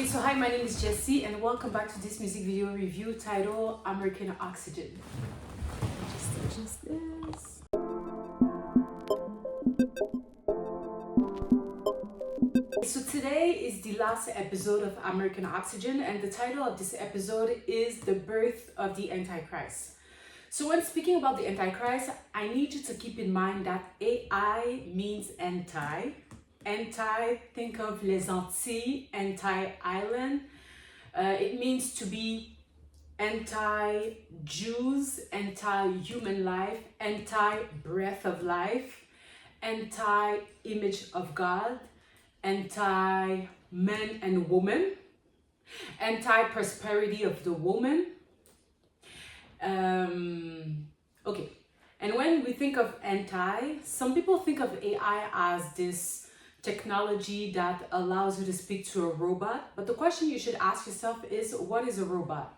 So hi, my name is Jessie and welcome back to this music video review titled American Oxygen. Just adjust this. So today is the last episode of American Oxygen, and the title of this episode is The Birth of the Antichrist. So when speaking about the Antichrist, I need you to keep in mind that AI means anti. Anti, think of les Antilles, anti-island. It means to be anti-Jews, anti-human life, anti-breath of life, anti-image of God, anti-men and woman, anti-prosperity of the woman. Okay, and when we think of anti, some people think of AI as this technology that allows you to speak to a robot, but the question you should ask yourself is, what is a robot?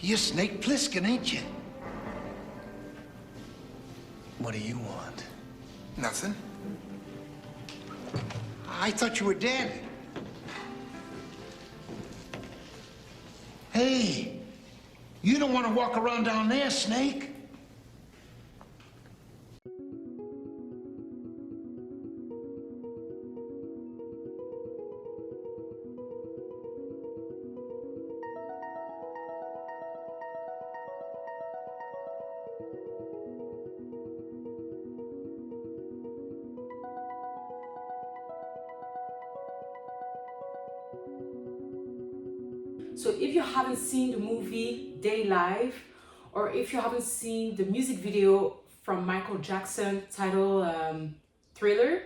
You're Snake Plissken, ain't you? What do you want? Nothing. I thought you were dead. Hey, you don't want to walk around down there, Snake. So if you haven't seen the movie Day Live, or if you haven't seen the music video from Michael Jackson titled Thriller,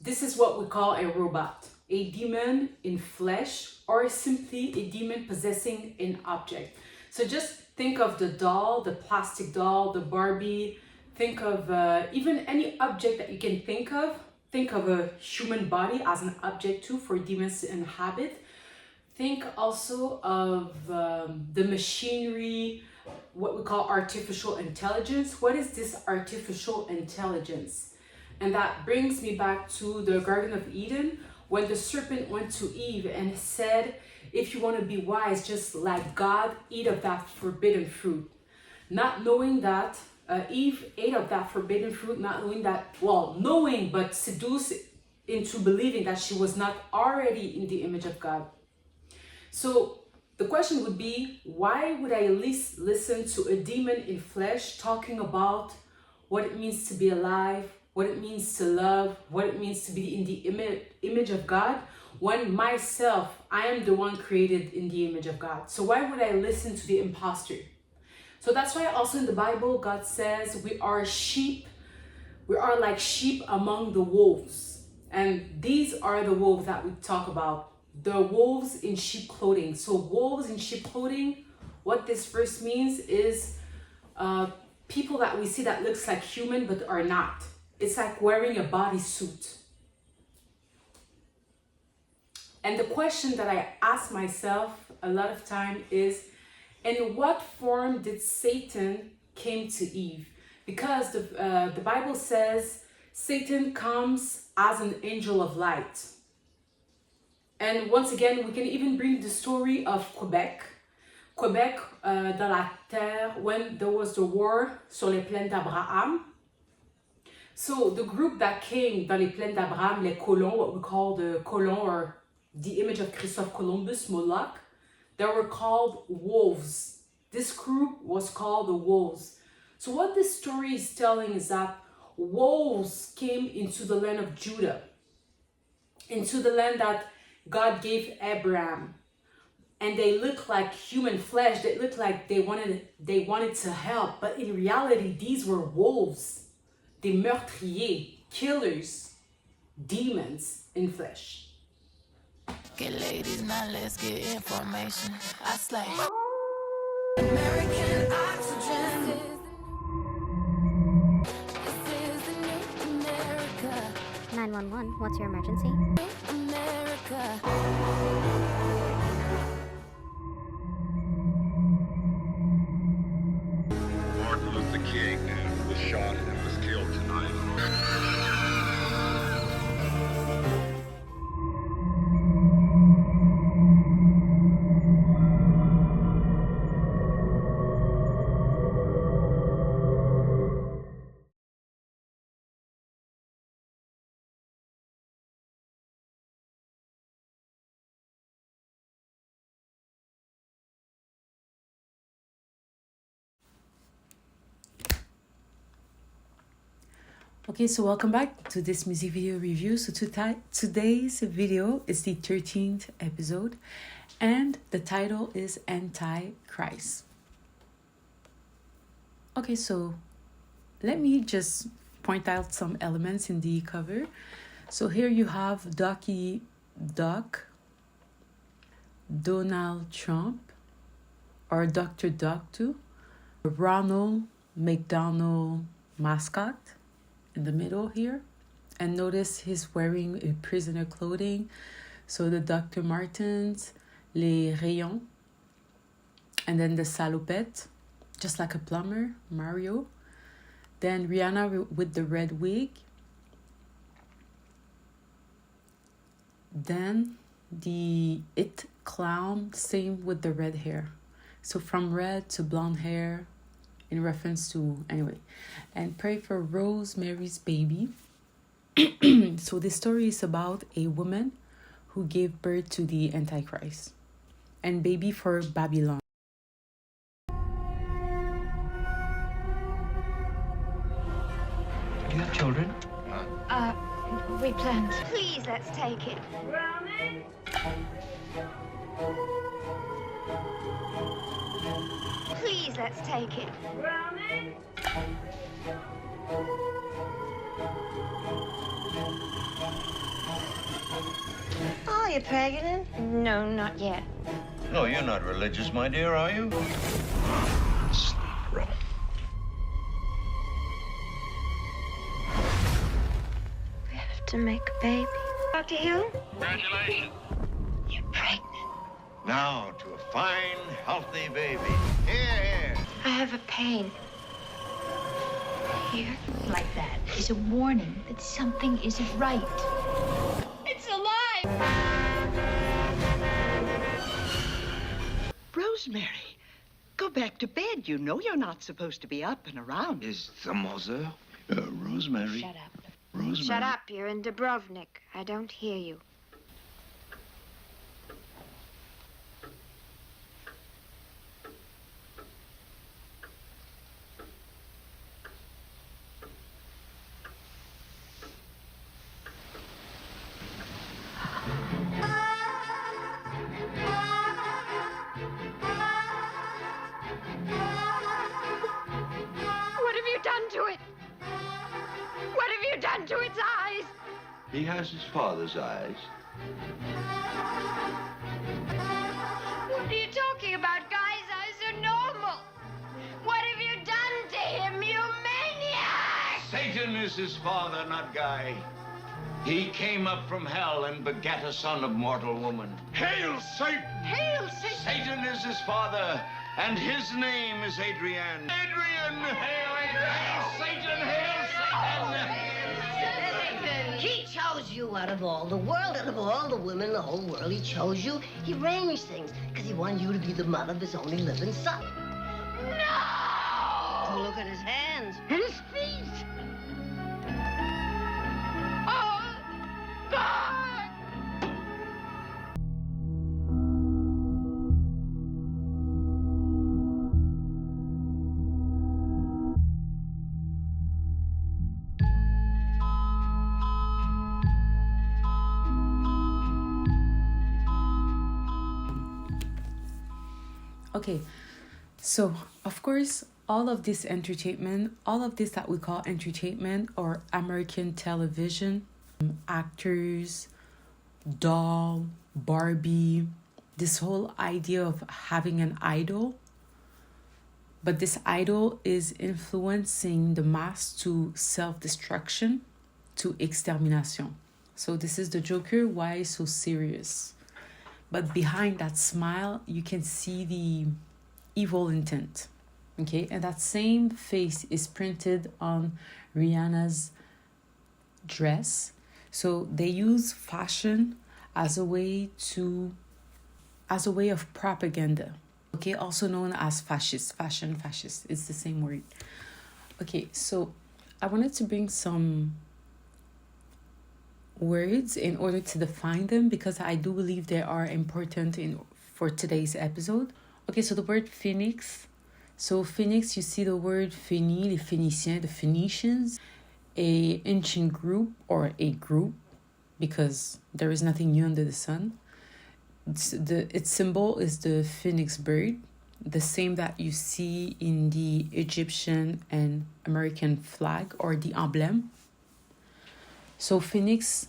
this is what we call a robot, a demon in flesh, or simply a demon possessing an object. So just think of the doll, the plastic doll, the Barbie, think of even any object that you can think of. Think of a human body as an object too for demons to inhabit. Think also of the machinery, what we call artificial intelligence. What is this artificial intelligence? And that brings me back to the Garden of Eden, when the serpent went to Eve and said, if you want to be wise, just like God, eat of that forbidden fruit. Not knowing that Eve ate of that forbidden fruit, not knowing that, well, knowing, but seduced into believing that she was not already in the image of God. So the question would be, why would I at least listen to a demon in flesh talking about what it means to be alive, what it means to love, what it means to be in the image of God, when myself, I am the one created in the image of God? So why would I listen to the imposter? So that's why also in the Bible, God says we are sheep. We are like sheep among the wolves. And these are the wolves that we talk about. The wolves in sheep clothing. So wolves in sheep clothing, what this verse means is people that we see that looks like human but are not. It's like wearing a bodysuit. And the question that I ask myself a lot of time is, in what form did Satan came to Eve? Because the Bible says Satan comes as an angel of light. And once again, we can even bring the story of Quebec. Quebec, dans la terre, when there was the war sur les plaines d'Abraham. So the group that came dans les plaines d'Abraham, les colons, what we call the colons, or the image of Christophe Columbus, Moloch, they were called wolves. This group was called the wolves. So what this story is telling is that wolves came into the land of Judah, into the land that God gave Abraham. And they looked like human flesh. They looked like they wanted to help. But in reality, these were wolves. Des meurtriers, killers, demons in flesh. Get ladies, now let's get information. I slay. American oxygen. This is the new America. 911, what's your emergency? America. Martin Luther King was shot and was killed tonight. Okay, so welcome back to this music video review. So today's video is the 13th episode, and the title is Antichrist. Okay, so let me just point out some elements in the cover. So here you have Ducky Duck, Donald Trump, or Dr. Duck too, Ronald McDonald mascot in the middle here, and notice he's wearing a prisoner clothing. So the Dr. Martens, les rayons, and then the salopette, just like a plumber, Mario. Then Rihanna with the red wig. Then the It clown, same with the red hair. So from red to blonde hair, in reference to, anyway. And pray for Rosemary's Baby. So this story is about a woman who gave birth to the Antichrist. And baby for Babylon. Do you have children? We planned. Please, let's take it. Please, let's take it. Are you pregnant? No, not yet. No, you're not religious, my dear, are you? Sleep, bro. We have to make a baby. Dr. Hill? Congratulations. You're pregnant. Now to a fine, healthy baby. Here, here. I have a pain. Here? Like that is a warning that something isn't right. It's alive! Rosemary, go back to bed. You know you're not supposed to be up and around. Is the mother? Rosemary. Shut up. Rosemary. Shut up, you're in Dubrovnik. I don't hear you. He has his father's eyes. What are you talking about? Guy's eyes are normal. What have you done to him, you maniac? Satan is his father, not Guy. He came up from hell and begat a son of mortal woman. Hail, Satan! Hail, Satan! Satan is his father, and his name is Adrian. Adrian! Hail, Adrian! Hail, Satan! Hail, Satan! He chose you out of all the world, out of all the women in the whole world. He chose you. He arranged things because he wanted you to be the mother of his only living son. No! Look at his hands and his feet. Oh, God! Okay, so of course, all of this entertainment, all of this that we call entertainment or American television, actors, doll, Barbie, this whole idea of having an idol, but this idol is influencing the mass to self-destruction, to extermination. So this is the Joker, why so serious? But behind that smile, you can see the evil intent. Okay, and that same face is printed on Rihanna's dress. So they use fashion as a way of propaganda. Okay, also known as fascist, fascist. It's the same word. Okay, so I wanted to bring some words in order to define them because I do believe they are important for today's episode. Okay, so the word phoenix. So phoenix, you see the word Phéni, les Phéniciens, the Phoenicians, a ancient group or a group because there is nothing new under the sun. Its symbol is the phoenix bird, the same that you see in the Egyptian and American flag or the emblem. So phoenix,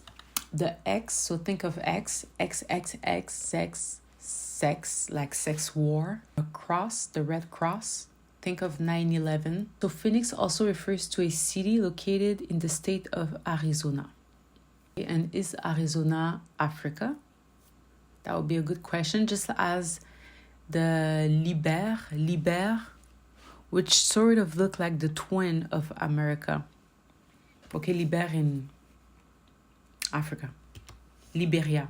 the X, so think of X, sex, like sex war. A cross, the red cross, think of 9/11. So phoenix also refers to a city located in the state of Arizona. And is Arizona Africa? That would be a good question, just as the Liber, which sort of look like the twin of America. Okay, Liber in Africa, Liberia,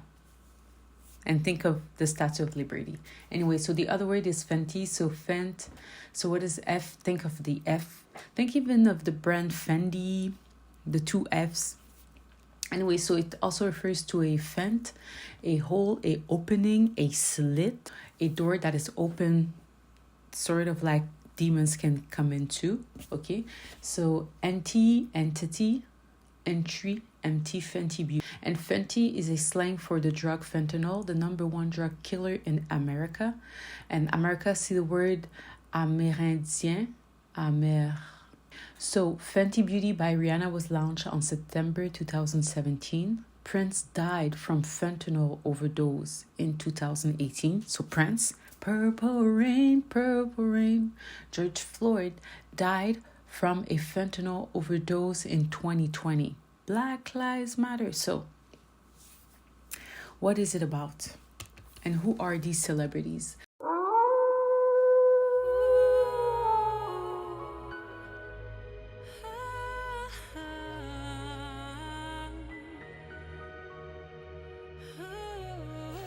and think of the Statue of Liberty. Anyway, so the other word is Fenty, so Fent. So what is F? Think of the F. Think even of the brand Fendi, the two Fs. Anyway, so it also refers to a fent, a hole, a opening, a slit, a door that is open, sort of like demons can come into. Okay, so entity, entry, empty, Fenty Beauty. And Fenty is a slang for the drug fentanyl, the number one drug killer in America. And America, see the word amérindien, So Fenty Beauty by Rihanna was launched on September 2017. Prince died from fentanyl overdose in 2018. So Prince, Purple Rain. George Floyd died from a fentanyl overdose in 2020. Black Lives Matter. So, what is it about? And who are these celebrities?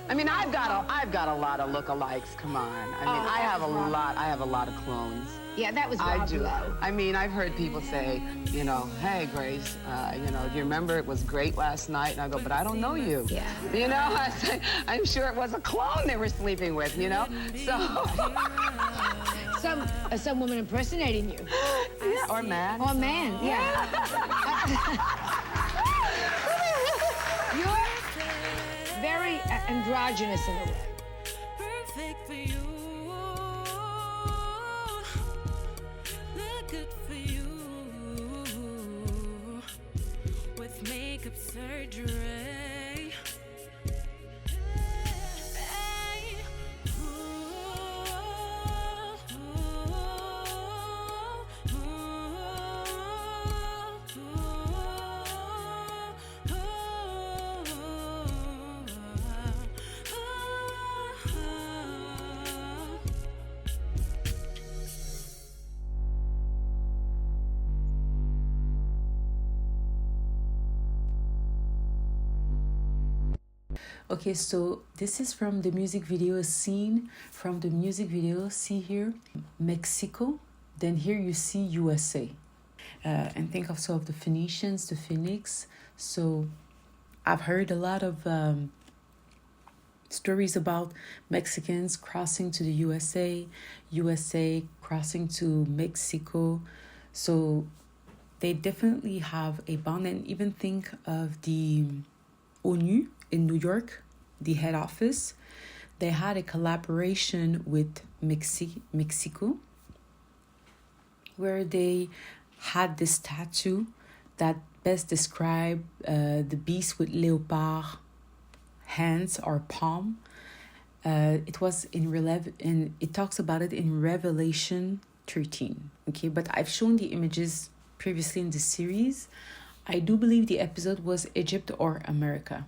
I mean, I've got a lot of lookalikes. Come on. I mean, I have a lot of clones. Yeah, that was I Rob do. Lowe. I mean, I've heard people say, you know, hey, Grace, you know, do you remember it was great last night? And I go, but I don't know you. Yeah. You know, I say, I'm sure it was a clone they were sleeping with, you know? So. Some woman impersonating you. Yeah, or man. Or man, yeah. You're very androgynous in a way. Perfect for you. Look good for you. With makeup surgery. Okay, so this is from the music video, a scene from the music video. See here, Mexico. Then here you see USA. And think also of the Phoenicians, the Phoenix. So I've heard a lot of stories about Mexicans crossing to the USA, USA crossing to Mexico. So they definitely have a bond. And even think of the ONU in New York, the head office. They had a collaboration with Mexico, where they had this statue that best described the beast with leopard hands or palm. It was in it talks about it in Revelation 13. Okay, but I've shown the images previously in the series. I do believe the episode was Egypt or America.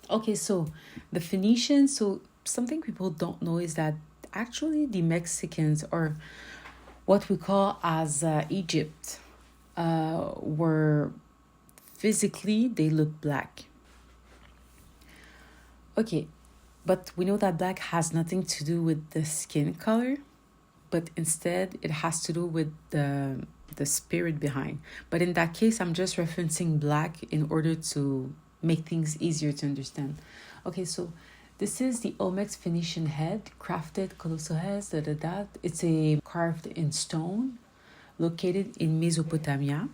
Okay, so the Phoenicians, so something people don't know is that actually the Mexicans, or what we call as Egypt, were physically, they look black. Okay, but we know that black has nothing to do with the skin color, but instead it has to do with the spirit behind. But in that case, I'm just referencing black in order to make things easier to understand. Okay, so this is the Olmec's Phoenician head, crafted colossal heads. It's a carved in stone, located in Mesopotamia.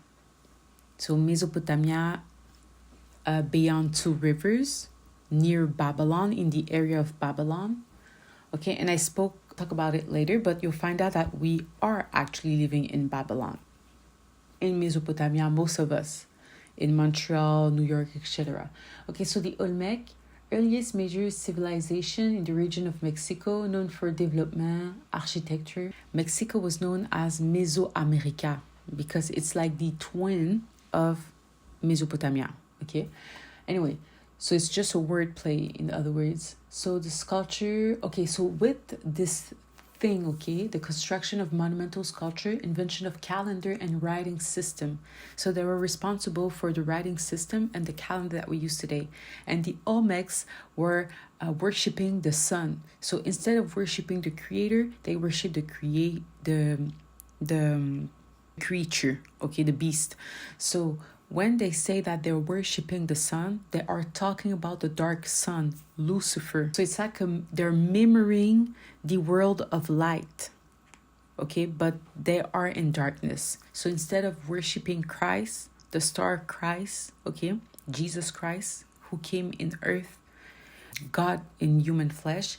So Mesopotamia, beyond two rivers, near Babylon, in the area of Babylon. Okay, and I talk about it later, but you'll find out that we are actually living in Babylon, in Mesopotamia, most of us, in Montreal, New York, etc. Okay, so the Olmec, earliest major civilization in the region of Mexico, known for development, architecture. Mexico was known as Mesoamerica because it's like the twin of Mesopotamia. Okay, anyway, so it's just a word play, in other words. So the sculpture, okay, so with this thing, okay, the construction of monumental sculpture, invention of calendar and writing system. So they were responsible for the writing system and the calendar that we use today. And the Olmecs were worshipping the sun. So instead of worshipping the creator, they worship the creature, okay, the beast. So when they say that they're worshipping the sun, they are talking about the dark sun, Lucifer. So it's like they're mirroring the world of light, okay? But they are in darkness. So instead of worshipping Christ, the star Christ, okay, Jesus Christ, who came in earth, God in human flesh,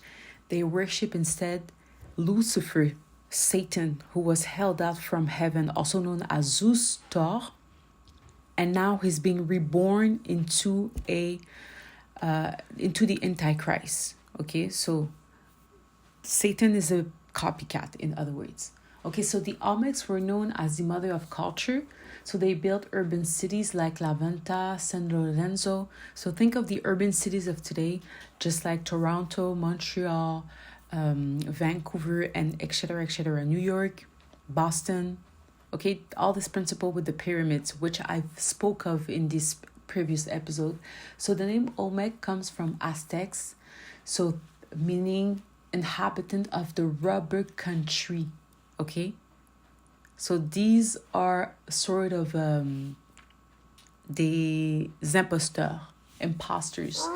they worship instead Lucifer, Satan, who was held out from heaven, also known as Zeus, Thor. And now he's being reborn into the Antichrist. Okay, so Satan is a copycat, in other words. Okay, so the Olmecs were known as the mother of culture. So they built urban cities like La Venta, San Lorenzo. So think of the urban cities of today, just like Toronto, Montreal, Vancouver, and etc., New York, Boston. Okay, all this principle with the pyramids, which I've spoke of in this previous episode. So the name Olmec comes from Aztecs, so meaning inhabitant of the rubber country. Okay, so these are sort of des imposters.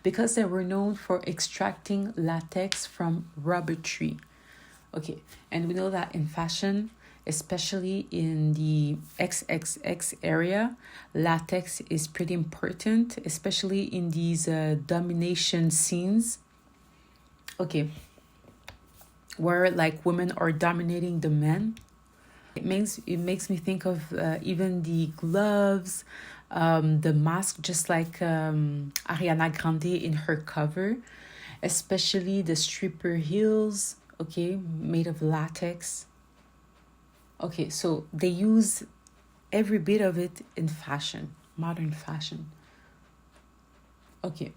Because they were known for extracting latex from rubber tree. Okay, and we know that in fashion, especially in the XXX area, latex is pretty important, especially in these domination scenes. Okay, where like women are dominating the men. It makes me think of even the gloves, the mask, just like Ariana Grande in her cover, especially the stripper heels, okay, made of latex. Okay, so they use every bit of it in fashion, modern fashion. Okay.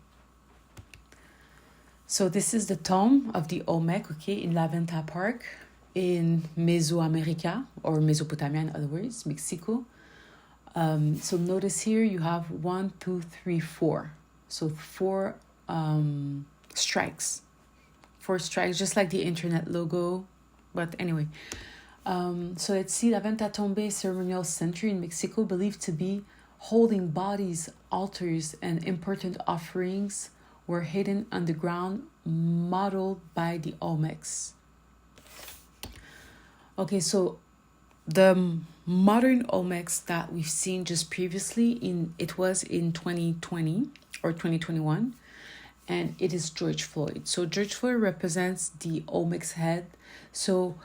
So this is the tomb of the Olmec, okay, in La Venta Park. in Mesoamerica, or Mesopotamia in other words, Mexico. So notice here you have 1, 2, 3, 4. So 4 strikes. 4 strikes, just like the internet logo. But anyway, so let's see. La Venta Tombe ceremonial center in Mexico, believed to be holding bodies, altars, and important offerings, were hidden underground, modeled by the Olmecs. Okay, so the modern Olmecs that we've seen just previously, it was in 2020 or 2021, and it is George Floyd. So George Floyd represents the Olmec's head. So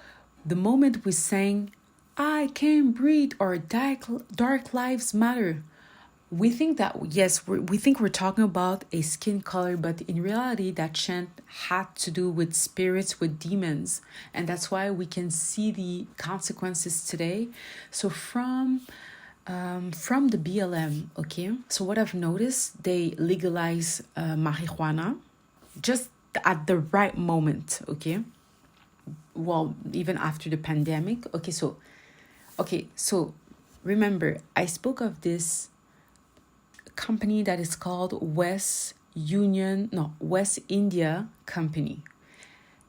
the moment we sang, "I can breathe" or "Dark Lives Matter," we think that, yes, we think we're talking about a skin color, but in reality, that chant had to do with spirits, with demons. And that's why we can see the consequences today. So from the BLM, okay, so what I've noticed, they legalize marijuana just at the right moment, okay? Well, even after the pandemic. Okay, so remember, I spoke of this company that is called West India Company,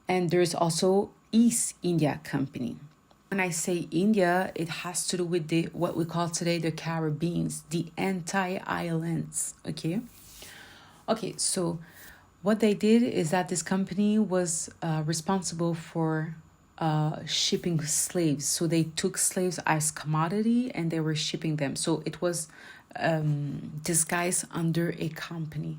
and there's also East India Company. When I say India, it has to do with what we call today the Caribbean, the anti-islands. Okay, so what they did is that this company was responsible for shipping slaves. So they took slaves as commodity and they were shipping them. So it was disguised under a company.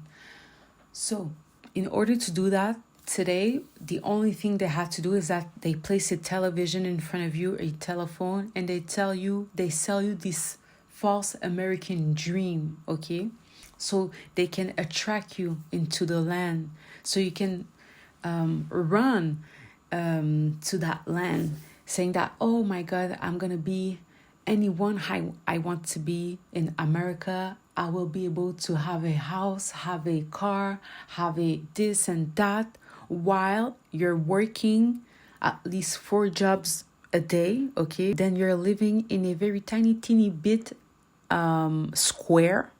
So in order to do that today, the only thing they had to do is that they place a television in front of you, a telephone, and they sell you this false American dream, okay? So they can attract you into the land, so you can run to that land, saying that, oh my God, I'm gonna be anyone I want to be in America. I will be able to have a house, have a car, have a this and that, while you're working at least 4 jobs a day, okay? Then you're living in a very teeny bit square,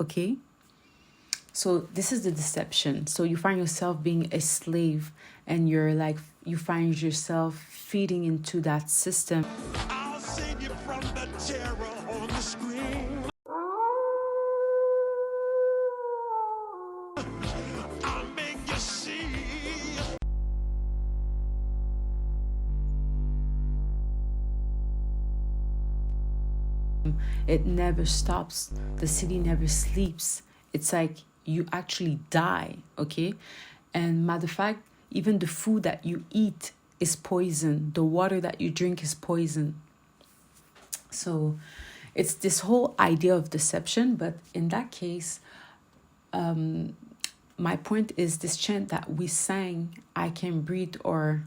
okay? So this is the deception. So you find yourself being a slave, and you find yourself feeding into that system. I'll save you from the terror on the screen. I'll make you see. It never stops. The city never sleeps. It's like you actually die, okay? And matter of fact, even the food that you eat is poison. The water that you drink is poison. So it's this whole idea of deception. But in that case, my point is this chant that we sang, "I can breathe," or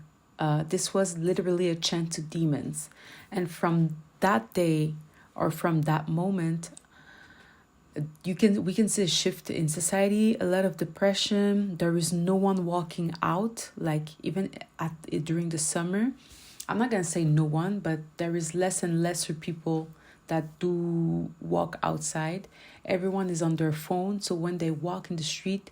this was literally a chant to demons. And from that day, or from that moment, we can see a shift in society, a lot of depression. There is no one walking out, like even during the summer. I'm not gonna say no one, but there is less and lesser people that do walk outside. Everyone is on their phone, so when they walk in the street,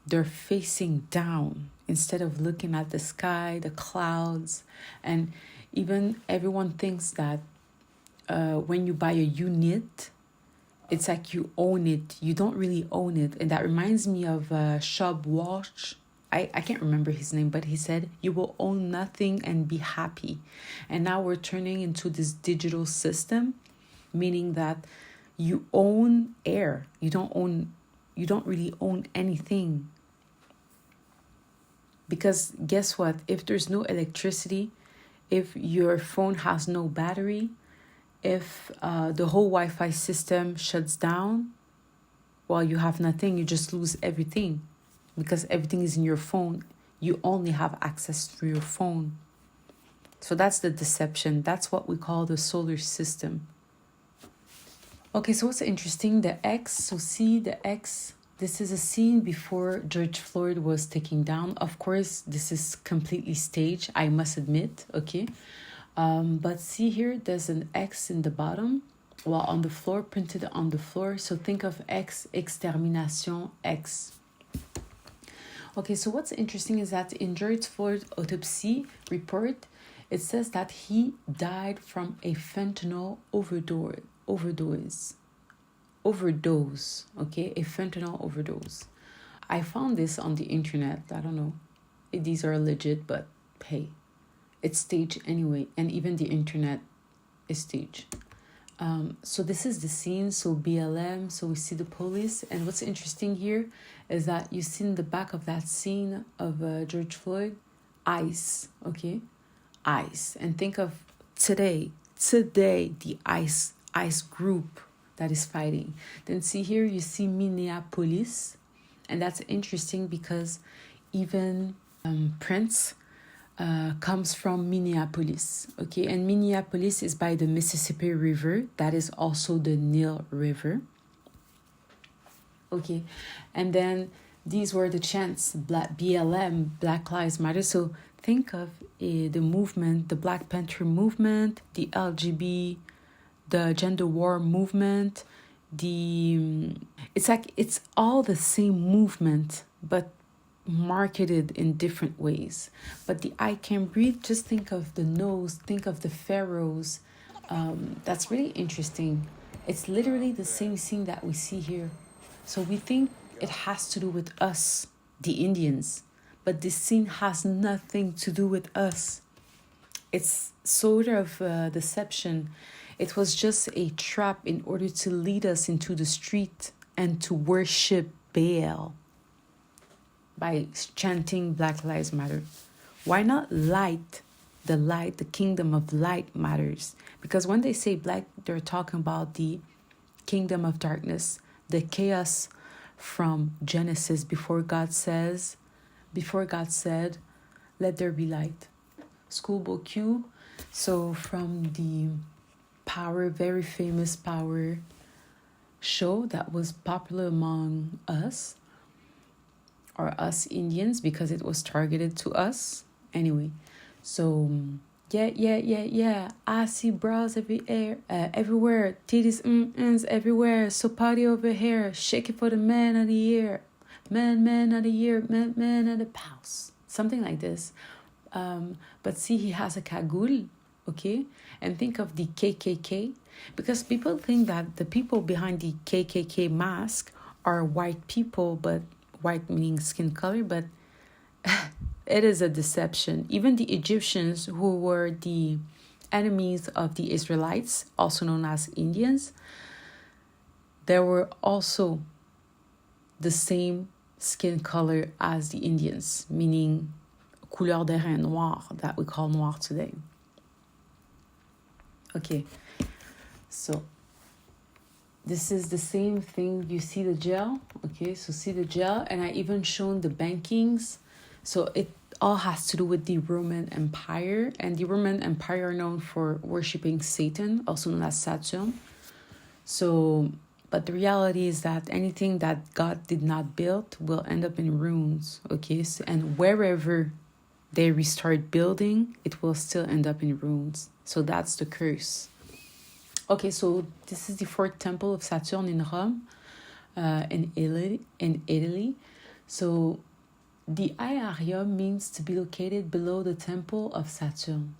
they're facing down instead of looking at the sky, the clouds. And even everyone thinks that when you buy a unit, it's like you own it. You don't really own it. And that reminds me of Shub Walsh. I can't remember his name, but he said, "You will own nothing and be happy." And now we're turning into this digital system, meaning that you own air. You don't really own anything. Because guess what? If there's no electricity, if your phone has no battery, if the whole Wi-Fi system shuts down, well, you have nothing. You just lose everything, because everything is in your phone. You only have access through your phone. So that's the deception. That's what we call the solar system. Okay, so what's interesting, the X, so see the X This is a scene before George Floyd was taken down. Of course, this is completely staged, I must admit, okay? But see here, there's an X in the bottom, well, on the floor, printed on the floor. So think of X, extermination, X. Okay, so what's interesting is that in George Floyd's autopsy report, it says that he died from a fentanyl overdose, okay? A fentanyl overdose. I found this on the internet. I don't know if these are legit, but hey, it's staged anyway. And even the internet is staged. So this is the scene. So BLM, so we see the police. And what's interesting here is that you see in the back of that scene of George Floyd, ICE, okay? ICE. And think of today, the ICE group that is fighting. Then see here, you see Minneapolis. And that's interesting because even Prince comes from Minneapolis, okay? And Minneapolis is by the Mississippi River. That is also the NoEl River. Okay, and then these were the chants, BLM, Black Lives Matter. So think of the movement, the Black Panther movement, the LGBT, the gender war movement, it's like it's all the same movement, but marketed in different ways. But the I Can Breathe, just think of the nose, think of the pharaohs. That's really interesting. It's literally the same scene that we see here. So we think it has to do with us, the Indians, but this scene has nothing to do with us. It's sort of deception. It was just a trap in order to lead us into the street and to worship Baal by chanting Black Lives Matter. Why not light? The kingdom of light matters. Because when they say black, they're talking about the kingdom of darkness, the chaos from Genesis before God said, let there be light. Schoolboy Q. So from the very famous Power show that was popular among us, or us Indians, because it was targeted to us. Anyway, so yeah. I see bras everywhere, titties, everywhere. So party over here, shake it for the man of the year, man of the year, man of the house, something like this. But see, he has a cagoule, okay? And think of the KKK, because people think that the people behind the KKK mask are white people, but white meaning skin color, but it is a deception. Even the Egyptians, who were the enemies of the Israelites, also known as Indians, they were also the same skin color as the Indians, meaning couleur de rein noir, that we call noir today. Okay, so this is the same thing. You see the gel, okay? So see the gel, and I even shown the bankings. So it all has to do with the Roman Empire, and the Roman Empire are known for worshipping Satan, also known as Saturn. So, but the reality is that anything that God did not build will end up in ruins, okay? So, and wherever they restart building, it will still end up in ruins. So that's the curse. Okay, so this is the fourth temple of Saturn in Rome, in Italy. So the Aearium means to be located below the temple of Saturn.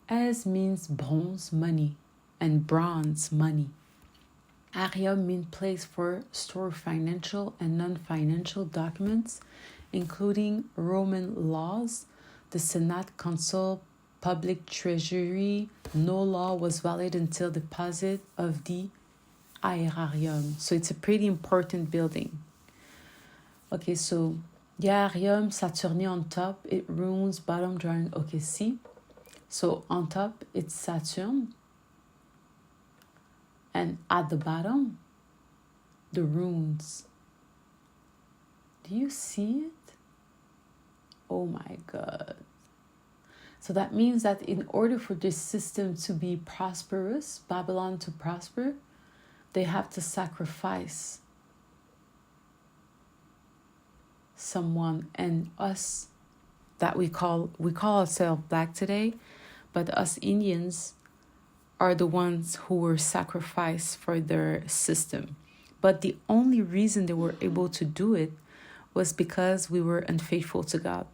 As means bronze, money, and bronze, money. Arium means place for store financial and non-financial documents, including Roman laws, the Senate Council, public treasury. No law was valid until deposit of the Aearium. So it's a pretty important building. Okay, so the Aearium, Saturnian on top, it runes, bottom drawing. Okay, see? So on top, it's Saturn. And at the bottom, the runes. Do you see it? Oh my God. So that means that in order for this system to be prosperous, Babylon to prosper, they have to sacrifice someone, and us that we call ourselves black today, but us Indians are the ones who were sacrificed for their system. But the only reason they were able to do it was because we were unfaithful to God.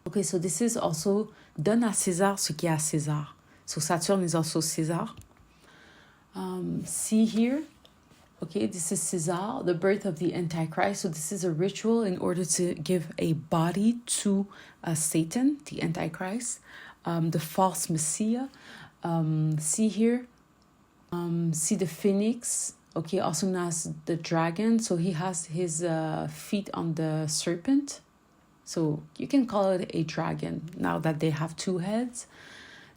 Okay, so this is also donne à César ce qui est à César. So Saturn is also César. See here, okay, this is César, the birth of the Antichrist. So this is a ritual in order to give a body to Satan, the Antichrist, the false Messiah. See here, see the phoenix, okay, also known as the dragon. So he has his feet on the serpent. So you can call it a dragon now that they have two heads.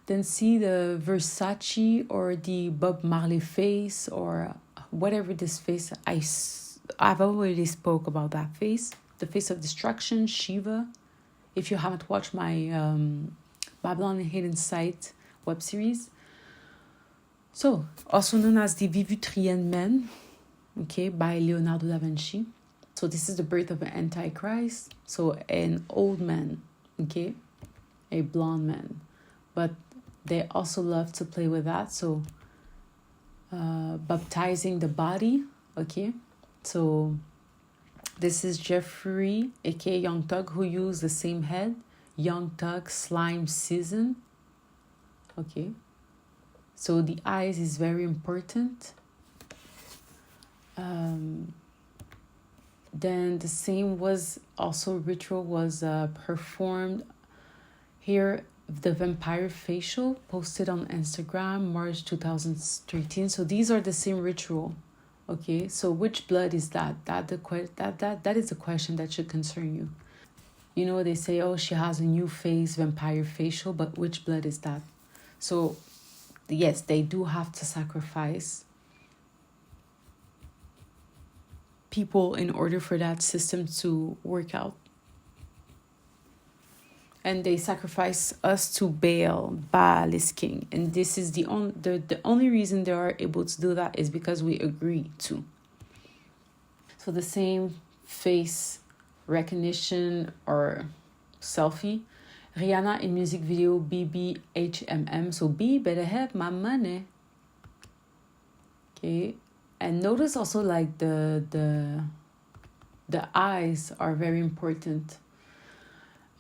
Then see the Versace or the Bob Marley face or whatever this face. I've already spoke about that face. The face of destruction, Shiva. If you haven't watched my Babylon Hidden Sight web series. So, also known as the Vivutrian Men, okay, by Leonardo da Vinci. So this is the birth of an Antichrist. So an old man, okay, a blonde man. But they also love to play with that. So baptizing the body, okay. So this is Jeffrey, aka Young Thug, who used the same head. Young Thug slime season, okay. So the eyes is very important. Then the same was also ritual was performed here. The vampire facial posted on Instagram March 2013. So these are the same ritual. Okay, so which blood is that? That is the question that should concern you. You know, they say, oh, she has a new face, vampire facial, but which blood is that? So yes, they do have to sacrifice people in order for that system to work out. And they sacrifice us to Baal. Baal is king. And this is the only reason they are able to do that is because we agree to. So the same face recognition or selfie. Rihanna in music video BBHMM. So B better have my money. Okay. And notice also like the eyes are very important.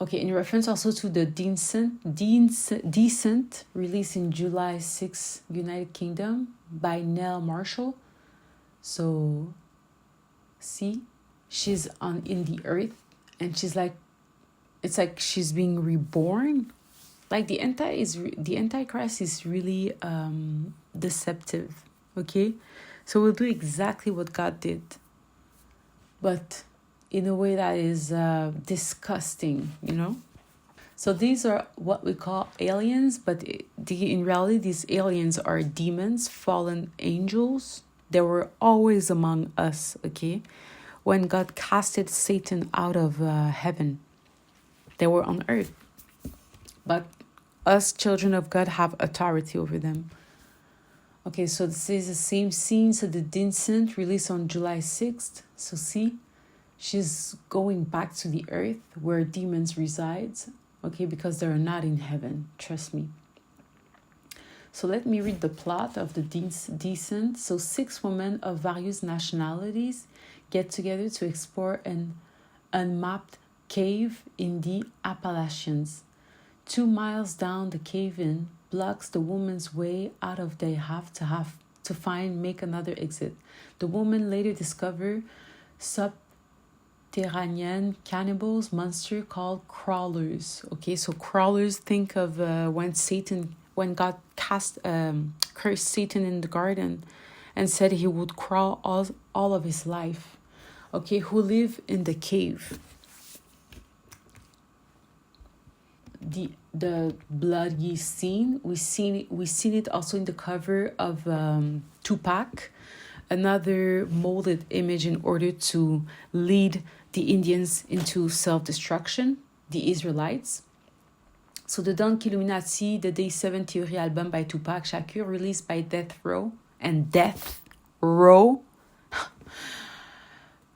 Okay, in reference also to the Decent released in July 6, United Kingdom by NoEl Marshall. So see, she's in the earth and she's like, it's like she's being reborn. Like the Antichrist is really deceptive. Okay. So we'll do exactly what God did, but in a way that is disgusting, you know? So these are what we call aliens, but in reality, these aliens are demons, fallen angels. They were always among us, okay? When God casted Satan out of heaven, they were on earth. But us, children of God, have authority over them. Okay, so this is the same scene. So the Decent released on July 6th. So see, she's going back to the earth where demons reside. Okay, because they're not in heaven. Trust me. So let me read the plot of the Decent. So 6 women of various nationalities get together to explore an unmapped cave in the Appalachians. 2 miles down the cave-in blocks the woman's way out of. They have to make another exit. The woman later discover subterranean cannibals monster called crawlers. Okay, so crawlers, think of when God cursed Satan in the garden and said he would crawl all of his life. Okay, who live in the cave. the bloody scene. We seen it also in the cover of Tupac, another molded image in order to lead the Indians into self-destruction, the Israelites. So the Don Illuminati, the Day 7 Theory album by Tupac Shakur, released by Death Row.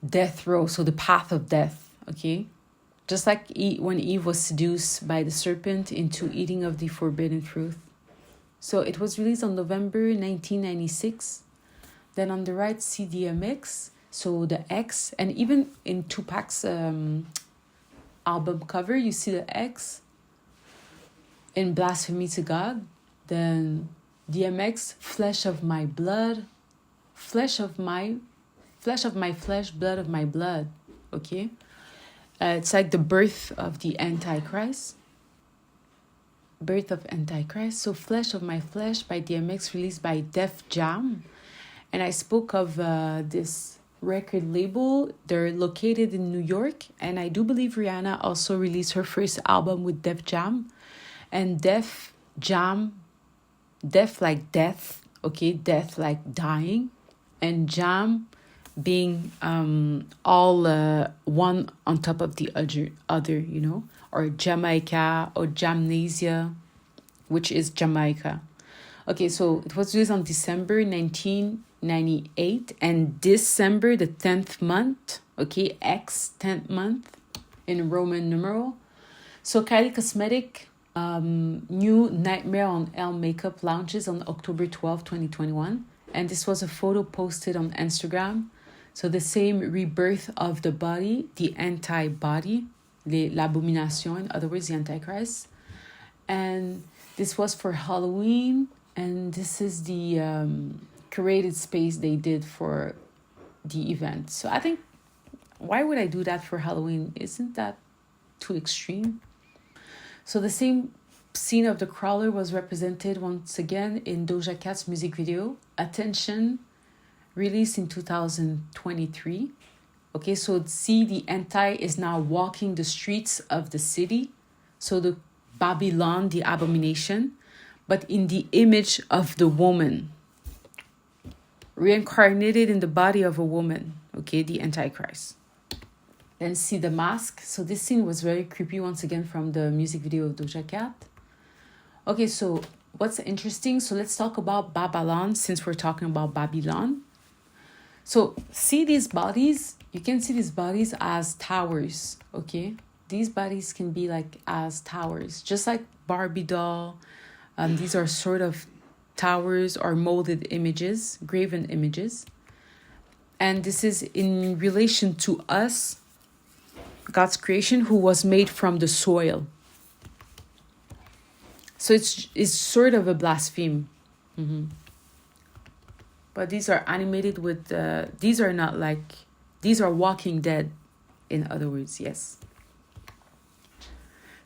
Death Row, so the path of death, okay? Just like when Eve was seduced by the serpent into eating of the forbidden fruit. So it was released on November 1996. Then on the right, see DMX, so the X. And even in Tupac's album cover, you see the X in Blasphemy to God. Then DMX, flesh of my blood, flesh of my flesh, blood of my blood, okay? It's like the birth of the Antichrist. Birth of Antichrist. So Flesh of My Flesh by DMX, released by Def Jam. And I spoke of this record label. They're located in New York. And I do believe Rihanna also released her first album with Def Jam. And Def Jam, Def like death, okay? Death like dying. And Jam being all one on top of the other, you know, or Jamaica or Jamnesia, which is Jamaica. Okay, so it was released on December 1998 and December the 10th month, okay, X 10th month in Roman numeral. So Kylie Cosmetic new Nightmare on Elle makeup launches on October 12, 2021. And this was a photo posted on Instagram. So the same rebirth of the body, the anti-body, l'abomination, in other words, the Antichrist. And this was for Halloween. And this is the curated space they did for the event. So I think, why would I do that for Halloween? Isn't that too extreme? So the same scene of the crawler was represented once again in Doja Cat's music video, Attention, released in 2023. Okay, so see, the anti is now walking the streets of the city. So the Babylon, the abomination, but in the image of the woman, reincarnated in the body of a woman. Okay, the Antichrist. Then see the mask. So this scene was very creepy once again from the music video of Doja Cat. Okay, so what's interesting? So let's talk about Babylon since we're talking about Babylon. So see these bodies, you can see these bodies as towers, okay? These bodies can be like as towers, just like Barbie doll. These are sort of towers or molded images, graven images. And this is in relation to us, God's creation, who was made from the soil. So it's sort of a blaspheme. Mm-hmm. But these are animated with, these are not like, these are Walking Dead, in other words, yes.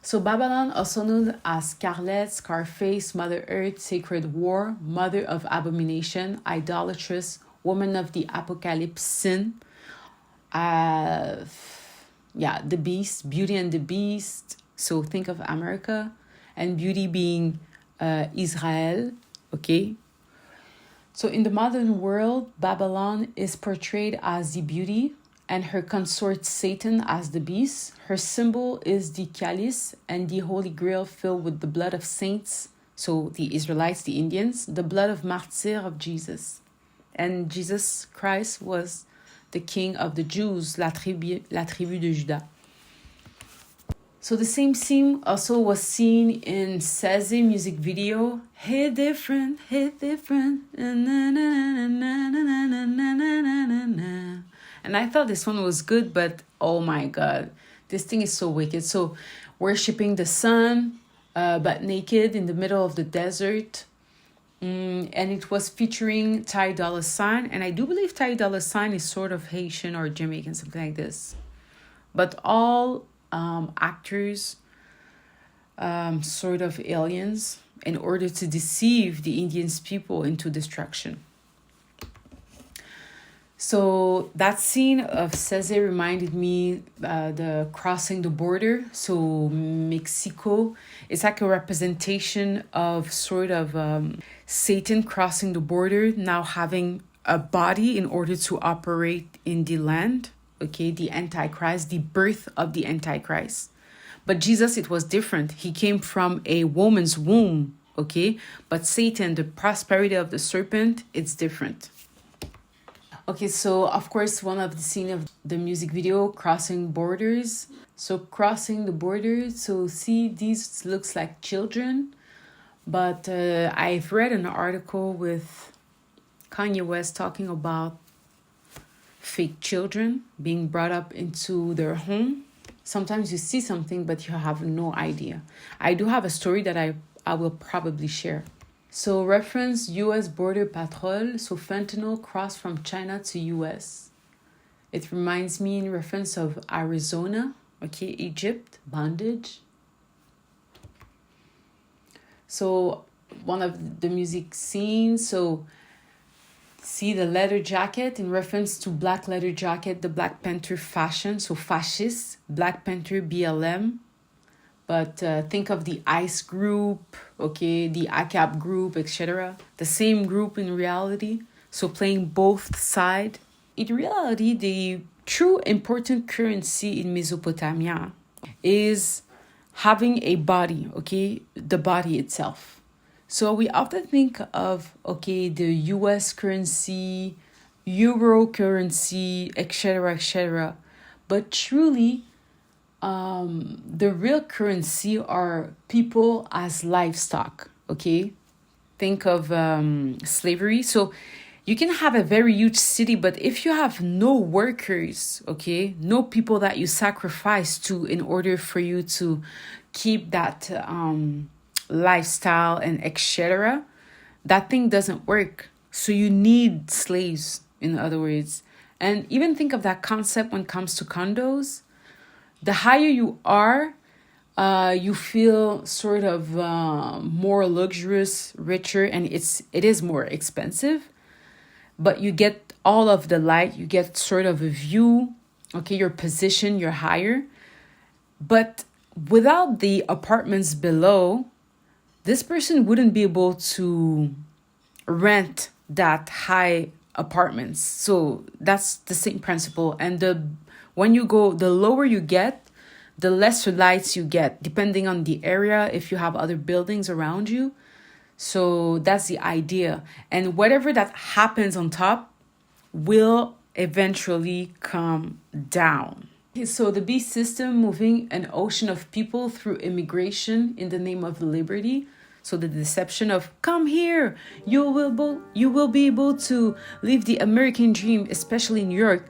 So Babylon, also known as Scarlet, Scarface, Mother Earth, Sacred War, Mother of Abomination, Idolatrous, Woman of the Apocalypse, Sin, the Beast, Beauty and the Beast. So think of America, and Beauty being Israel, okay? So in the modern world, Babylon is portrayed as the beauty and her consort Satan as the beast. Her symbol is the chalice and the holy grail filled with the blood of saints. So the Israelites, the Indians, the blood of martyrs of Jesus. And Jesus Christ was the king of the Jews, la tribu de Judah. So the same scene also was seen in SZA music video. Hit different, hit different. And I thought this one was good, but oh my God, this thing is so wicked. So worshipping the sun, but naked in the middle of the desert. And it was featuring Ty Dolla $ign. And I do believe Ty Dolla $ign is sort of Haitian or Jamaican, something like this. But all actors, sort of aliens, in order to deceive the Indian people into destruction. So that scene of Cesar reminded me the crossing the border. So Mexico, it's like a representation of sort of Satan crossing the border, now having a body in order to operate in the land. Okay, the Antichrist, the birth of the Antichrist. But Jesus, it was different. He came from a woman's womb. Okay, but Satan, the prosperity of the serpent, it's different. Okay, so of course, one of the scene of the music video, crossing borders. So crossing the borders, so see, these looks like children. But I've read an article with Kanye West talking about fake children being brought up into their home. Sometimes you see something, but you have no idea. I do have a story that I will probably share. So reference U.S. Border Patrol. So fentanyl crossed from China to U.S. It reminds me in reference of Arizona. Okay, Egypt, bondage. So one of the music scenes. So see the leather jacket in reference to black leather jacket, the Black Panther fashion. So fascist, Black Panther, BLM. But think of the ICE group, okay, the ACAP group, etc. The same group in reality. So playing both sides. In reality, the true important currency in Mesopotamia is having a body, okay, the body itself. So we often think of, okay, the US currency, Euro currency, etc., etc. But truly, the real currency are people as livestock, okay? Think of slavery. So you can have a very huge city, but if you have no workers, okay, no people that you sacrifice to in order for you to keep that lifestyle and etc., that thing doesn't work. So you need slaves, in other words. And even think of that concept when it comes to condos. The higher you are, you feel sort of more luxurious, richer, and it is more expensive. But you get all of the light, you get sort of a view, okay, your position, you're higher. But without the apartments below, this person wouldn't be able to rent that high apartments. So that's the same principle. And when you go, the lower you get, the lesser lights you get, depending on the area, if you have other buildings around you. So that's the idea. And whatever that happens on top will eventually come down. Okay, so the beast system moving an ocean of people through immigration in the name of liberty. So the deception of come here, you will be able to live the American dream, especially in New York.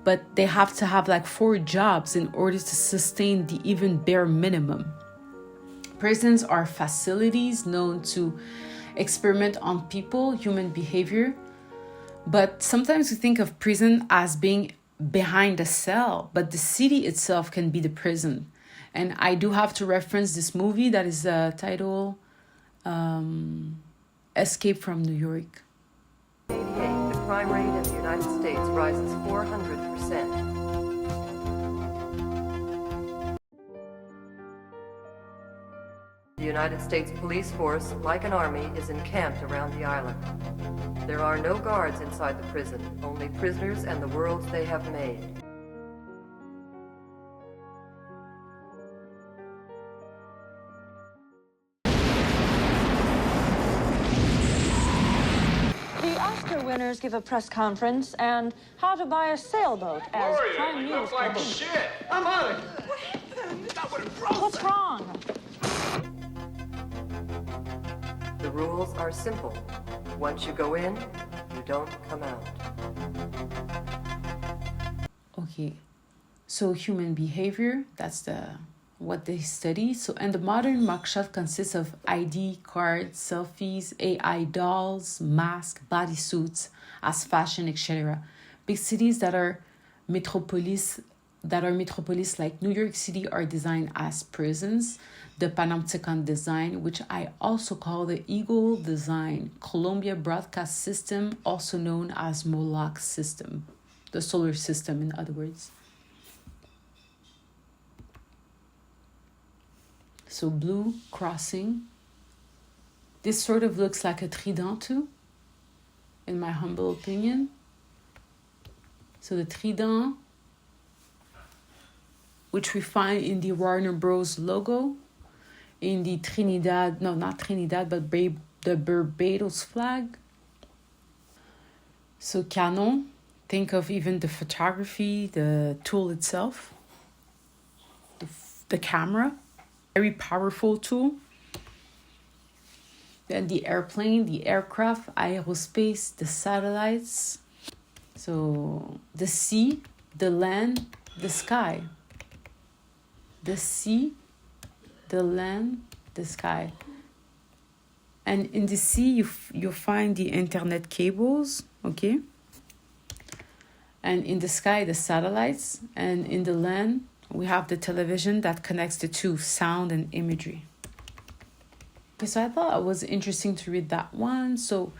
But they have to have like 4 jobs in order to sustain the even bare minimum. Prisons are facilities known to experiment on people, human behavior. But sometimes we think of prison as being behind a cell, but the city itself can be the prison. And I do have to reference this movie that is titled Escape from New York. The crime rate in the United States rises 400%. The United States police force, like an army, is encamped around the island. There are no guards inside the prison, only prisoners and the worlds they have made. Winners give a press conference, and how to buy a sailboat as prime you news. look like shit. I'm out of here. What happened? That would have broken. What's wrong? The rules are simple. Once you go in, you don't come out. Okay, so human behavior, that's what they study. So, and the modern mugshot consists of ID cards, selfies, AI dolls, masks, bodysuits as fashion, etc. Big cities that are metropolis that are metropolis like New York City are designed as prisons. The Panopticon design, which I also call the Eagle design, Columbia Broadcast System, also known as Moloch system, the solar system in other words. So blue crossing. This sort of looks like a trident too, in my humble opinion. So the trident, which we find in the Warner Bros. Logo, in the Trinidad, no, not Trinidad, but the Barbados flag. So canon, think of even the photography, the tool itself, the camera, very powerful tool. Then the airplane, the aircraft, aerospace, the satellites. So the sea, the land, the sky. The sea, the land, the sky. And in the sea, you find the internet cables, okay? And in the sky, the satellites. And in the land, we have the television that connects the two, sound and imagery. Okay, so I thought it was interesting to read that one. So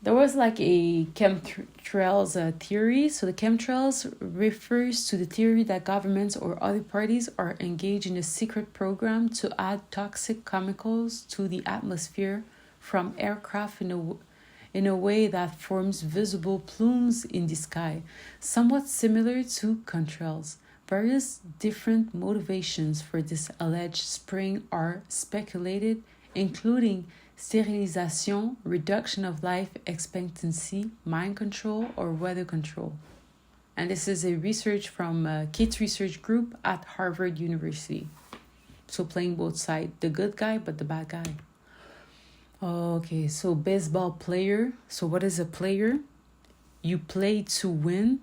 there was like a chemtrails theory. So the chemtrails refers to the theory that governments or other parties are engaged in a secret program to add toxic chemicals to the atmosphere from aircraft in a way that forms visible plumes in the sky, somewhat similar to chemtrails. Various different motivations for this alleged spring are speculated, including sterilization, reduction of life expectancy, mind control, or weather control. And this is a research from Kate's research group at Harvard University. So playing both sides, the good guy, but the bad guy. Okay, so baseball player. So what is a player? You play to win.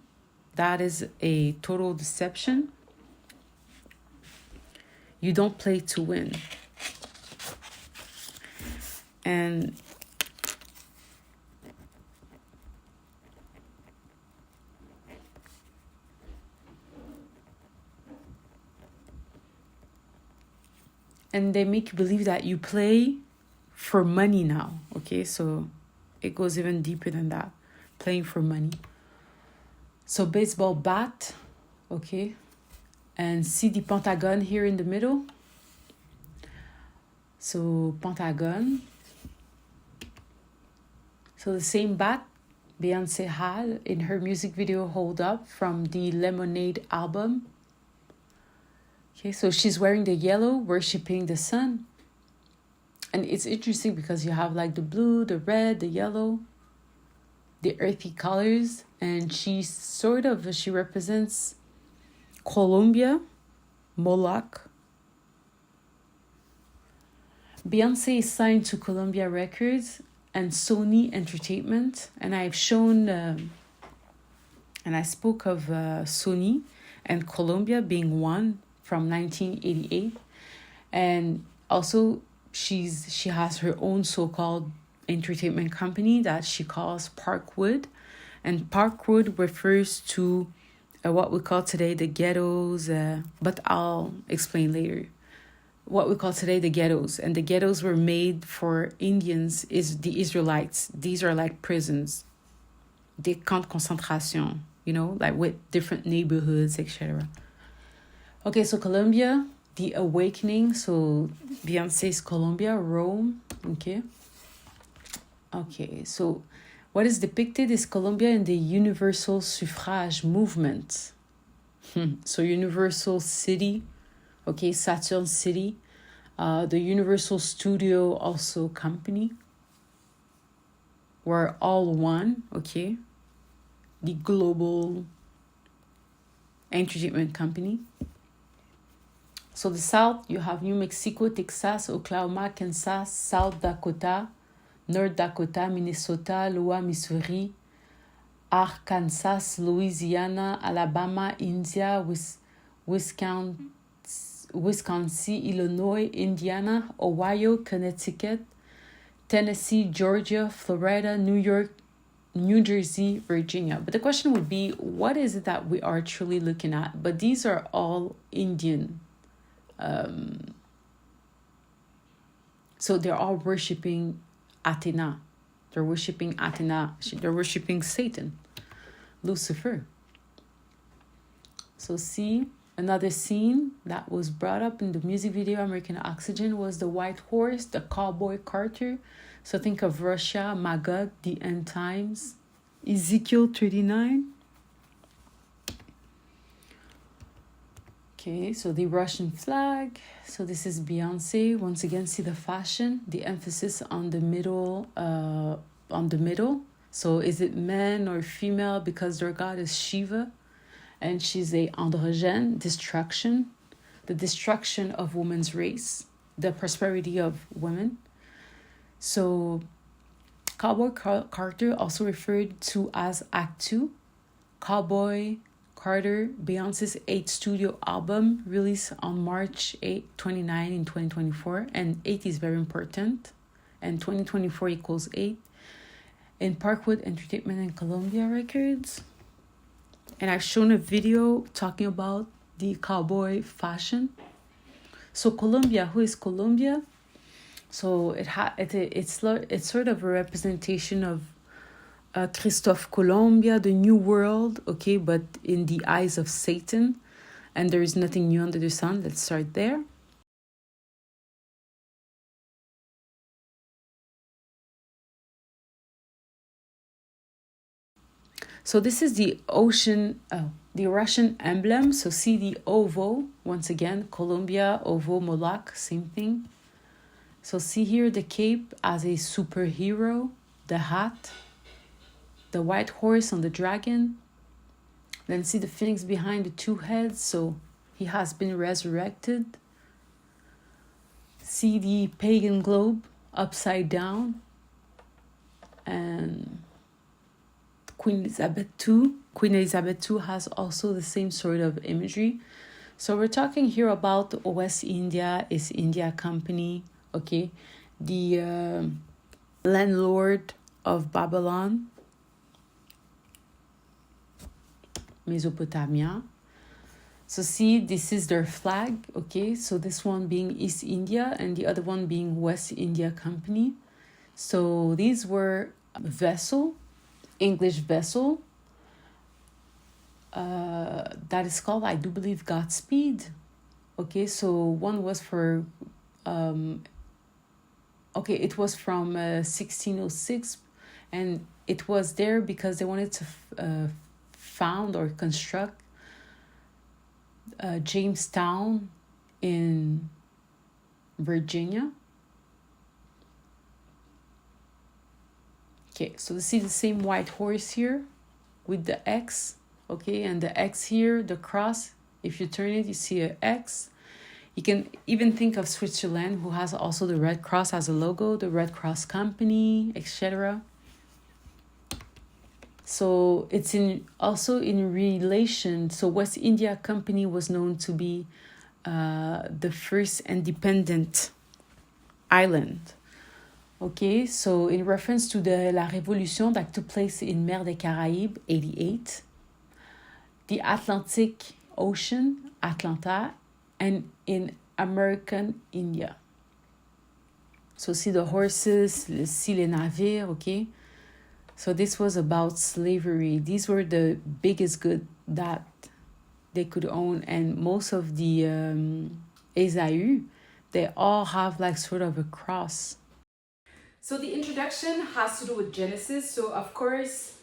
That is a total deception. You don't play to win. And they make you believe that you play for money now. Okay, so it goes even deeper than that. Playing for money. So baseball bat, okay. And see the pentagon here in the middle. So pentagon. So the same bat Beyoncé had in her music video Hold Up from the Lemonade album. Okay, so she's wearing the yellow, worshiping the sun. And it's interesting because you have like the blue, the red, the yellow, the earthy colors. And she represents Columbia, Moloch. Beyoncé is signed to Columbia Records and Sony Entertainment. And I've shown, and I spoke of Sony and Columbia being one from 1988. And also she has her own so-called entertainment company that she calls Parkwood. And Parkwood refers to what we call today the ghettos, but I'll explain later. What we call today the ghettos. And the ghettos were made for Indians, is the Israelites. These are like prisons, des camps de concentration, you know, like with different neighborhoods, etc. Okay, so Columbia, the awakening. So Beyonce's Columbia, Rome, okay. Okay, so what is depicted is Columbia in the universal suffrage movement. So Universal City, okay, Saturn City, the Universal Studio also company. We're all one, okay. The global entertainment company. So the South, you have New Mexico, Texas, Oklahoma, Kansas, South Dakota, North Dakota, Minnesota, Iowa, Missouri, Arkansas, Louisiana, Alabama, India, Wisconsin, Illinois, Indiana, Ohio, Connecticut, Tennessee, Georgia, Florida, New York, New Jersey, Virginia. But the question would be, what is it that we are truly looking at? But these are all Indian. So they're all worshiping Athena. They're worshiping Athena. They're worshiping Satan, Lucifer. So see, another scene that was brought up in the music video American Oxygen was the white horse, the cowboy Carter. So think of Russia, Magog, the end times, Ezekiel 39. Okay, so the Russian flag. So this is Beyonce. Once again, see the fashion, the emphasis on the middle, So is it men or female? Because their god is Shiva, and she's a androgyne, destruction, the destruction of women's race, the prosperity of women. So Cowboy Carter, also referred to as Act 2, Cowboy Carter, Beyonce's 8th studio album, released on March 29 in 2024. And 8 is very important. And 2024 equals 8. In Parkwood Entertainment and Columbia Records. And I've shown a video talking about the cowboy fashion. So Columbia, who is Columbia? So it's sort of a representation of Christophe Columbia, the New World, okay, but in the eyes of Satan, and there is nothing new under the sun. Let's start there. So this is the the Russian emblem. So see the ovo, once again, Columbia, ovo, Moloch, same thing. So see here the cape as a superhero, the hat, the white horse on the dragon. Then see the phoenix behind the 2 heads. So he has been resurrected. See the pagan globe upside down. And Queen Elizabeth II has also the same sort of imagery. So we're talking here about West India, East India Company, okay? The landlord of Babylon, Mesopotamia. So see, this is their flag, okay? So this one being East India and the other one being West India Company. So these were English vessel, that is called, I do believe, Godspeed. Okay, so one was for, it was from 1606, and it was there because they wanted to found or construct Jamestown in Virginia. Okay, so you see the same white horse here with the X, okay, and the X here, the cross. If you turn it, you see an X. You can even think of Switzerland, who has also the Red Cross as a logo, the Red Cross Company, etc. So it's also in relation. So West India Company was known to be the first independent island. Okay, so in reference to la Révolution that took place in Mer des Caraïbes, 88, the Atlantic Ocean, Atlanta, and in American India. So see the horses, see les navires, okay? So this was about slavery. These were the biggest good that they could own, and most of the Esaü, they all have like sort of a cross. So the introduction has to do with Genesis. So of course,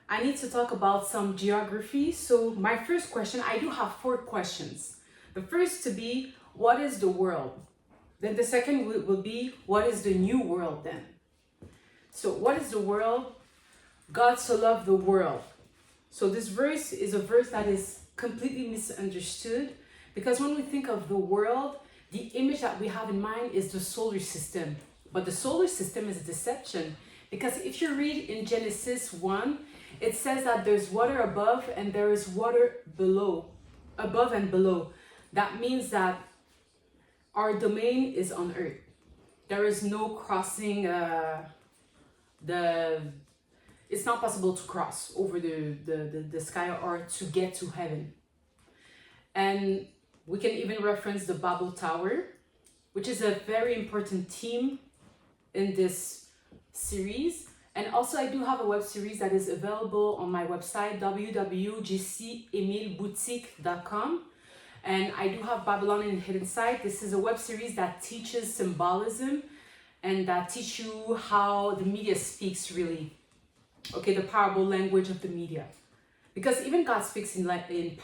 I need to talk about some geography. So my first question, I do have 4 questions. The first to be, what is the world? Then the second will be, what is the new world then? So what is the world? God so loved the world. So this verse is a verse that is completely misunderstood, because when we think of the world, the image that we have in mind is the solar system. But the solar system is a deception, because if you read in Genesis 1, it says that there's water above and there is water below, above and below. That means that our domain is on earth. There is no crossing the it's not possible to cross over the sky or to get to heaven. And we can even reference the Babel Tower, which is a very important theme in this series. And also I do have a web series that is available on my website, www.jessieemileboutique.com. And I do have Babylon in Hidden Sight. This is a web series that teaches symbolism and that teach you how the media speaks really. Okay, the parable language of the media. Because even God speaks in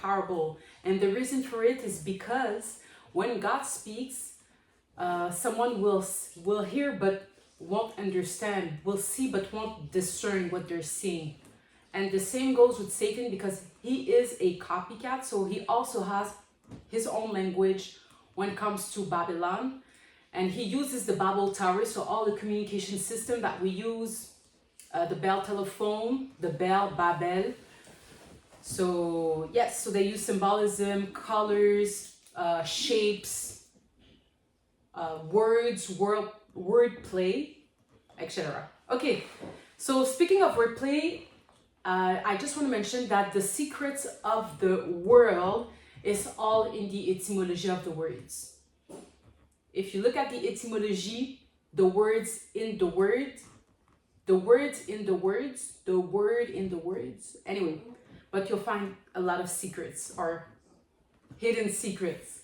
parable. And the reason for it is because when God speaks, someone will hear but won't understand, will see but won't discern what they're seeing. And the same goes with Satan, because he is a copycat, so he also has his own language when it comes to Babylon. And he uses the Babel Tower, so all the communication system that we use, the Bell telephone, the Bell, Babel. So yes, so they use symbolism, colors, shapes, words, wordplay, etc. Okay, so speaking of wordplay, I just want to mention that the secrets of the world is all in the etymology of the words. If you look at the etymology, the words in the word, the words in the words, the word in the words, anyway, but you'll find a lot of secrets or hidden secrets,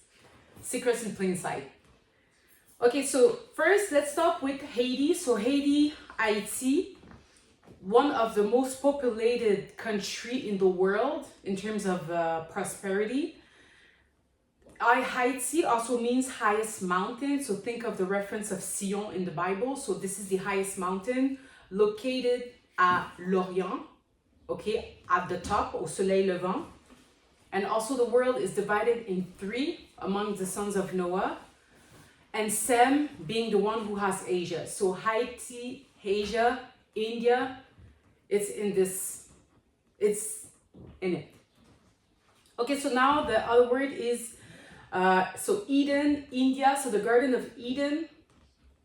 secrets in plain sight. Okay, so first let's start with Haiti. So Haiti, one of the most populated country in the world in terms of prosperity. Haiti also means highest mountain. So think of the reference of Sion in the Bible. So this is the highest mountain located at l'Orient, okay, at the top, au soleil levant. And also the world is divided in three among the sons of Noah. And Sem being the one who has Asia. So Haiti, Asia, India, it's in it. Okay, so now the other word is, so Eden, India, so the Garden of Eden.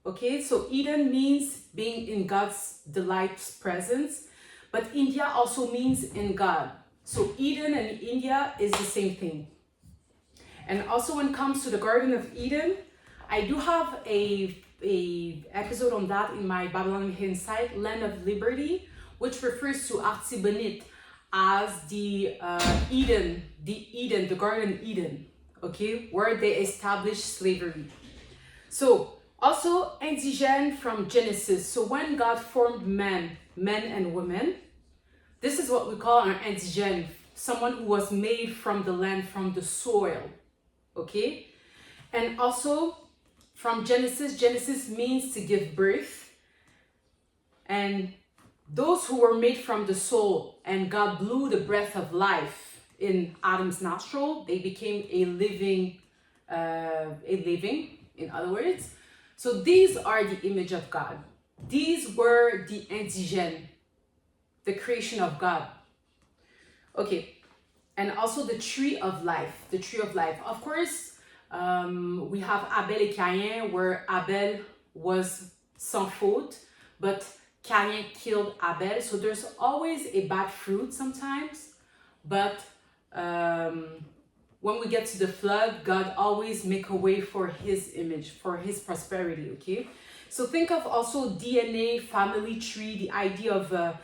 Okay, so Eden means being in God's delight's presence, but India also means in God. So Eden and India is the same thing. And also when it comes to the Garden of Eden, I do have a episode on that in my Babylon Hidden Sight, Land of Liberty, which refers to Artibonite as the Eden, the Garden Eden, okay, where they established slavery. So also indigène from Genesis. So when God formed men and women, this is what we call an indigène, someone who was made from the land, from the soil, okay? And also from Genesis means to give birth. And those who were made from the soul and God blew the breath of life in Adam's nostril, they became a living, in other words. So these are the image of God. These were the indigènes, the creation of God. Okay, and also the tree of life, Of course, we have Abel et Cain, where Abel was sans faute, but Cain killed Abel. So there's always a bad fruit sometimes, but when we get to the flood, God always make a way for his image, for his prosperity, okay? So think of also DNA, family tree, the idea of the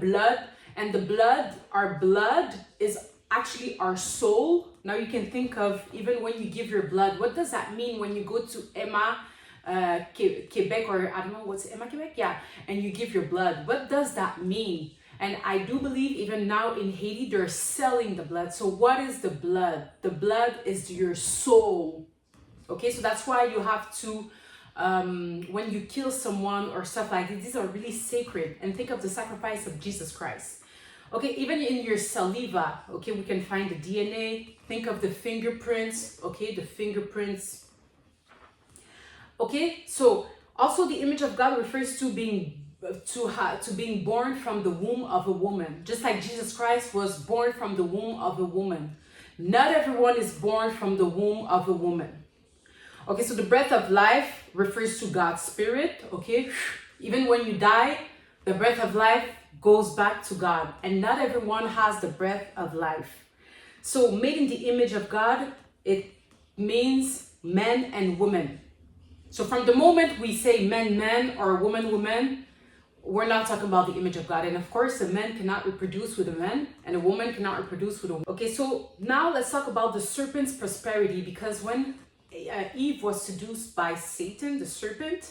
blood, and the blood, our blood is actually our soul. Now you can think of, even when you give your blood, what does that mean when you go to Emma, Quebec, or I don't know, what's Emma, Quebec? Yeah, and you give your blood. What does that mean? And I do believe even now in Haiti, they're selling the blood. So what is the blood? The blood is your soul. Okay, so that's why you have to, when you kill someone or stuff like this, these are really sacred. And think of the sacrifice of Jesus Christ. Okay, even in your saliva, okay, we can find the DNA. Think of the fingerprints, okay, the fingerprints. Okay, so also the image of God refers to being born from the womb of a woman, just like Jesus Christ was born from the womb of a woman. Not everyone is born from the womb of a woman. Okay, so the breath of life refers to God's spirit, okay? Even when you die, the breath of life goes back to God, and not everyone has the breath of life. So made in the image of God, it means men and women. So from the moment we say men, men, or woman, woman, we're not talking about the image of God. And of course, a man cannot reproduce with a man, and a woman cannot reproduce with a woman. Okay, so now let's talk about the serpent's prosperity, because when Eve was seduced by Satan, the serpent,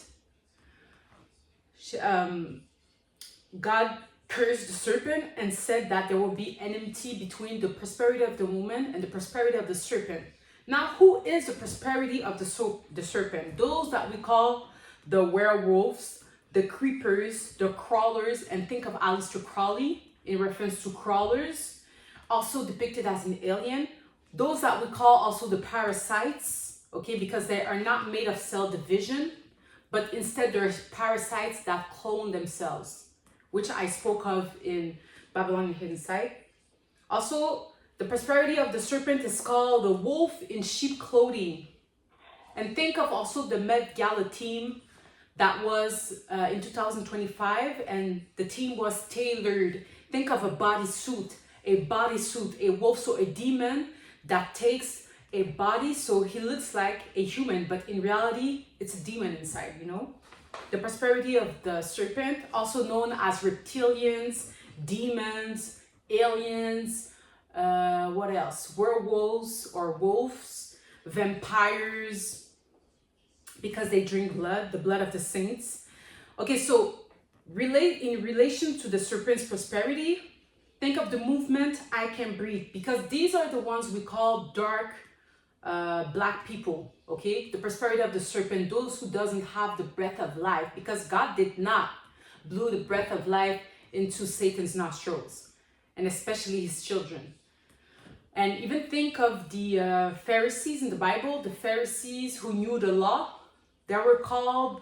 God cursed the serpent and said that there will be enmity between the prosperity of the woman and the prosperity of the serpent. Now, who is the prosperity of the serpent? Those that we call the werewolves, the creepers, the crawlers, and think of Aleister Crowley in reference to crawlers, also depicted as an alien. Those that we call also the parasites, okay, because they are not made of cell division, but instead they're parasites that clone themselves, which I spoke of in Babylon and Hidden Sight. Also, the prosperity of the serpent is called the wolf in sheep clothing. And think of also the Met Gala team that was in 2025, and the team was tailored. Think of a bodysuit, a wolf, so a demon that takes a body, so he looks like a human, but in reality, it's a demon inside, you know? The prosperity of the serpent, also known as reptilians, demons, aliens, what else? Werewolves or wolves, vampires, because they drink blood, the blood of the saints. Okay, so in relation to the serpent's prosperity, think of the movement I Can Breathe, because these are the ones we call dark black people, okay? The prosperity of the serpent, those who doesn't have the breath of life, because God did not blow the breath of life into Satan's nostrils, and especially his children. And even think of the Pharisees in the Bible, the Pharisees who knew the law. They were called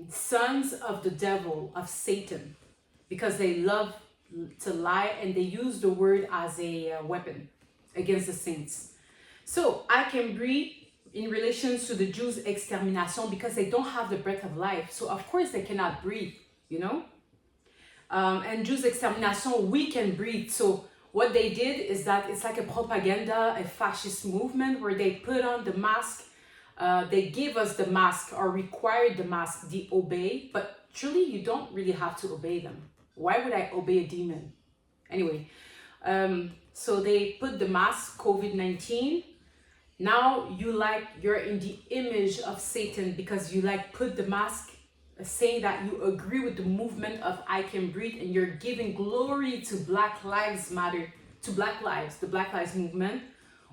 sons of the devil, of Satan, because they love to lie and they use the word as a weapon against the saints. So I Can Breathe in relation to the Jews' extermination, because they don't have the breath of life. So of course they cannot breathe, you know? And Jews' extermination, we can breathe. So what they did is that it's like a propaganda, a fascist movement where they put on the mask. They give us the mask or required the mask, the obey, but truly you don't really have to obey them. Why would I obey a demon? Anyway, so they put the mask, COVID-19. Now you're in the image of Satan because you put the mask, saying that you agree with the movement of I Can Breathe, and you're giving glory to Black Lives Matter, to Black Lives, the Black Lives movement,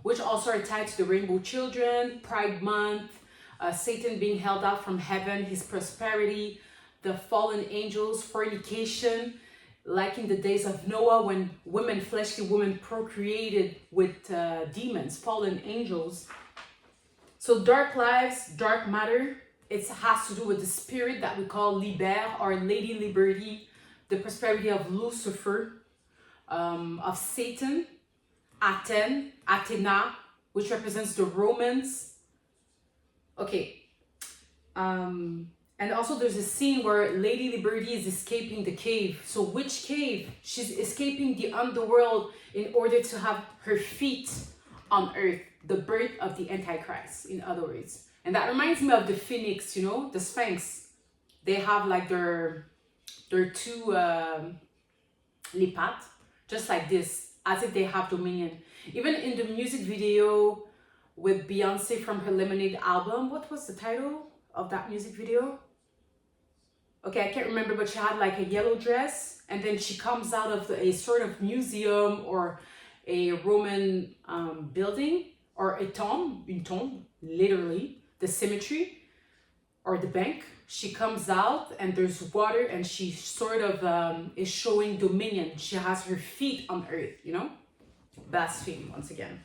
which also are tied to the Rainbow Children, Pride Month, Satan being held out from heaven, his prosperity, the fallen angels, fornication, like in the days of Noah when fleshly women procreated with demons, fallen angels. So dark lives, dark matter, it has to do with the spirit that we call Liber or Lady Liberty, the prosperity of Lucifer, of Satan, Athena, which represents the Romans. Okay. And also there's a scene where Lady Liberty is escaping the cave. So which cave? She's escaping the underworld in order to have her feet on earth, the birth of the Antichrist, in other words. And that reminds me of the Phoenix, you know, the Sphinx. They have like their two les pattes, just like this, as if they have dominion. Even in the music video with Beyonce from her Lemonade album, what was the title of that music video? Okay, I can't remember, but she had like a yellow dress, and then she comes out of a sort of museum or a Roman building, or a tomb, une tombe, literally, the cemetery or the bank. She comes out and there's water, and she sort of is showing dominion. She has her feet on earth, you know? Blasphemy once again.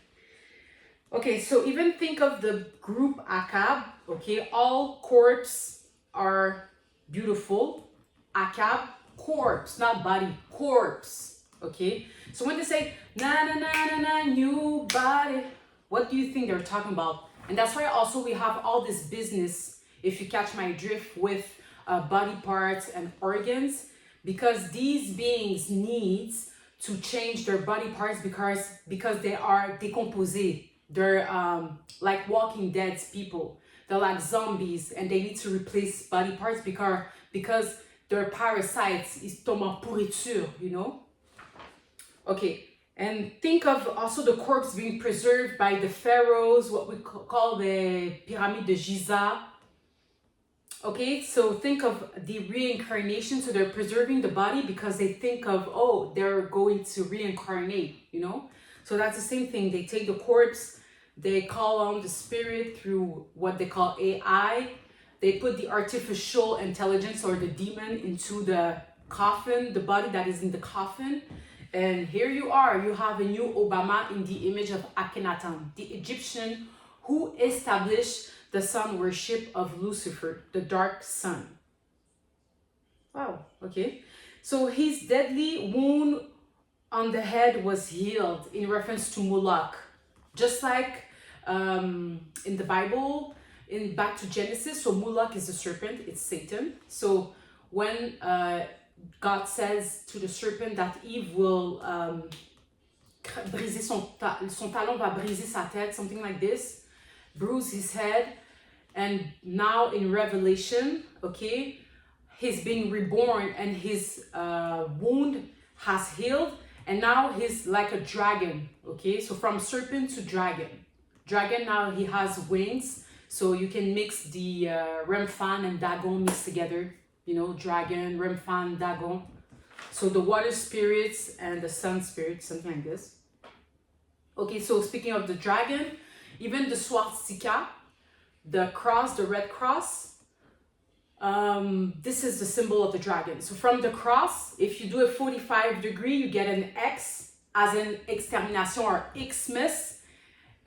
Okay, so even think of the group Akab, okay? All corpses are beautiful. Akab, corpse, not body, corpse, okay? So when they say, na na na na na, new body, what do you think they're talking about? And that's why also we have all this business, if you catch my drift, with body parts and organs, because these beings needs to change their body parts because they are décomposés. They're like Walking Dead people. They're like zombies, and they need to replace body parts because their parasites is tombent en pourriture, you know? Okay, and think of also the corpse being preserved by the pharaohs, what we call the Pyramid de Giza. Okay, so think of the reincarnation. So they're preserving the body because they think of, oh, they're going to reincarnate, you know? So that's the same thing. They take the corpse, they call on the spirit through what they call AI. They put the artificial intelligence or the demon into the coffin, the body that is in the coffin. And here you are, you have a new Obama in the image of Akhenaten, the Egyptian who established the sun worship of Lucifer, the dark sun. Wow, okay. So his deadly wound on the head was healed in reference to Moloch. Just like in the Bible, back to Genesis, so Moloch is the serpent, it's Satan. So when God says to the serpent that Eve will briser son talon va briser sa tête, something like this, bruise his head. And now in Revelation, okay, he's being reborn and his wound has healed. And now he's like a dragon, okay? So from serpent to dragon. Dragon, now he has wings. So you can mix the Remphan and Dagon mixed together. You know, dragon, Remphan, Dagon. So the water spirits and the sun spirits, something like this. Okay, so speaking of the dragon, even the swastika, the cross, the red cross, this is the symbol of the dragon. So from the cross, if you do a 45 degree, you get an X as in extermination or Xmas,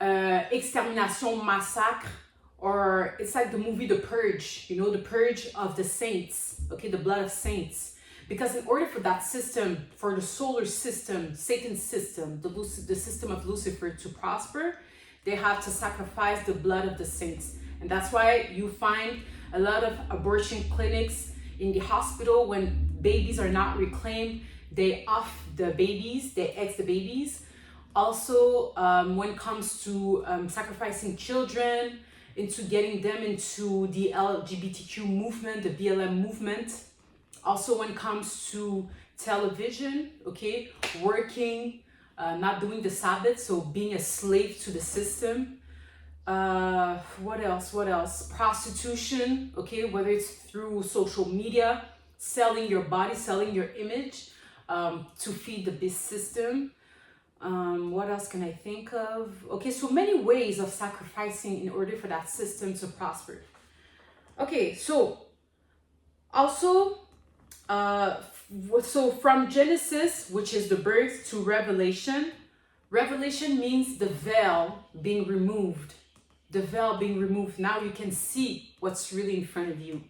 extermination, massacre, or it's like the movie The Purge, you know, the purge of the saints, okay, the blood of saints. Because in order for that system, for the solar system, Satan's system, the system of Lucifer to prosper, they have to sacrifice the blood of the saints. And that's why you find a lot of abortion clinics in the hospital. When babies are not reclaimed, they off the babies, they X the babies. Also, when it comes to sacrificing children, into getting them into the LGBTQ movement, the BLM movement. Also when it comes to television, okay, working, not doing the Sabbath, so being a slave to the system. What else? Prostitution, okay, whether it's through social media, selling your body, selling your image to feed the beast system. What else can I think of? Okay, so many ways of sacrificing in order for that system to prosper. Okay, so also, so from Genesis, which is the birth, to Revelation, Revelation means the veil being removed. The veil being removed. Now you can see what's really in front of you.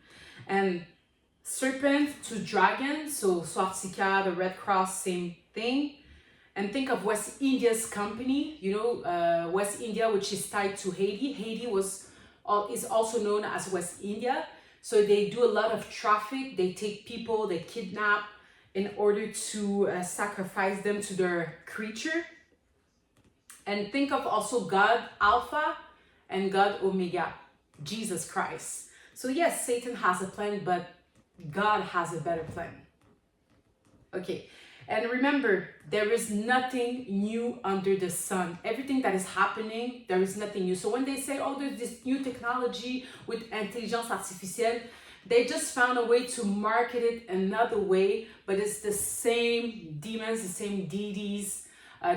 And serpent to dragon, so swastika, the red cross, same thing. And think of West India's company, you know, West India, which is tied to Haiti. Haiti is also known as West India. So they do a lot of traffic. They take people, they kidnap in order to sacrifice them to their creature. And think of also God Alpha and God Omega, Jesus Christ. So yes, Satan has a plan, but God has a better plan. Okay. And remember, there is nothing new under the sun. Everything that is happening, there is nothing new. So when they say, oh, there's this new technology with intelligence artificielle, they just found a way to market it another way, but it's the same demons, the same deities,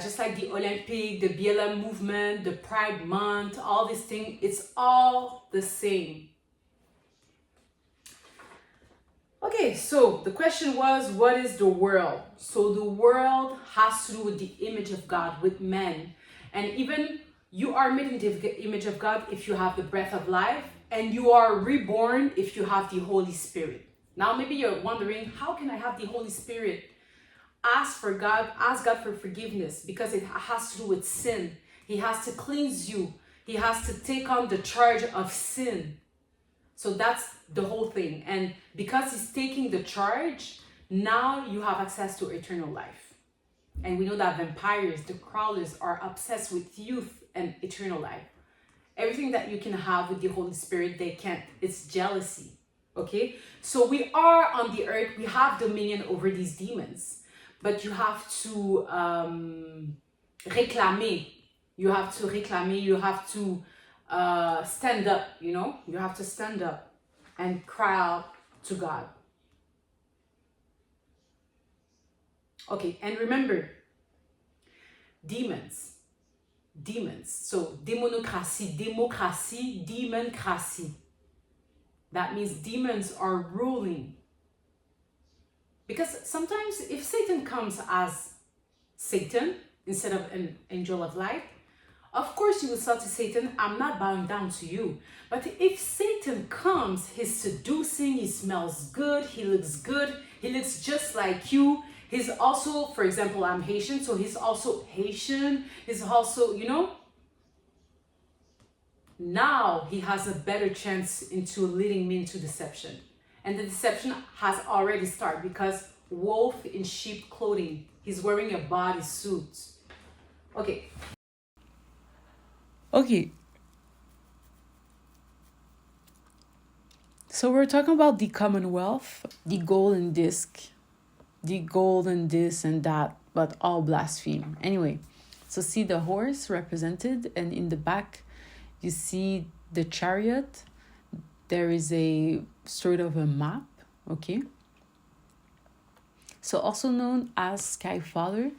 just like the Olympic, the BLM movement, the Pride Month, all these things, it's all the same. Okay, so the question was, what is the world? So the world has to do with the image of God, with men. And even you are made in the image of God if you have the breath of life, and you are reborn if you have the Holy Spirit. Now maybe you're wondering, how can I have the Holy Spirit? Ask God for forgiveness, because it has to do with sin. He has to cleanse you. He has to take on the charge of sin. So that's the whole thing. And because he's taking the charge, Now you have access to eternal life. And we know that vampires, the crawlers, are obsessed with youth and eternal life. Everything that you can have with the Holy Spirit, they can't. It's jealousy. Okay? So we are on the earth. We have dominion over these demons. But you have to réclamer. You have to réclamer. You have to stand up, you know? You have to stand up and cry out to God. Okay, and remember, demons. So, démonocratie, démocratie, demoncracy. That means demons are ruling. Because sometimes if Satan comes as Satan instead of an angel of light, of course you will say to Satan, I'm not bowing down to you. But if Satan comes, he's seducing, he smells good, he looks just like you. He's also, for example, I'm Haitian, so he's also Haitian. He's also, you know, now he has a better chance into leading me into deception. And the deception has already started because wolf in sheep clothing. He's wearing a bodysuit. Okay. So we're talking about the Commonwealth, the golden disc, the golden this and that, but all blaspheme. Anyway, so see the horse represented, and in the back, you see the chariot. There is a sort of a map, okay? So also known as Sky Father,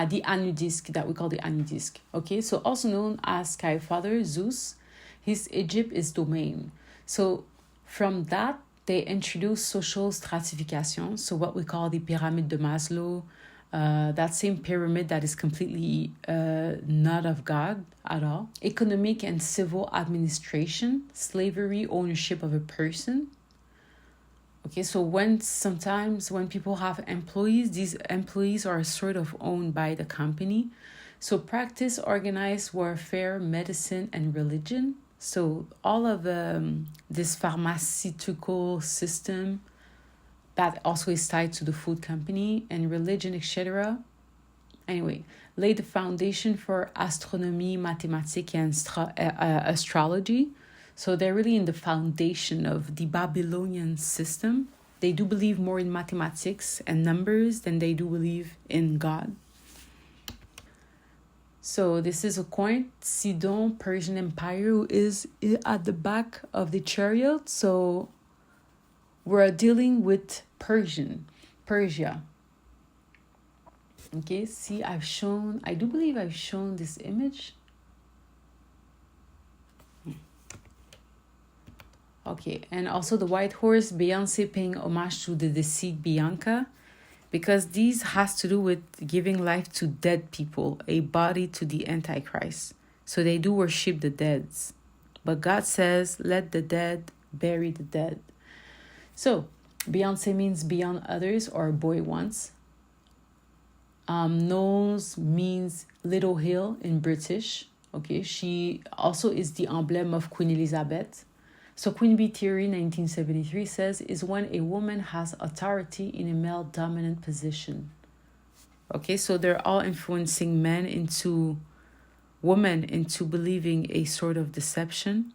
the Anu disc that we call the Anu disc, okay? So also known as Sky Father, Zeus, his Egypt is domain. So from that, they introduced social stratification, so what we call the pyramid de Maslow, that same pyramid that is completely not of God at all. Economic and civil administration, slavery, ownership of a person. Okay, so sometimes when people have employees, these employees are sort of owned by the company. So practice organized warfare, medicine, and religion. So all of this pharmaceutical system that also is tied to the food company and religion, etc. Anyway, laid the foundation for astronomy, mathematics, and astrology. So they're really in the foundation of the Babylonian system. They do believe more in mathematics and numbers than they do believe in God. So this is a coin, Sidon, Persian Empire, who is at the back of the chariot. So we're dealing with Persia. Okay, see, I do believe I've shown this image. Okay, and also the white horse, Beyonce paying homage to the deceased Bianca, because these has to do with giving life to dead people, a body to the Antichrist. So they do worship the deads. But God says, let the dead bury the dead. So Beyonce means beyond others or boy once. Nose means little hill in British. Okay, she also is the emblem of Queen Elizabeth. So Queen Bee theory, 1973, says is when a woman has authority in a male dominant position. Okay, so they're all influencing women into believing a sort of deception.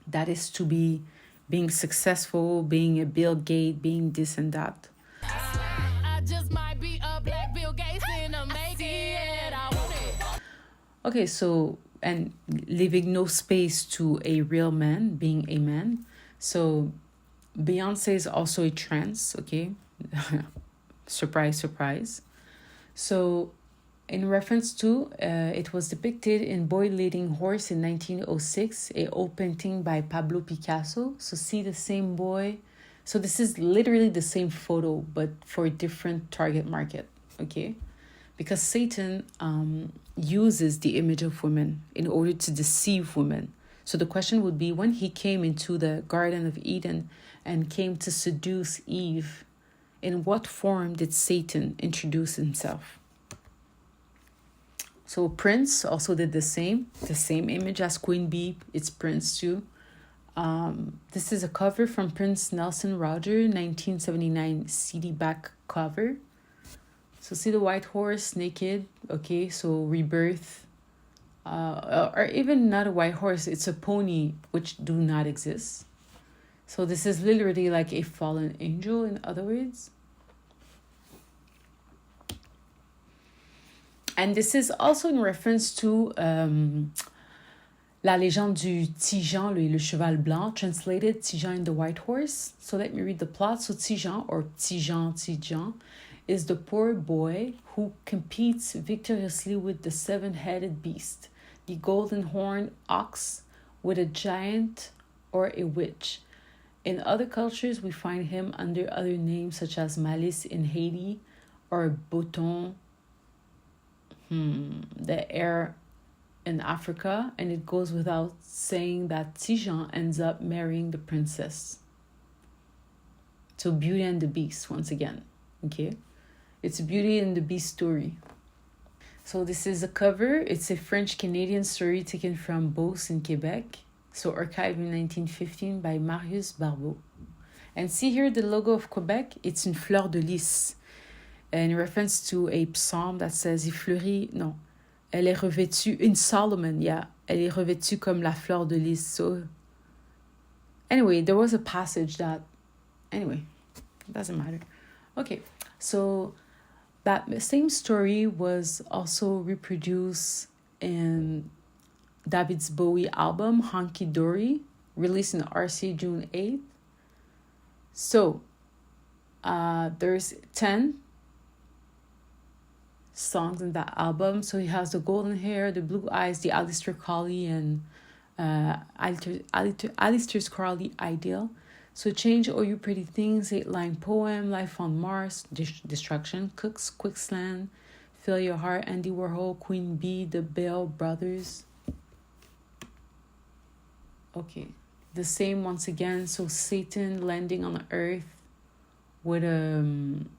That is to be being successful, being a Bill Gates, being this and that. I just might be a black Bill Gates and I'm making it. I want it. Okay, so, and leaving no space to a real man, being a man. So Beyonce is also a trans, okay? Surprise, surprise. So in reference to, it was depicted in Boy Leading Horse in 1906, a old painting by Pablo Picasso. So see the same boy. So this is literally the same photo, but for a different target market, okay? Because Satan uses the image of women in order to deceive women. So the question would be, when he came into the Garden of Eden and came to seduce Eve, in what form did Satan introduce himself? So Prince also did the same image as Queen Bee. It's Prince too. This is a cover from Prince Nelson Roger, 1979 CD back cover. So see the white horse naked, okay, so rebirth. Or even not a white horse, it's a pony, which do not exist. So this is literally like a fallen angel, in other words. And this is also in reference to La légende du Tijan, le cheval blanc, translated Tijan and the white horse. So let me read the plot. So Tijan, or Tijan, is the poor boy who competes victoriously with the seven-headed beast, the golden horned ox, with a giant or a witch. In other cultures, we find him under other names such as Malice in Haiti or Boton, the air in Africa, and it goes without saying that Tijan ends up marrying the princess. So Beauty and the Beast, once again, okay? It's a Beauty and the Beast story. So this is a cover. It's a French-Canadian story taken from Beauce in Quebec. So archived in 1915 by Marius Barbeau. And see here the logo of Quebec. It's une fleur de lys. In reference to a psalm that says, il fleurit, non. Elle est revêtue, in Solomon, yeah. Elle est revêtue comme la fleur de lys. So, anyway, there was a passage that, anyway, it doesn't matter. Okay, so that same story was also reproduced in David Bowie's album, Honky Dory, released in RC June 8th. So, there's 10 songs in that album. So he has the golden hair, the blue eyes, the Aleister Crowley and Aleister Crowley ideal. So change all you pretty things, 8-line poem, life on Mars, destruction, cooks, quicksand, fill your heart, Andy Warhol, Queen Bee, the Bell Brothers. Okay, the same once again. So Satan landing on earth with un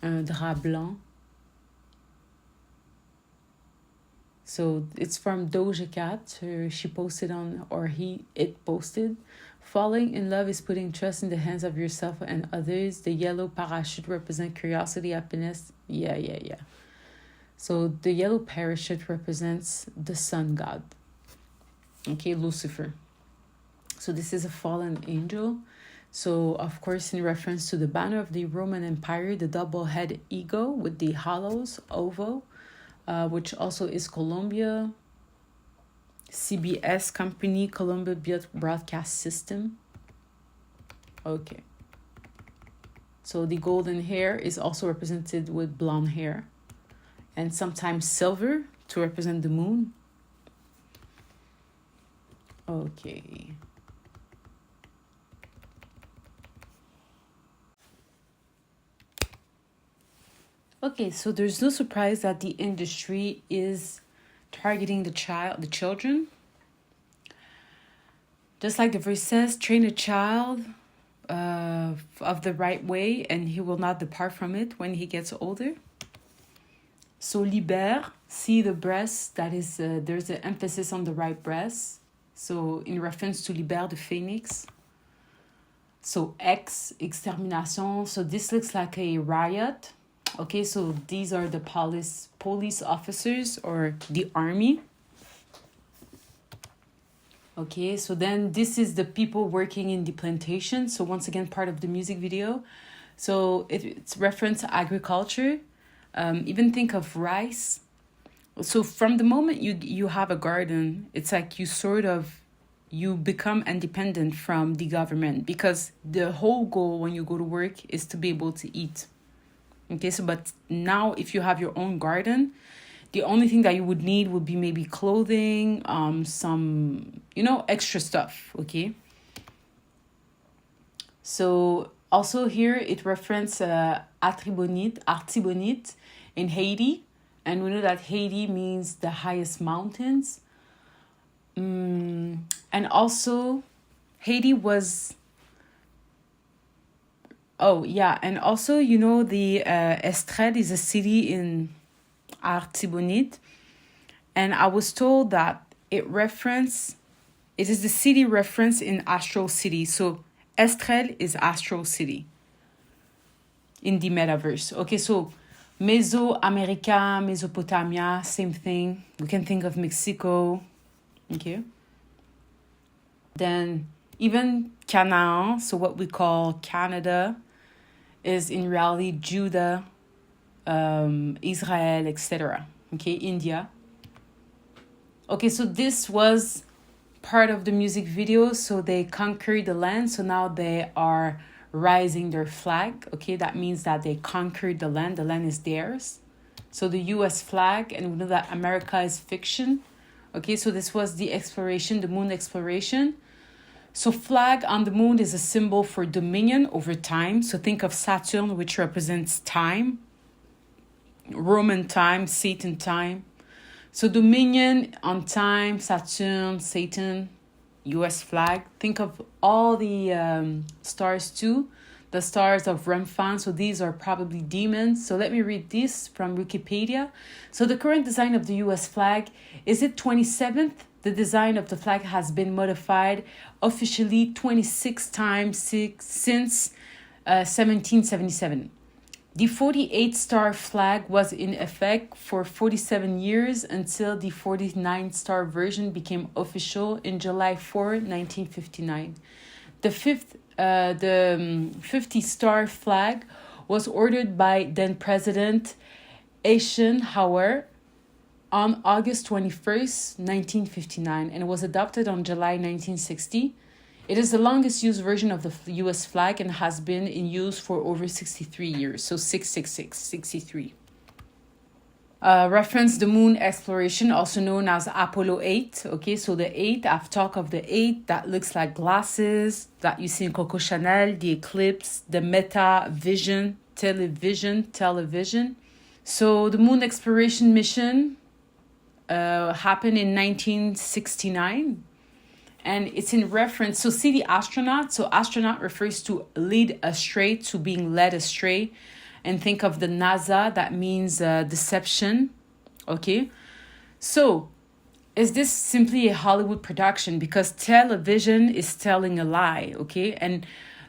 drap blanc. So it's from Doja Cat. She posted on, or it posted, falling in love is putting trust in the hands of yourself and others. The yellow parachute represents curiosity, happiness. Yeah. So the yellow parachute represents the sun god. Okay, Lucifer. So this is a fallen angel. So of course, in reference to the banner of the Roman Empire, the double-headed eagle with the hollows, oval, which also is Columbia, CBS company, Columbia Broadcast System. Okay. So the golden hair is also represented with blonde hair. And sometimes silver to represent the moon. Okay. Okay, so there's no surprise that the industry is targeting the children. Just like the verse says, train a child of the right way, and he will not depart from it when he gets older. So libère, see the breast, that is, there's an emphasis on the right breast. So in reference to libère the phoenix. So extermination, so this looks like a riot. Okay, so these are the police officers or the army. Okay, so then this is the people working in the plantation. So once again, part of the music video. So it's reference to agriculture. Even think of rice. So from the moment you have a garden, it's like you become independent from the government, because the whole goal when you go to work is to be able to eat. Okay, so but now if you have your own garden, the only thing that you would need would be maybe clothing, some, extra stuff, okay? So also here it references Artibonite in Haiti. And we know that Haiti means the highest mountains. And also Haiti was... Oh, yeah. And also, the Estrade is a city in Artibonite. And I was told that it It is the city reference in Astral City. So Estrel is Astral City in the metaverse. Okay, so Mesoamerica, Mesopotamia, same thing. We can think of Mexico. Okay. Then even Canaan, so what we call Canada, is in reality Judah, Israel, etc. Okay, India. Okay, so this was part of the music video. So they conquered the land. So now they are raising their flag. Okay, that means that they conquered the land. The land is theirs. So the US flag, and we know that America is fiction. Okay, so this was the exploration, the moon exploration. So flag on the moon is a symbol for dominion over time. So think of Saturn, which represents time. Roman time, Satan time. So dominion on time, Saturn, Satan, US flag. Think of all the stars too. The stars of Remphan. So these are probably demons. So let me read this from Wikipedia. So the current design of the US flag is it 27th. The design of the flag has been modified officially 26 times since 1777. The 48-star flag was in effect for 47 years until the 49-star version became official in July 4, 1959. The 50-star flag was ordered by then-President Eisenhower on August 21st, 1959, and was adopted on July 1960. It is the longest used version of the US flag and has been in use for over 63 years. So 666, 63. Reference the moon exploration, also known as Apollo 8. Okay, so the 8, I've talked of the 8 that looks like glasses that you see in Coco Chanel, the eclipse, the meta vision, television. So the moon exploration mission happened in 1969. And it's in reference, so see the astronaut. So astronaut refers to lead astray, to being led astray. And think of the NASA, that means deception. Okay. So is this simply a Hollywood production? Because television is telling a lie. Okay. And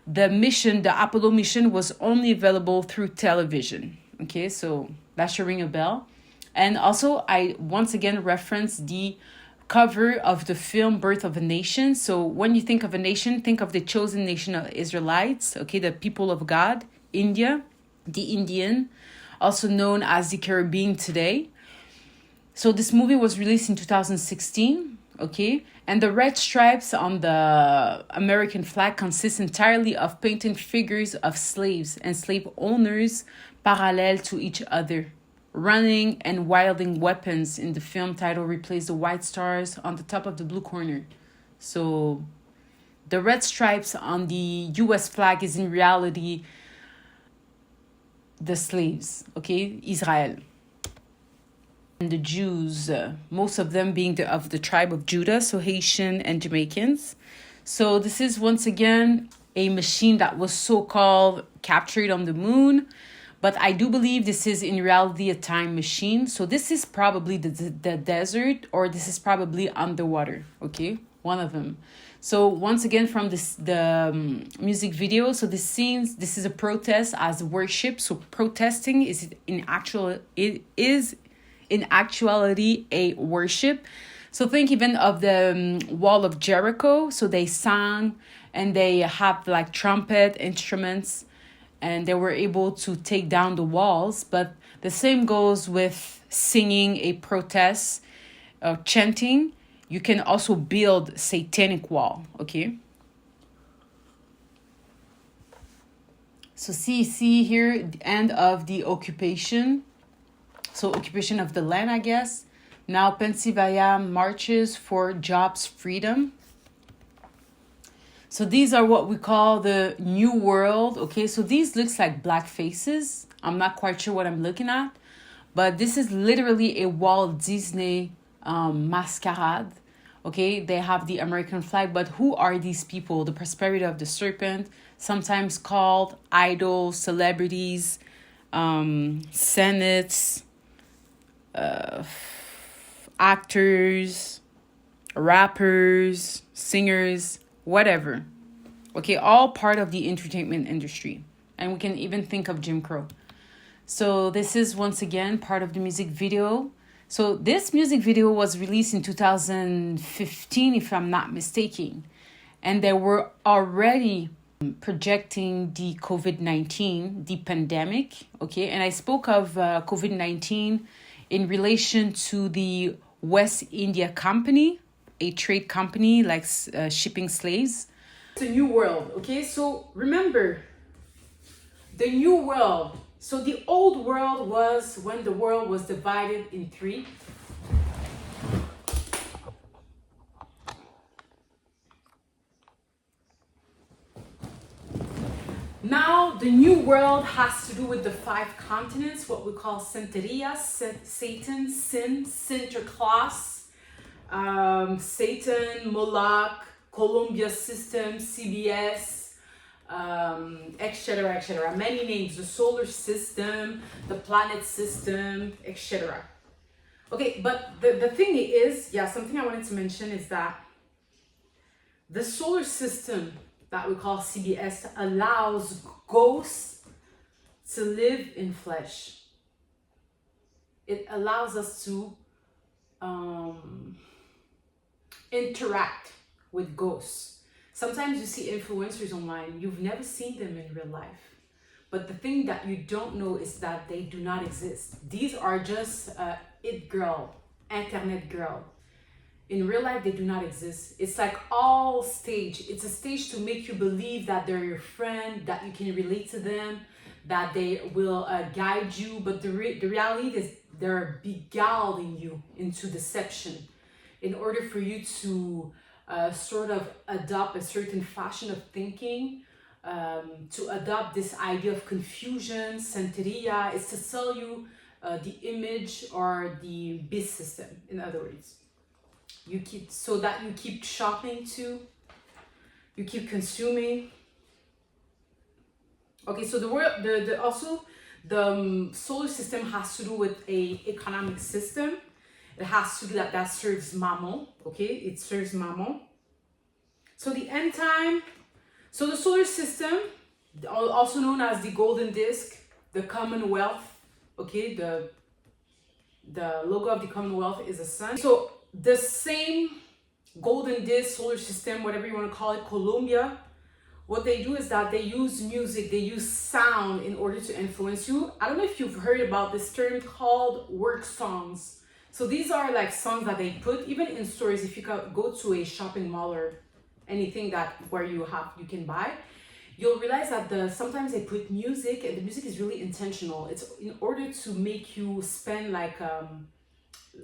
the mission, the Apollo mission, was only available through television. Okay. So that should ring a bell. And also I once again reference the cover of the film Birth of a Nation. So when you think of a nation, think of the chosen nation of Israelites, okay, the people of God, India, the Indian, also known as the Caribbean today. So this movie was released in 2016, okay, and the red stripes on the American flag consist entirely of painted figures of slaves and slave owners parallel to each other, running and wielding weapons. In the film title replace the white stars on the top of the blue corner. So the red stripes on the US flag is in reality the slaves, okay, Israel. And the Jews, most of them being of the tribe of Judah, so Haitian and Jamaicans. So this is once again a machine that was so-called captured on the moon. But I do believe this is in reality a time machine. So this is probably the desert, or this is probably underwater. Okay, one of them. So once again from the music video. So this is a protest as worship. So protesting is in actuality a worship. So think even of the Wall of Jericho. So they sang and they have like trumpet instruments, and they were able to take down the walls. But the same goes with singing a protest, chanting. You can also build satanic wall, okay? So see here, the end of the occupation. So occupation of the land, I guess. Now Pennsylvania marches for jobs freedom. So these are what we call the New World. Okay, so these looks like black faces. I'm not quite sure what I'm looking at. But this is literally a Walt Disney masquerade. Okay, they have the American flag. But who are these people? The prosperity of the serpent, sometimes called idols, celebrities, senates, actors. rappers, singers, whatever. Okay, all part of the entertainment industry. And we can even think of Jim Crow. So this is once again part of the music video. So this music video was released in 2015, if I'm not mistaken. And they were already projecting the COVID-19, the pandemic, okay? And I spoke of COVID-19 in relation to the West India Company, a trade company like shipping slaves. It's a new world, okay? So remember, the new world. So the old world was when the world was divided in three. Now, the new world has to do with the 5 continents, what we call Santeria, Satan, Sin, Sinterklaas, Satan, Moloch, Columbia System, CBS, etc., etc. Many names, the solar system, the planet system, etc. Okay, but the thing is, something I wanted to mention is that the solar system that we call CBS allows ghosts to live in flesh. It allows us to interact with ghosts. Sometimes you see influencers online, you've never seen them in real life. But the thing that you don't know is that they do not exist. These are just it girl, internet girl. In real life, they do not exist. It's like all stage. It's a stage to make you believe that they're your friend, that you can relate to them, that they will guide you. But the reality is they're beguiling you into deception in order for you to sort of adopt a certain fashion of thinking, to adopt this idea of confusion, Santeria. It's to sell you the image or the beast system, in other words. You keep, so that you keep shopping too, you keep consuming. Okay, so also the solar system has to do with a economic system. It has to do that serves mammon. Okay, it serves mammon. So the end time, so the solar system, also known as the golden disc, the Commonwealth. Okay, the logo of the Commonwealth is a sun. So the same golden disc, solar system, whatever you want to call it, Columbia, what they do is that they use music, they use sound in order to influence you. I don't know if you've heard about this term called work songs. So these are like songs that they put even in stores. If you go to a shopping mall or anything that where you can buy, you'll realize that sometimes they put music, and the music is really intentional. It's in order to make you spend like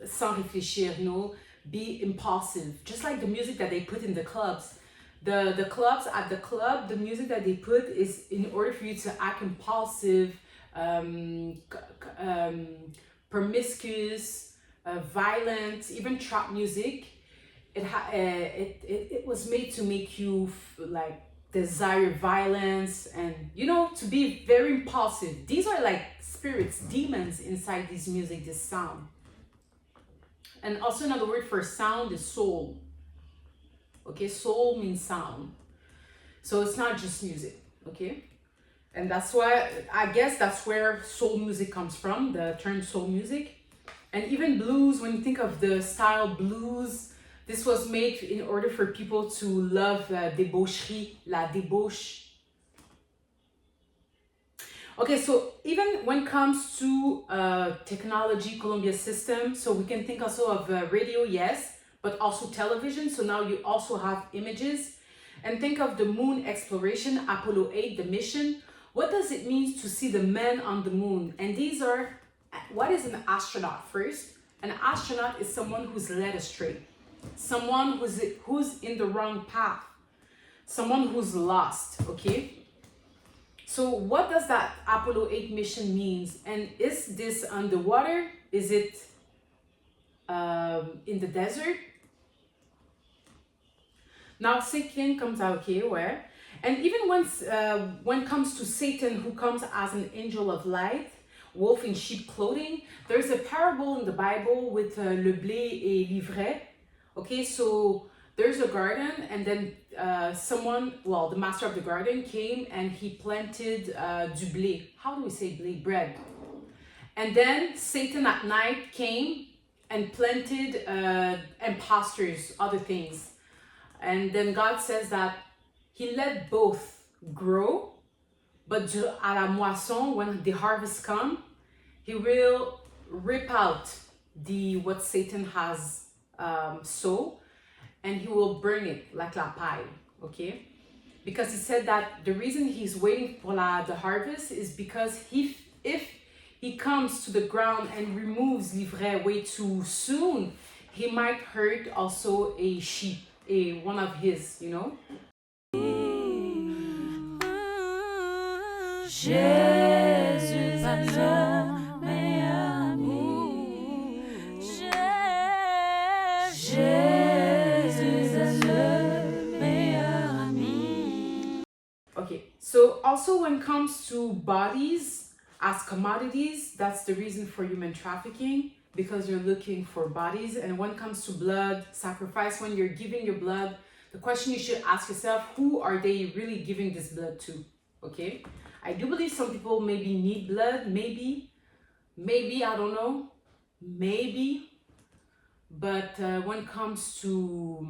sans réfléchir, you know, be impulsive. Just like the music that they put in the clubs. The clubs, at the club, the music that they put is in order for you to act impulsive, promiscuous, violent, even trap music. It was made to make you like desire violence and, you know, to be very impulsive. These are like spirits, demons inside this music, this sound. And also another word for sound is soul. Okay, soul means sound. So it's not just music, okay? And that's why, I guess that's where soul music comes from, the term soul music. And even blues, when you think of the style blues, this was made in order for people to love débaucherie, la débauche. Okay, so even when it comes to technology, Columbia system, so we can think also of radio, yes, but also television. So now you also have images. And think of the moon exploration, Apollo 8, the mission. What does it mean to see the men on the moon? And these are, what is an astronaut first? An astronaut is someone who's led astray. Someone who's in the wrong path. Someone who's lost, okay? So what does that Apollo 8 mission means? And is this underwater? Is it in the desert? Now Satan comes out here, where? And even when it comes to Satan, who comes as an angel of light, wolf in sheep clothing, there's a parable in the Bible with le blé et l'ivraie. Okay, so there's a garden, and then the master of the garden came and he planted du blé. How do we say blé? Bread. And then Satan at night came and planted imposters, other things. And then God says that he let both grow, but à la moisson, when the harvest come, he will rip out what Satan has sown, and he will burn it like la paille, okay? Because he said that the reason he's waiting for the harvest is because if he comes to the ground and removes l'ivraie way too soon, he might hurt also a sheep, one of his, you know? Jésus a jamais ami. Jésus a jamais ami. Okay, so also when it comes to bodies as commodities, that's the reason for human trafficking, because you're looking for bodies. And when it comes to blood sacrifice, when you're giving your blood, the question you should ask yourself, who are they really giving this blood to? Okay, I do believe some people maybe need blood, maybe, I don't know, maybe. But when it comes to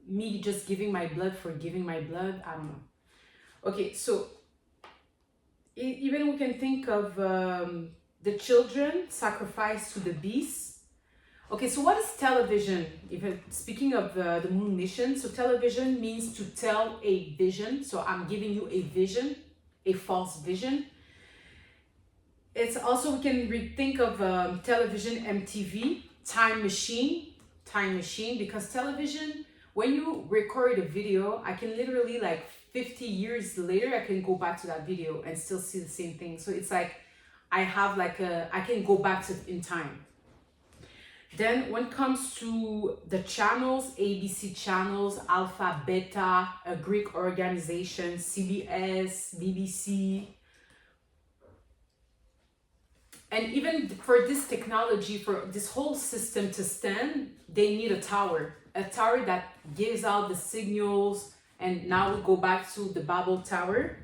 me just giving my blood for giving my blood, I don't know. Okay, so even we can think of the children sacrificed to the beasts. Okay, so what is television? Even speaking of the moon mission, so television means to tell a vision. So I'm giving you a vision, a false vision. It's also, we can think of television, MTV, time machine, because television, when you record a video, I can literally like 50 years later, I can go back to that video and still see the same thing. So it's like, I can go back in time. Then when it comes to the channels, ABC channels, Alpha, Beta, a Greek organization, CBS, BBC. And even for this technology, for this whole system to stand, they need a tower that gives out the signals. And now we go back to the Babel Tower.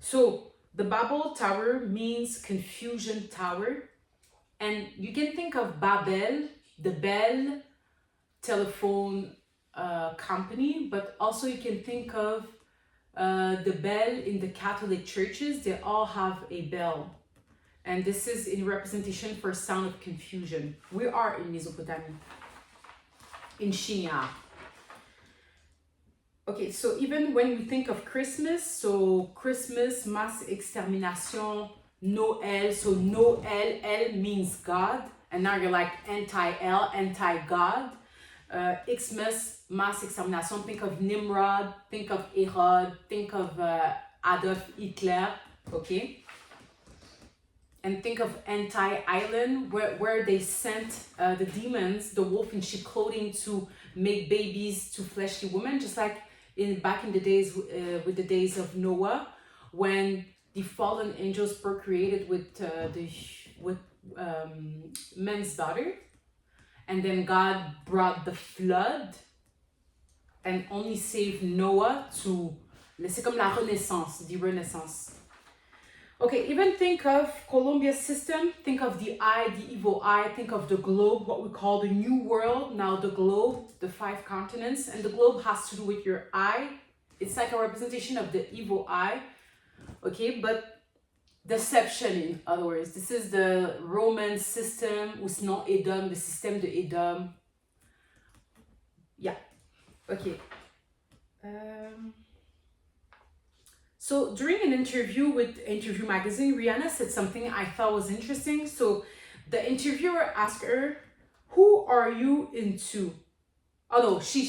So the Babel Tower means confusion tower. And you can think of Babel, the Bell telephone company, but also you can think of the bell in the Catholic churches. They all have a bell. And this is in representation for sound of confusion. We are in Mesopotamia, in Shinar. Okay, so even when we think of Christmas, so Christmas, mass extermination, NoEl, so NoEl, El means God. And now you're like anti-El, anti-God. Xmas, mass extermination, think of Nimrod, think of Herod, think of Adolf Hitler, okay? And think of anti-island, where they sent the demons, the wolf in sheep clothing, to make babies to fleshly women, just like back in the days, with the days of Noah, when the fallen angels procreated with men's daughter, and then God brought the flood and only saved Noah c'est comme la renaissance, the renaissance. Okay, even think of Columbia's system, think of the eye, the evil eye, think of the globe, what we call the new world, now the globe, the 5 continents, and the globe has to do with your eye. It's like a representation of the evil eye, okay, but deception, in other words. This is the Roman system, ou sinon Edom, the système de Edom. Yeah, okay. So during an interview with Interview Magazine, Rihanna said something I thought was interesting. So the interviewer asked her, who are you into? Oh no, she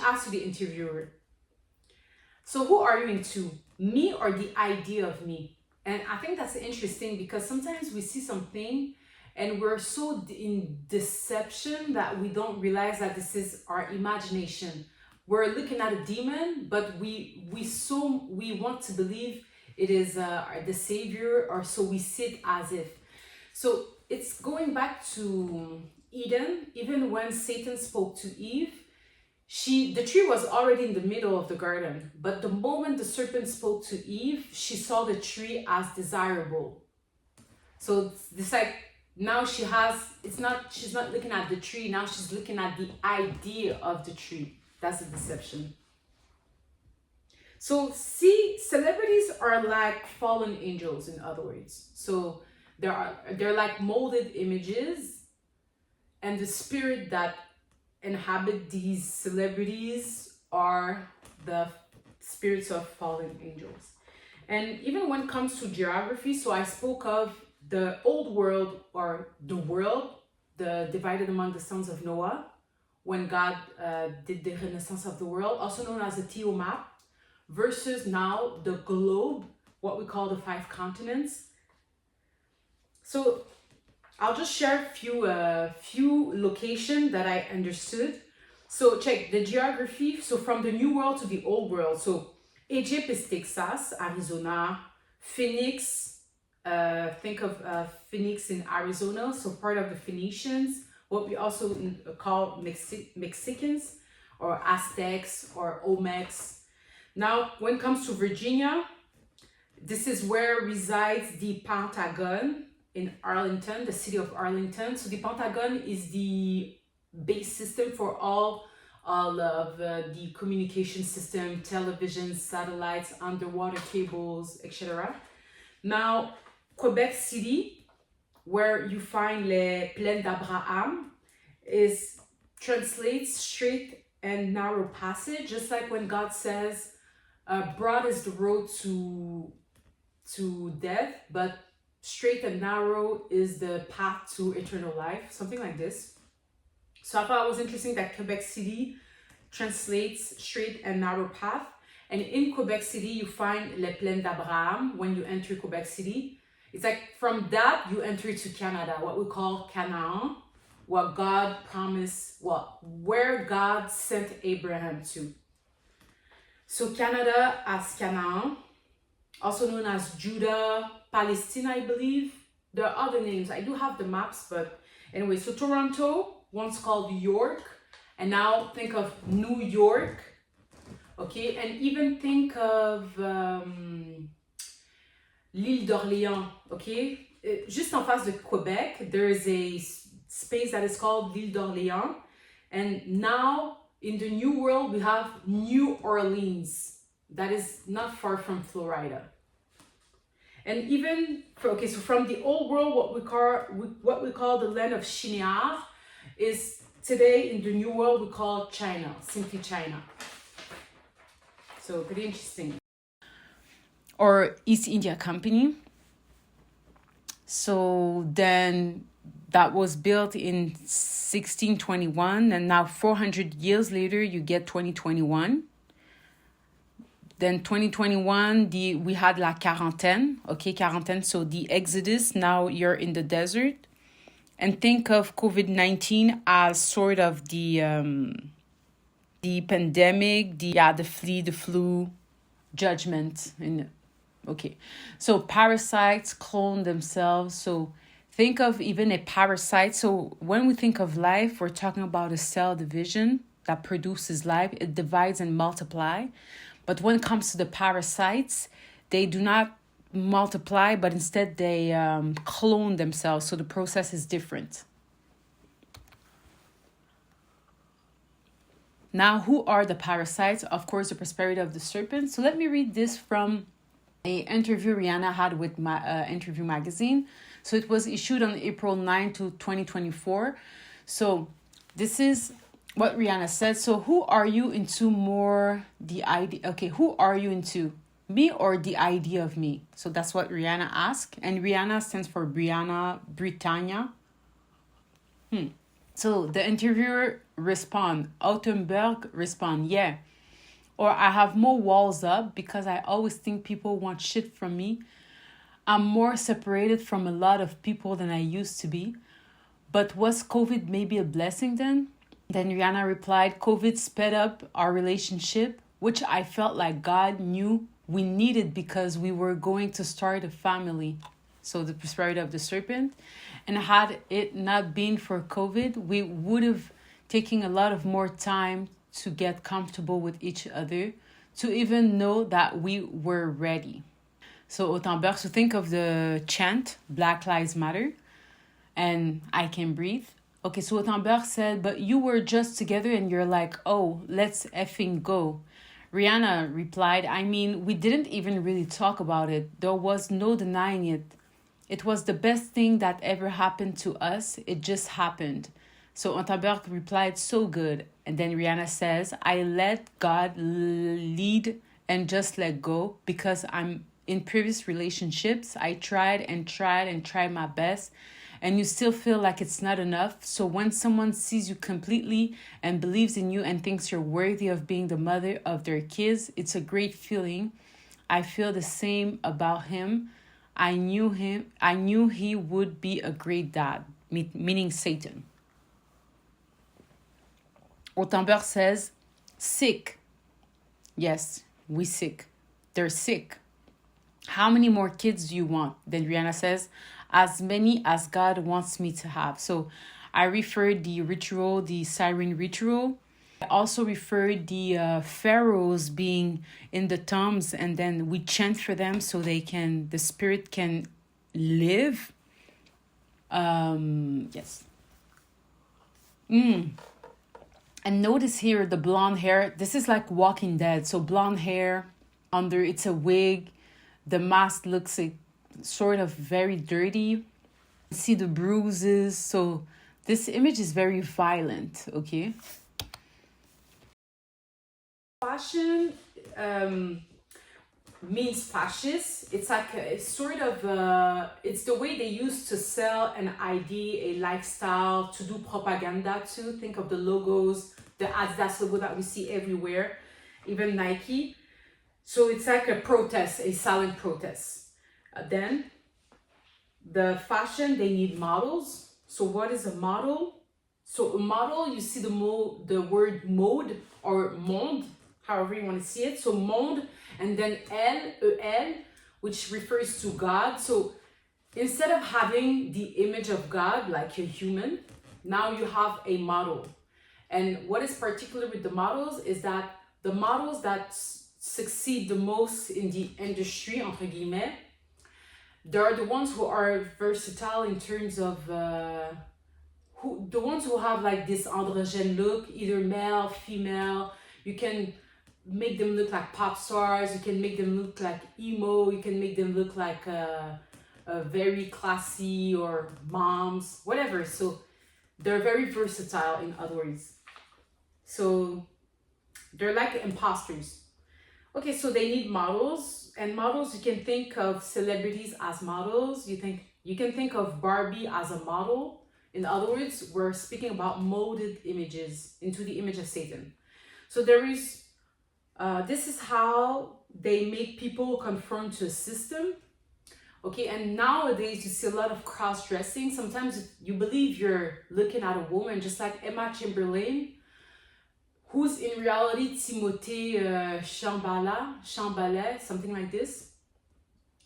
asked the interviewer, so who are you into? Me or the idea of me? And I think that's interesting because sometimes we see something and we're so in deception that we don't realize that this is our imagination. We're looking at a demon, but we want to believe it is the savior, or so we see it as if. So it's going back to Eden, even when Satan spoke to Eve, the tree was already in the middle of the garden. But the moment the serpent spoke to Eve, she saw the tree as desirable. So it's like now she's not looking at the tree, now she's looking at the idea of the tree. That's a deception. So see, celebrities are like fallen angels, in other words. So they're like molded images, and the spirit that inhabit these celebrities are the spirits of fallen angels. And even when it comes to geography, so I spoke of the old world, or the world divided among the sons of Noah, when God did the renaissance of the world, also known as the Theomap, versus now the globe, what we call the 5 continents. So I'll just share a few locations that I understood. So check the geography. So from the New World to the Old World. So Egypt is Texas, Arizona, Phoenix. Think of Phoenix in Arizona, so part of the Phoenicians, what we also call Mexicans, or Aztecs, or Olmecs. Now, when it comes to Virginia, this is where resides the Pentagon in Arlington, the city of Arlington. So the Pentagon is the base system for all of the communication system, television, satellites, underwater cables, etc. Now, Quebec City, where you find les Plaines d'Abraham, translates straight and narrow passage, just like when God says, broad is the road to death, but straight and narrow is the path to eternal life, something like this. So I thought it was interesting that Quebec City translates straight and narrow path. And in Quebec City, you find les Plaines d'Abraham when you enter Quebec City. It's like from that, you enter to Canada, what we call Canaan, what God promised, where God sent Abraham to. So Canada as Canaan, also known as Judah, Palestine, I believe. There are other names. I do have the maps, but anyway. So Toronto, once called York, and now think of New York. Okay, and even think of l'île d'Orléans, okay? Just en face de Quebec, there is a space that is called l'île d'Orléans. And now, in the New World, we have New Orleans. That is not far from Florida. And even, so from the Old World, what we call the land of Shinear is today in the New World, we call China, simply China. So pretty interesting. Or East India Company. So then that was built in 1621, and now 400 years later you get 2021. Then 2021 we had la quarantaine, quarantaine, so the exodus, now you're in the desert. And think of COVID-19 as sort of the pandemic, the flu, judgment. So parasites clone themselves. So think of even a parasite. So when we think of life, we're talking about a cell division that produces life. It divides and multiplies. But when it comes to the parasites, they do not multiply, but instead they clone themselves. So the process is different. Now, who are the parasites? Of course, the prosperity of the serpent. So let me read this from an interview Rihanna had with my Interview magazine. So it was issued on April 9 to 2024. So this is what Rihanna said. So who are you into more? The idea. Okay, who are you into? Me or the idea of me? So that's what Rihanna asked. And Rihanna stands for Britannia. So the interviewer Autumnberg respond, yeah. Or I have more walls up because I always think people want shit from me. I'm more separated from a lot of people than I used to be. But was COVID maybe a blessing then? Then Rihanna replied, COVID sped up our relationship, which I felt like God knew we needed because we were going to start a family. so the prosperity of the serpent. And had it not been for COVID, we would have taken a lot of more time to get comfortable with each other, to even know that we were ready. So Autant so think of the chant, Black Lives Matter, and I Can Breathe. Okay, so Autant said, but you were just together and you're like, oh, let's effing go. Rihanna replied, I mean, we didn't even really talk about it. There was no denying it. It was the best thing that ever happened to us. It just happened. So Autant replied, so good. And then Rihanna says, I let God lead and just let go, because I'm in previous relationships. I tried and tried and tried my best, and you still feel like it's not enough. So when someone sees you completely and believes in you and thinks you're worthy of being the mother of their kids, it's a great feeling. I feel the same about him. I knew he would be a great dad, meaning Satan. Autant says, sick. Yes, we sick. They're sick. How many more kids do you want? Then Rihanna says, as many as God wants me to have. So I referred the ritual, the siren ritual. I also referred the pharaohs being in the tombs, and then we chant for them so the spirit can live. Yes. And notice here the blonde hair. This is like Walking Dead. So blonde hair under, it's a wig. The mask looks like sort of very dirty. See the bruises. So this image is very violent, okay? Fashion means fascist. It's like it's sort of it's the way they used to sell an idea, a lifestyle, to do propaganda too. Think of the logos, the Adidas logo that we see everywhere, even Nike. So it's like a protest, a silent protest. Then the fashion, they need models. So what is a model? So a model, you see the word mode or monde, however you want to see it. So monde, and then El, which refers to God. So instead of having the image of God like a human, now you have a model. And what is particular with the models is that the models that succeed the most in the industry, entre guillemets, they're the ones who are versatile in terms of the ones who have like this androgyne look, either male, female. You can make them look like pop stars, you can make them look like emo, you can make them look like a very classy or moms, whatever. So they're very versatile, in other words. So they're like imposters. Okay, so they need models, and models, you can think of celebrities as models. You can think of Barbie as a model. In other words, we're speaking about molded images into the image of Satan. So there is, this is how they make people conform to a system. Okay, and nowadays you see a lot of cross-dressing. Sometimes you believe you're looking at a woman, just like Emma Chamberlain, who's in reality Timothée Chalamet, something like this.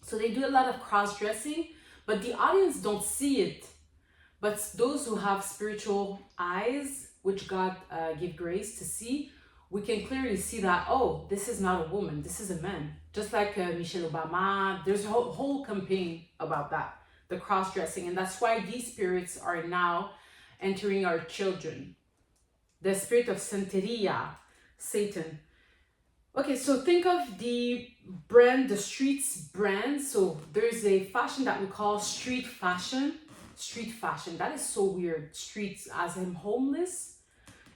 So they do a lot of cross-dressing, but the audience don't see it. But those who have spiritual eyes, which God give grace to see, we can clearly see that, oh, this is not a woman, this is a man. Just like Michelle Obama, there's a whole campaign about that, the cross-dressing. And that's why these spirits are now entering our children. The spirit of Santeria, Satan. Okay, so think of the brand, the streets brand. So there's a fashion that we call street fashion. Street fashion, that is so weird. Streets as in homeless.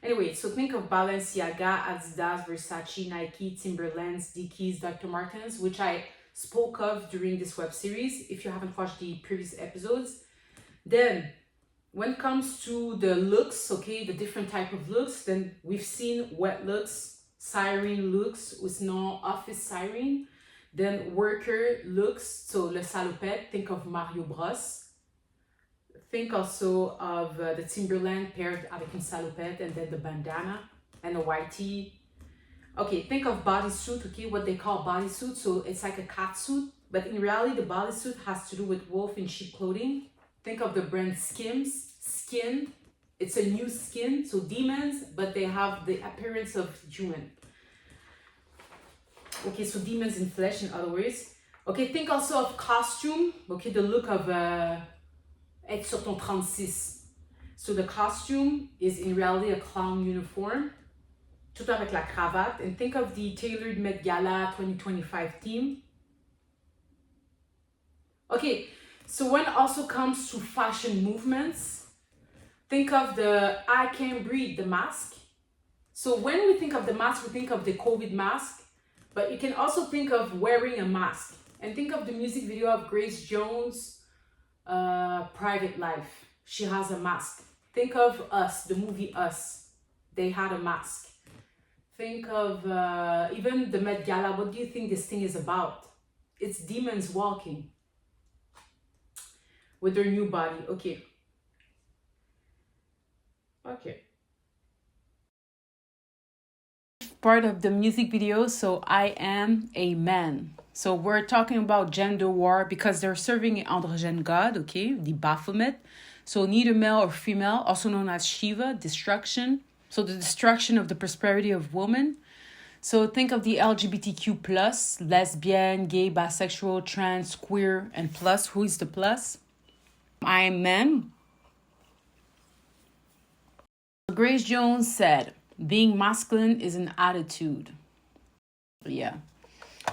Anyway, so think of Balenciaga, Adidas, Versace, Nike, Timberlands, Dickies, Dr. Martens, which I spoke of during this web series, if you haven't watched the previous episodes. Then when it comes to the looks, okay, the different type of looks, then we've seen wet looks, siren looks, with no office siren. Then worker looks, so le salopette, think of Mario Bros. Think also of the Timberland paired avec une salopette, and then the bandana and a white tee. Okay, think of bodysuit, okay, what they call bodysuit. So it's like a cat suit, but in reality, the bodysuit has to do with wolf in sheep clothing. Think of the brand Skims, skin. It's a new skin, so demons, but they have the appearance of human. Okay, so demons in flesh, in other words. Okay, think also of costume. Okay, the look of être sur ton 36. So the costume is in reality a clown uniform, tout avec la cravate. And think of the tailored Met Gala 2025 theme. Okay, so when it also comes to fashion movements, think of the I Can't Breathe, the mask. So when we think of the mask, we think of the COVID mask, but you can also think of wearing a mask. And think of the music video of Grace Jones' Private Life. She has a mask. Think of Us, the movie Us. They had a mask. Think of even the Met Gala. What do you think this thing is about? It's demons walking with their new body. Okay. Okay. Part of the music video, so I Am a Man. So we're talking about gender war because they're serving an androgen god, okay, the Baphomet. So neither male or female, also known as Shiva, destruction. So the destruction of the prosperity of women. So think of the LGBTQ plus, lesbian, gay, bisexual, trans, queer, and plus. Who is the plus? I am man. Grace Jones said, being masculine is an attitude. Yeah.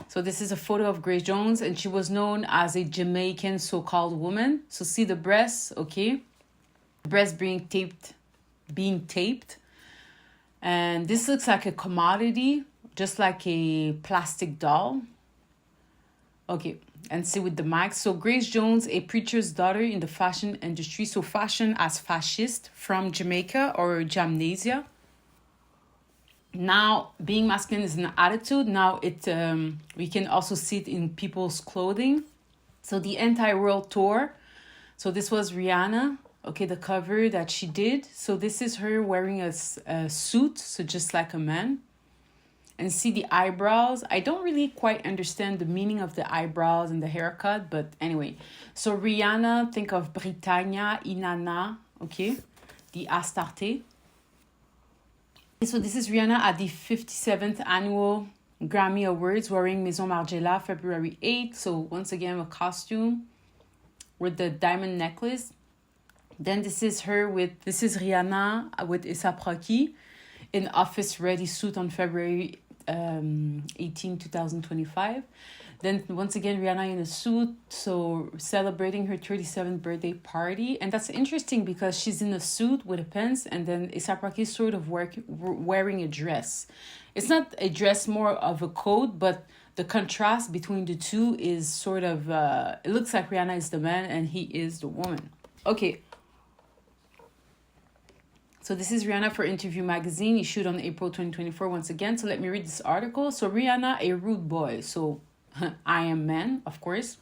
So this is a photo of Grace Jones, and she was known as a Jamaican so-called woman. So see the breasts, okay? Breasts being taped. And this looks like a commodity, just like a plastic doll. Okay, and see with the mic. So Grace Jones, a preacher's daughter in the fashion industry. So fashion as fascist from Jamaica or Jamnesia. Now, being masculine is an attitude. Now, we can also see it in people's clothing. So the anti-world tour. So this was Rihanna. Okay, the cover that she did. So this is her wearing a suit. So just like a man. And see the eyebrows. I don't really quite understand the meaning of the eyebrows and the haircut. But anyway. So Rihanna, think of Britannia, Inanna. Okay, the Astarte. So this is Rihanna at the 57th annual Grammy Awards wearing Maison Margiela February 8th. So once again, a costume with the diamond necklace. Then this is Rihanna with Issa Proki in office ready suit on February 18, 2025. Then once again, Rihanna in a suit, so celebrating her 37th birthday party. And that's interesting because she's in a suit with a pants, and then Issa Proki is sort of wearing a dress. It's not a dress, more of a coat, but the contrast between the two is sort of, it looks like Rihanna is the man and he is the woman. Okay. So this is Rihanna for Interview Magazine, issued on April 2024 once again. So let me read this article. So Rihanna, a rude boy. So I am man, of course.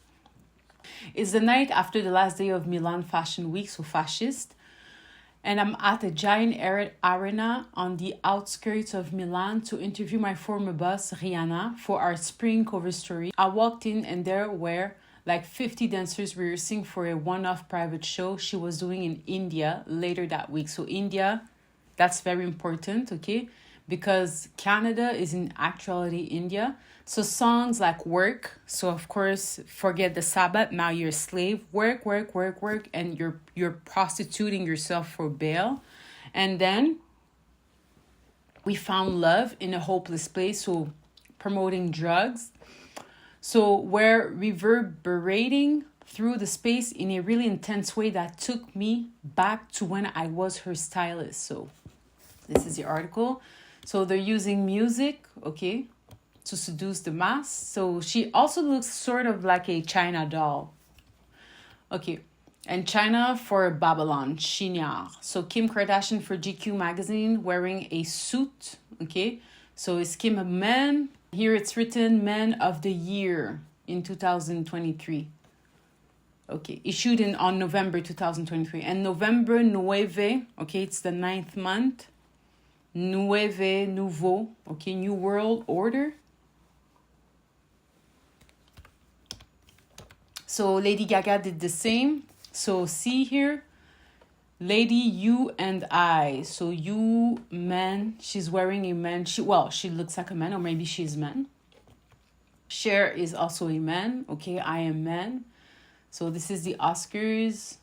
It's the night after the last day of Milan Fashion Week, so fascist. And I'm at a giant arena on the outskirts of Milan to interview my former boss, Rihanna, for our spring cover story. I walked in and there were like 50 dancers rehearsing for a one-off private show she was doing in India later that week. So India, that's very important, okay? Because Canada is in actuality India. So songs like work. So of course, forget the Sabbath. Now you're a slave. Work, work, work, work. And you're prostituting yourself for bail. And then we found love in a hopeless place. So promoting drugs. So we're reverberating through the space in a really intense way that took me back to when I was her stylist. So this is the article. So they're using music, okay, to seduce the mass. So she also looks sort of like a China doll. Okay, and China for Babylon, Chignard. So Kim Kardashian for GQ magazine wearing a suit, okay. So is Kim a man? Here it's written Man of the Year in 2023. Okay, issued on November 2023. And November, Nueve, okay, it's the 9th month. Nueve, Nouveau, okay, New World Order. So Lady Gaga did the same. So see here, Lady You and I. So you, man, she's wearing a man. She looks like a man, or maybe she's man. Cher is also a man. Okay, I am man. So this is the Oscars.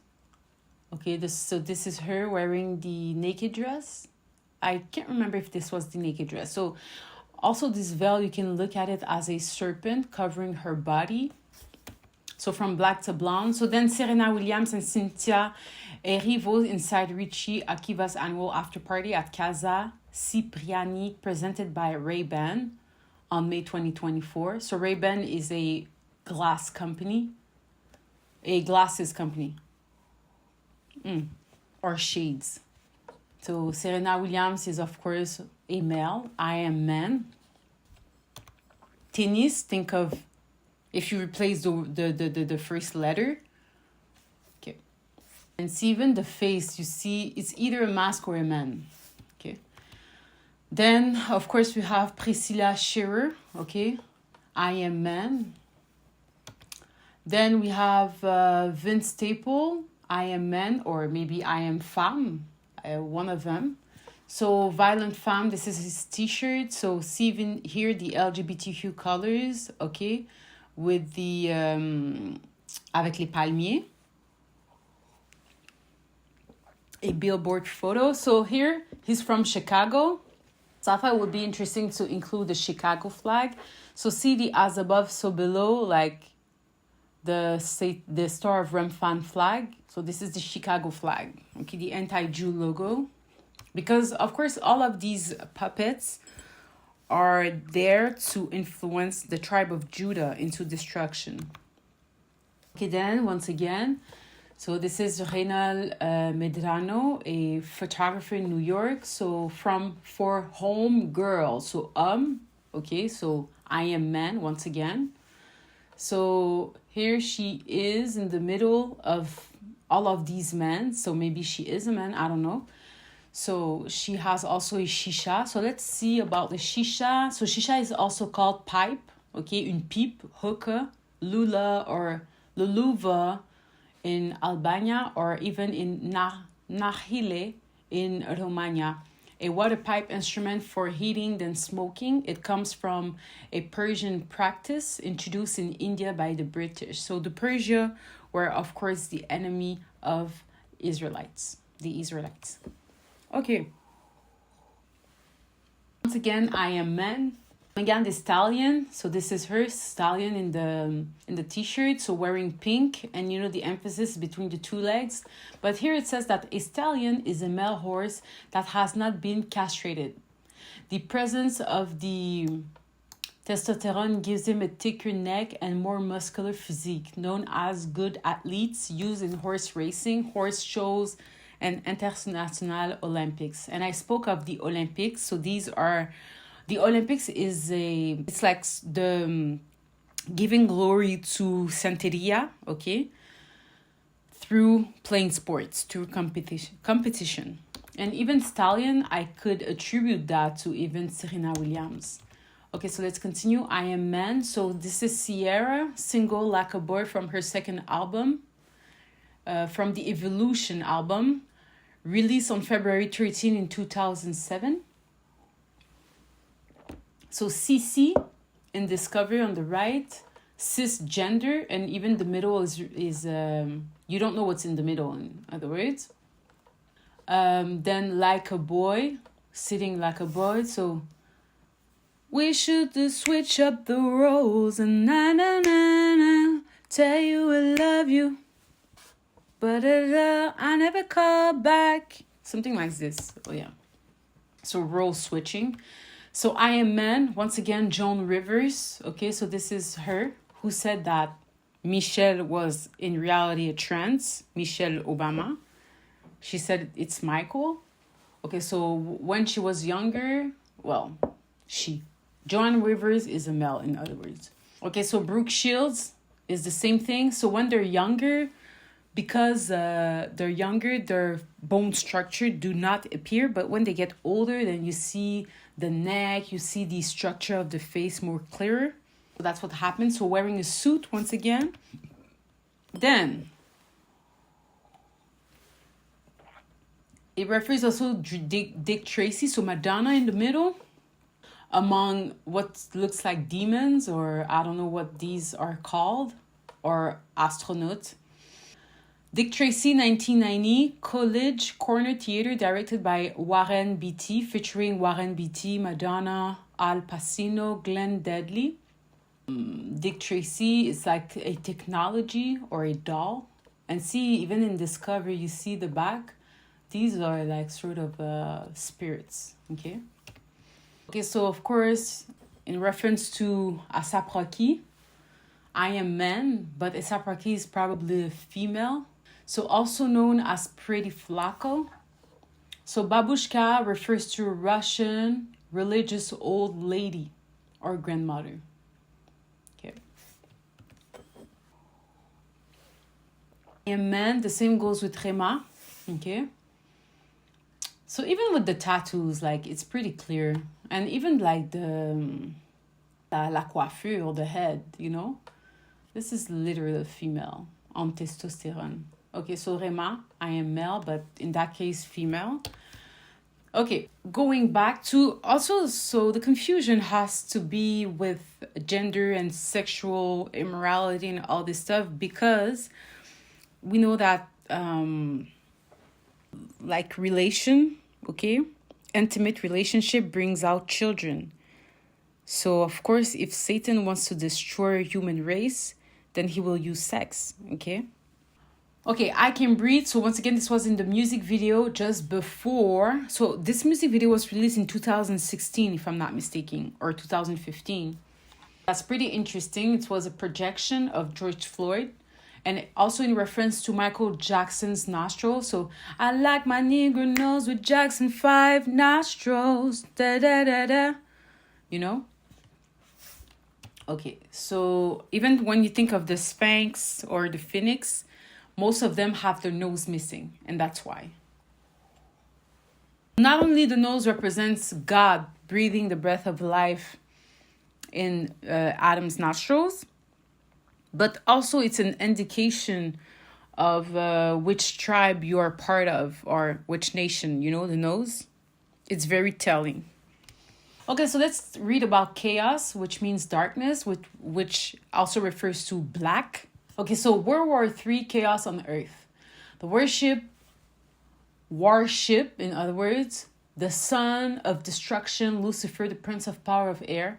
Okay, this is her wearing the naked dress. I can't remember if this was the naked dress. So also this veil, you can look at it as a serpent covering her body. So from black to blonde. So then Serena Williams and Cynthia Erivo inside Richie Akiva's annual after party at Casa Cipriani, presented by Ray-Ban on May 2024. So Ray-Ban is a glasses company. Or shades. So Serena Williams is of course a male. I am man. Tennis, think of if you replace the first letter. Okay. And see even the face, you see it's either a mask or a man. Okay. Then of course we have Priscilla Shearer. Okay. I am man. Then we have Vince Staple. I am man, or maybe I am femme. One of them. So Violent Femme, this is his t-shirt. So see even here the LGBTQ colors, okay, with the avec les palmiers. A billboard photo. So here he's from Chicago. So I thought it would be interesting to include the Chicago flag. So see the as above, so below, like the Star of Remphan flag. So this is the Chicago flag, okay, the anti-Jew logo. Because, of course, all of these puppets are there to influence the tribe of Judah into destruction. Okay, then, once again, so this is Reynal Medrano, a photographer in New York. So for Home Girl, so okay, so I am man, once again. So here she is in the middle of all of these men. So maybe she is a man, I don't know. So she has also a shisha. So let's see about the shisha. So shisha is also called pipe. Okay, une pipe, hookah, lula or luluva in Albania, or even in nahile in Romania. A water pipe instrument for heating than smoking. It comes from a Persian practice introduced in India by the British. So the Persia were, of course, the enemy of the Israelites. Okay. Once again, I am man. Again, the stallion. So this is her stallion in the t-shirt. So wearing pink, and you know the emphasis between the two legs. But here it says that a stallion is a male horse that has not been castrated. The presence of the testosterone gives him a thicker neck and more muscular physique, known as good athletes used in horse racing, horse shows, and international Olympics. And I spoke of the Olympics. So these are, the Olympics is it's like the giving glory to Santeria, okay, through playing sports, through competition. And even stallion, I could attribute that to even Serena Williams. Okay, so let's continue. I am man. So this is Sierra, single Like a Boy from her second album, from the Evolution album, released on February 13 in 2007. So CC in Discovery on the right, cisgender, and even the middle is you don't know what's in the middle, in other words. Then Like a Boy, sitting like a boy. So we should switch up the roles and na na na na, tell you I love you, but I never call back. Something like this. Oh yeah. So role switching. So I am man, once again, Joan Rivers. Okay, so this is her who said that Michelle was in reality a trans, Michelle Obama. She said it's Michael. Okay, so when she was younger, well, Joan Rivers is a male, in other words. Okay, so Brooke Shields is the same thing. So when they're younger, because they're younger, their bone structure do not appear. But when they get older, then you see the neck, you see the structure of the face more clearer. So that's what happens. So wearing a suit, once again. Then, it refers also to Dick Tracy, so Madonna in the middle, among what looks like demons, or I don't know what these are called, or astronauts. Dick Tracy, 1990, College Corner Theater, directed by Warren Beatty, featuring Warren Beatty, Madonna, Al Pacino, Glenn Deadly. Dick Tracy is like a technology or a doll. And see, even in this cover, you see the back. These are like sort of spirits, okay? Okay, so of course, in reference to A$AP Rocky, I am man, but A$AP Rocky is probably a female. So also known as Pretty Flaco. So babushka refers to a Russian religious old lady or grandmother. Okay. I am man, the same goes with Rema. Okay. So even with the tattoos, like it's pretty clear. And even like the la coiffure, the head, you know? This is literally a female on testosterone. Okay, so Rema, I am male, but in that case, female. Okay, going back to also, so the confusion has to be with gender and sexual immorality and all this stuff, because we know that like relation, okay, intimate relationship brings out children. So of course, if Satan wants to destroy human race, then he will use sex, okay? Okay, I Can Breathe. So once again, this was in the music video just before. So this music video was released in 2016, if I'm not mistaken, or 2015. That's pretty interesting. It was a projection of George Floyd, and also in reference to Michael Jackson's nostrils. So I like my Negro nose with Jackson 5 nostrils. Da da da da. You know? Okay, so even when you think of the Spanx or the Phoenix, most of them have their nose missing, and that's why. Not only the nose represents God breathing the breath of life in Adam's nostrils, but also it's an indication of which tribe you are part of or which nation, you know, the nose. It's very telling. Okay, so let's read about chaos, which means darkness, which also refers to black. Okay, so World War III, chaos on Earth. The warship, in other words, the son of destruction, Lucifer, the prince of power of air.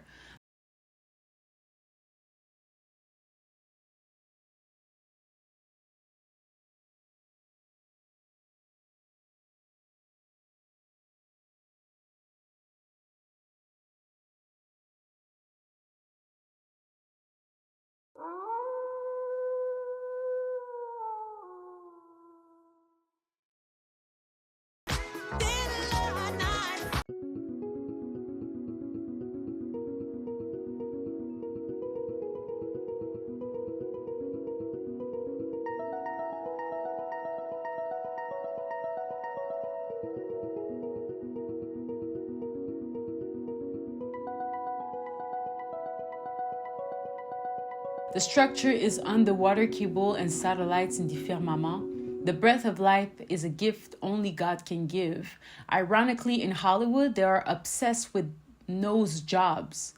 The structure is underwater cable and satellites in the firmament. The breath of life is a gift only God can give. Ironically, in Hollywood, they are obsessed with nose jobs.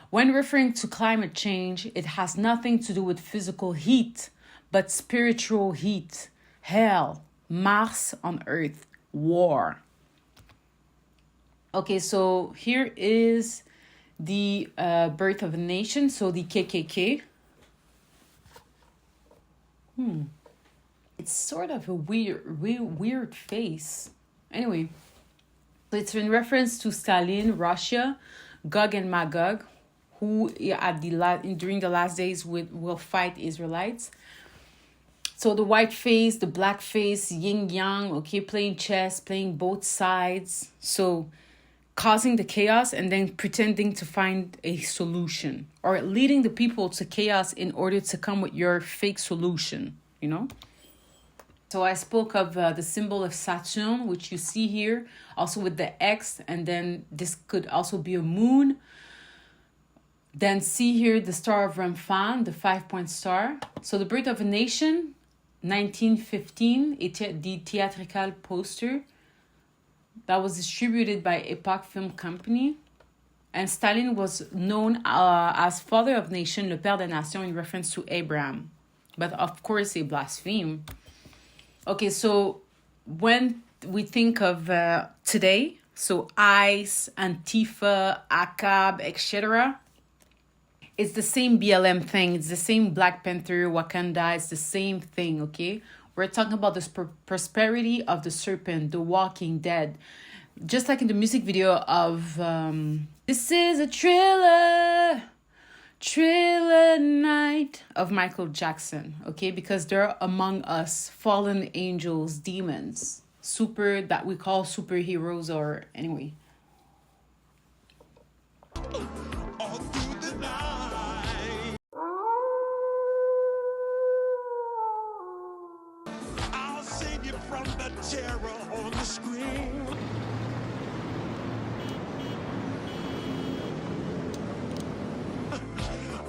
When referring to climate change, it has nothing to do with physical heat, but spiritual heat. Hell, Mars on Earth, war. Okay, so here is the birth of a nation, so the KKK. It's sort of a weird face. Anyway, so it's in reference to Stalin, Russia, Gog and Magog, who during the last days will fight Israelites. So the white face, the black face, yin yang, okay, playing chess, playing both sides. So causing the chaos and then pretending to find a solution, or leading the people to chaos in order to come with your fake solution, you know? So I spoke of the symbol of Saturn, which you see here, also with the X, and then this could also be a moon. Then see here the Star of Remphan, the 5-point star. So the Birth of a Nation, 1915, the theatrical poster that was distributed by Epoch Film Company. And Stalin was known as Father of Nation, le Père des Nations, in reference to Abraham. But of course, a blaspheme. Okay, so when we think of today, so ICE, Antifa, ACAB, etc., it's the same BLM thing. It's the same Black Panther, Wakanda. It's the same thing, okay? We're talking about this prosperity of the serpent, the Walking Dead. Just like in the music video of This is a Thriller Night of Michael Jackson, okay? Because they're among us, fallen angels, demons, that we call superheroes, or anyway. I'll save you from the terror on the screen.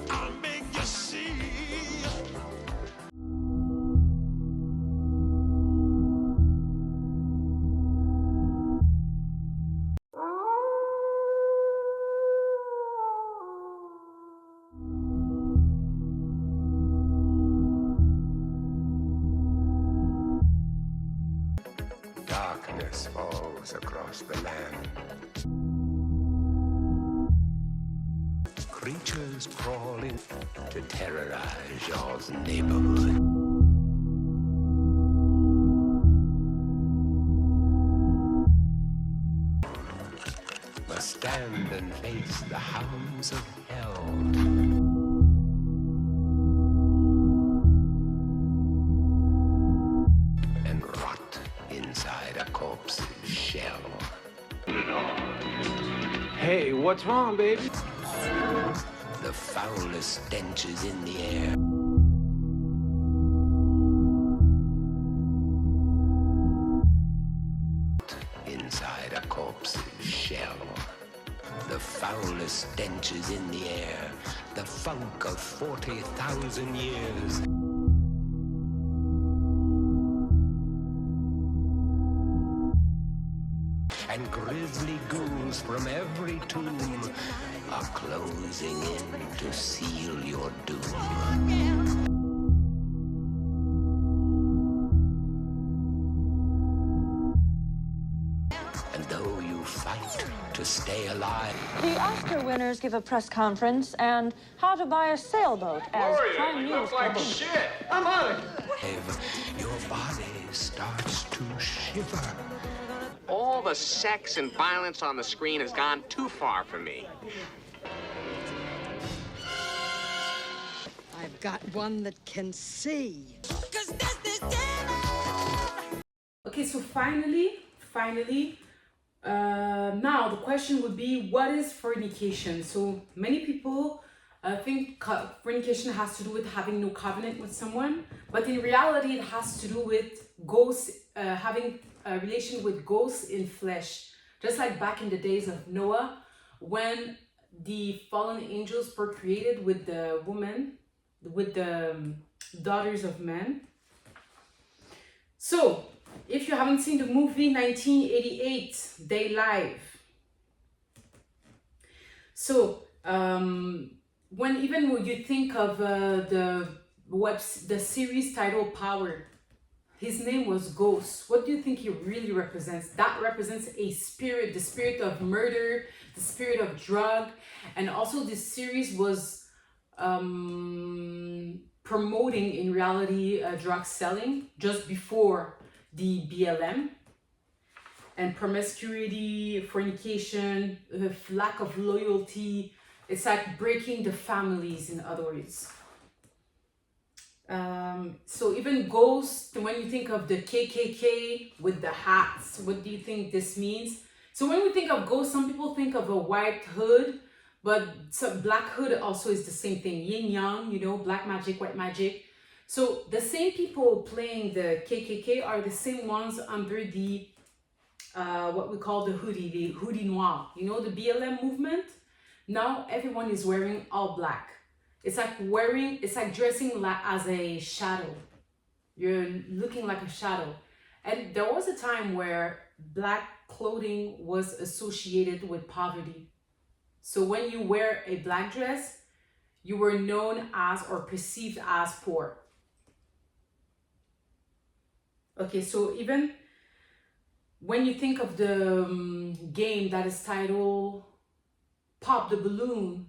I'll make you see. Darkness falls across the land. Creatures crawling to terrorize y'all's neighborhood. Must stand and face the hounds of hell. And rot inside a corpse's shell. Hey, what's wrong, baby? The foulest stenches in the air. Inside a corpse's shell. The foulest stenches in the air. The funk of 40,000 years. And grisly ghouls from every tomb are closing in to seal your doom. And though you fight to stay alive, The Oscar winners give a press conference, and how to buy a sailboat as prime news coverage. Shit! I'm out of here! your body starts to shiver. All the sex and violence on the screen has gone too far for me. I've got one that can see. Okay, so finally, now the question would be, what is fornication? So many people think fornication has to do with having no covenant with someone, but in reality, it has to do with ghosts, having a relation with ghosts in flesh. Just like back in the days of Noah, when the fallen angels procreated with the woman, with the daughters of men. So, if you haven't seen the movie 1988, Day Live. So, when you think of the series titled Power, his name was Ghost. What do you think he really represents? That represents a spirit, the spirit of murder, the spirit of drug. And also this series was promoting, in reality, drug selling just before the BLM. And promiscuity, fornication, lack of loyalty. It's like breaking the families, in other words. So even ghosts, when you think of the KKK with the hats, what do you think this means? So when we think of ghosts, some people think of a white hood, but black hood also is the same thing. Yin yang, you know, black magic, white magic. So the same people playing the KKK are the same ones under the, what we call the hoodie noir. You know, the BLM movement? Now everyone is wearing all black. It's like dressing like as a shadow. You're looking like a shadow. And there was a time where black clothing was associated with poverty. So when you wear a black dress, you were known as or perceived as poor. Okay, so even when you think of the game that is titled Pop the Balloon,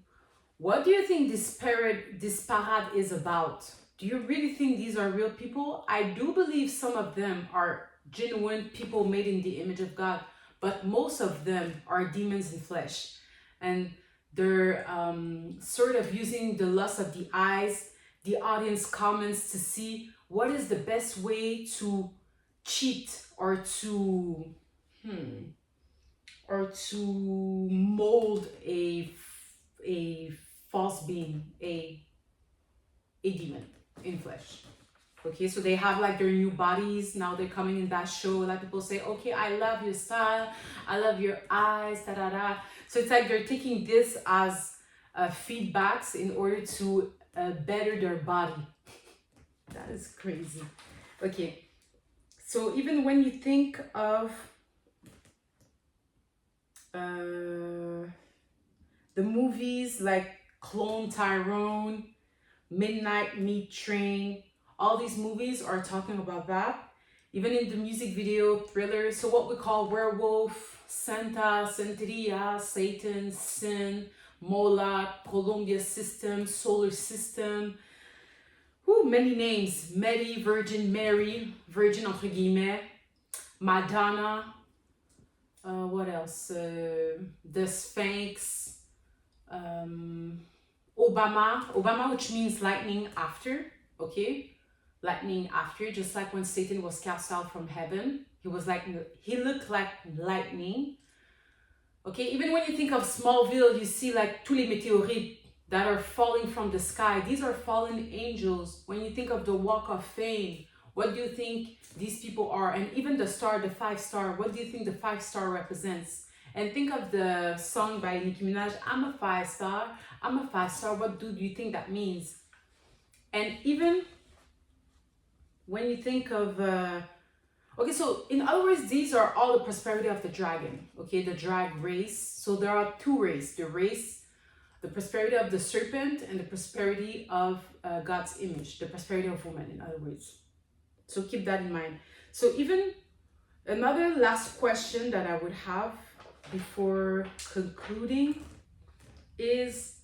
what do you think this parade is about? Do you really think these are real people? I do believe some of them are genuine people made in the image of God, but most of them are demons in flesh. And they're sort of using the lust of the eyes, the audience comments to see what is the best way to cheat or to mold a false being, a demon in flesh. Okay, so they have like their new bodies. Now they're coming in that show. Like people say, okay, I love your style, I love your eyes, da da da. So it's like they're taking this as feedbacks in order to better their body. That is crazy. Okay, so even when you think of the movies like Clone Tyrone, Midnight Meat Train, all these movies are talking about that. Even in the music video, Thriller, so what we call werewolf, Santa, Santeria, Satan, Sin, Mola, Columbia System, Solar System. Many names. Mary, Virgin Mary, Virgin entre guillemets, Madonna, what else? The Sphinx, Obama, which means lightning after, okay? Lightning after, just like when Satan was cast out from heaven. He looked like lightning. Okay, even when you think of Smallville, you see like tous les météorites that are falling from the sky. These are fallen angels. When you think of the Walk of Fame, what do you think these people are? And even the star, the 5-star, what do you think the 5-star represents? And think of the song by Nicki Minaj, I'm a 5-star, I'm a 5-star. What do you think that means? And even when you think of, okay, so in other words, these are all the prosperity of the dragon, okay, the drag race. So there are two races, the prosperity of the serpent and the prosperity of God's image, the prosperity of woman, in other words. So keep that in mind. So even another last question that I would have before concluding is,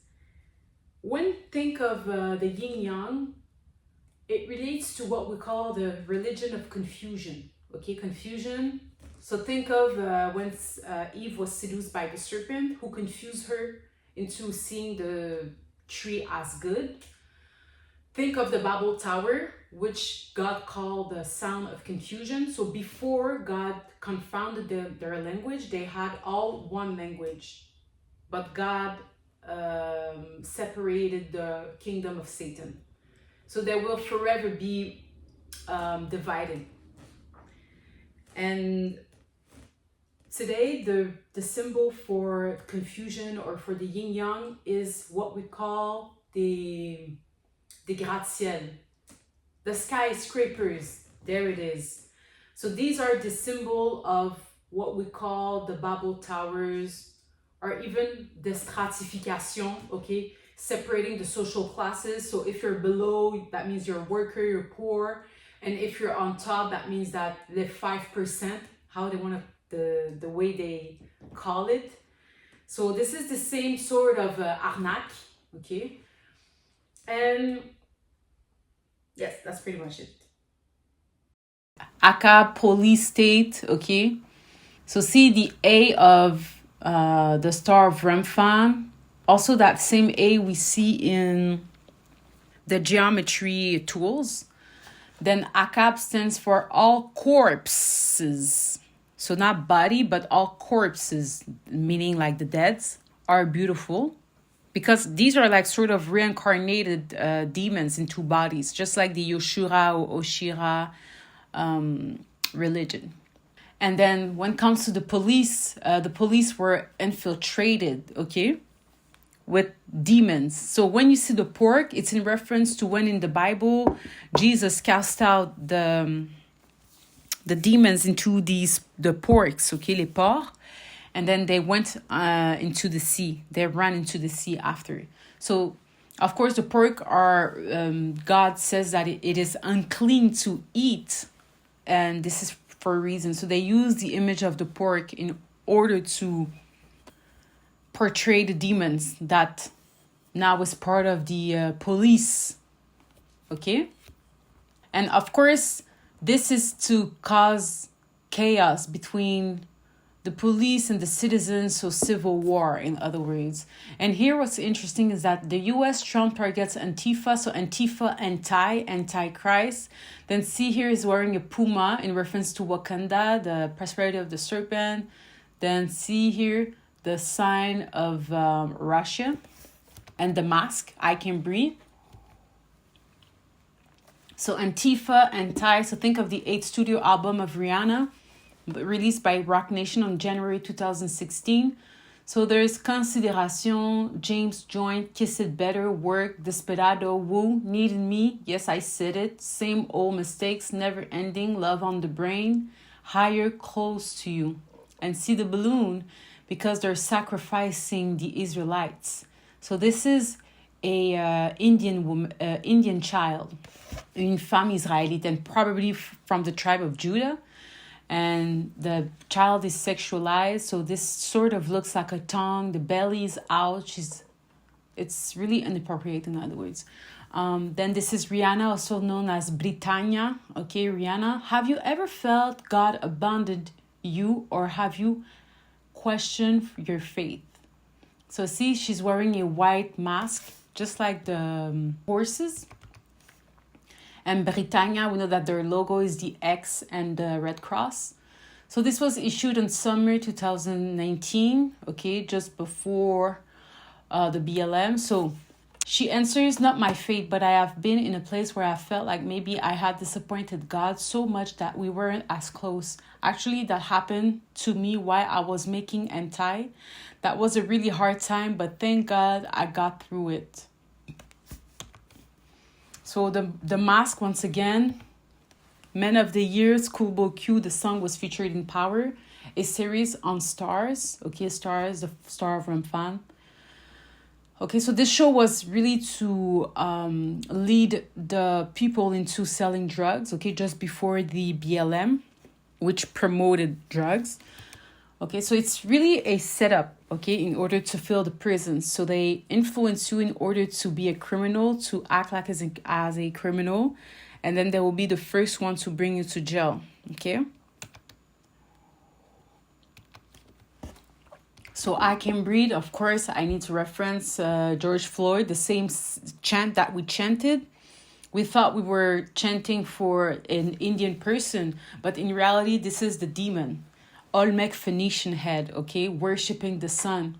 when think of the yin-yang, it relates to what we call the religion of confusion. Okay, confusion. So think of when Eve was seduced by the serpent, who confused her into seeing the tree as good. Think of the Babel Tower, which God called the sound of confusion. So before God confounded their language, they had all one language. But God separated the kingdom of Satan. So they will forever be divided. And today, the symbol for confusion or for the yin-yang is what we call the gratte-ciel, the skyscrapers. There it is. So these are the symbol of what we call the Babel Towers, or even the stratification, okay? Separating the social classes. So if you're below, that means you're a worker, you're poor. And if you're on top, that means that the 5%, how they want to, the way they call it. So this is the same sort of arnaque, okay? And yes, that's pretty much it. Aka, police state, okay? So see the A of the star of Remphan. Also that same A we see in the geometry tools. Then ACAP stands for all corpses. So not body, but all corpses, meaning like the deads, are beautiful. Because these are like sort of reincarnated demons in two bodies, just like the Yoshura or Oshira religion. And then when it comes to the police were infiltrated, okay? with demons. So when you see the pork, it's in reference to when in the Bible Jesus cast out the demons into the porks, okay, les porcs, and then they went into the sea. They ran into the sea after. So of course the pork are God says that it is unclean to eat, and this is for a reason. So they use the image of the pork in order to portray the demons that now is part of the police. Okay? And of course, this is to cause chaos between the police and the citizens, so civil war, in other words. And here what's interesting is that the US Trump targets Antifa, so Antifa anti-Christ. Then see here is wearing a puma in reference to Wakanda, the prosperity of the serpent. Then see here the sign of Russia and the mask, I Can Breathe. So Antifa, anti, so think of the 8th studio album of Rihanna, released by Rock Nation on January 2016. So there's Consideration, James Joint, Kiss It Better, Work, Desperado, Woo, Needed Me, Yes I Said It, Same Old Mistakes, Never Ending, Love on the Brain, Higher, Close to You. And See the Balloon, because they're sacrificing the Israelites. So this is a Indian child, une femme israélite, and probably from the tribe of Judah. And the child is sexualized, so this sort of looks like a tongue. The belly is out. It's really inappropriate, in other words. Then this is Rihanna, also known as Britannia. Okay, Rihanna. Have you ever felt God abandoned you, or have you questioned your faith? So see, she's wearing a white mask, just like the horses. And Britannia, we know that their logo is the X and the Red Cross. So this was issued in summer 2019, okay, just before the BLM. So she answers, not my fate, but I have been in a place where I felt like maybe I had disappointed God so much that we weren't as close. Actually, that happened to me while I was making anti. That was a really hard time, but thank God I got through it. So the mask, once again, Men of the Year, Schoolboy Q, the song was featured in Power, a series on Stars. Okay, Stars, the star of Ramfan. Okay, so this show was really to lead the people into selling drugs, okay, just before the BLM, which promoted drugs. Okay, so it's really a setup, okay, in order to fill the prisons. So they influence you in order to be a criminal, to act like as a criminal, and then they will be the first one to bring you to jail, okay? So I Can Breathe, of course, I need to reference George Floyd, the same chant that we chanted. We thought we were chanting for an Indian person, but in reality, this is the demon. Olmec Phoenician head, okay, worshipping the sun.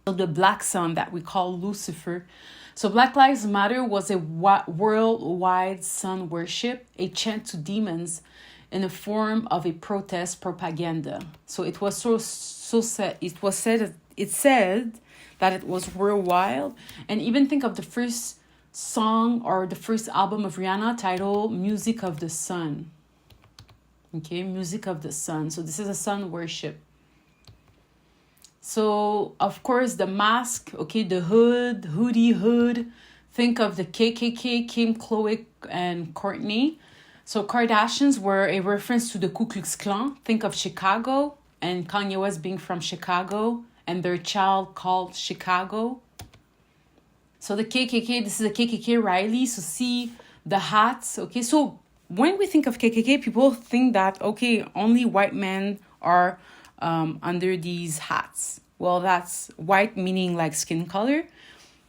So the black sun that we call Lucifer. So Black Lives Matter was a worldwide sun worship, a chant to demons in the form of a protest propaganda. So it was it said that it was worldwide. And even think of the first song or the first album of Rihanna titled Music of the Sun. Okay, Music of the Sun. So this is a sun worship. So, of course, the mask, okay, the hood. Think of the KKK, Kim, Chloe, and Courtney. So Kardashians were a reference to the Ku Klux Klan. Think of Chicago, and Kanye West being from Chicago, and their child called Chicago. So the KKK, this is a KKK Riley. So see the hats, okay, so when we think of KKK, people think that, okay, only white men are under these hats. Well, that's white meaning like skin color,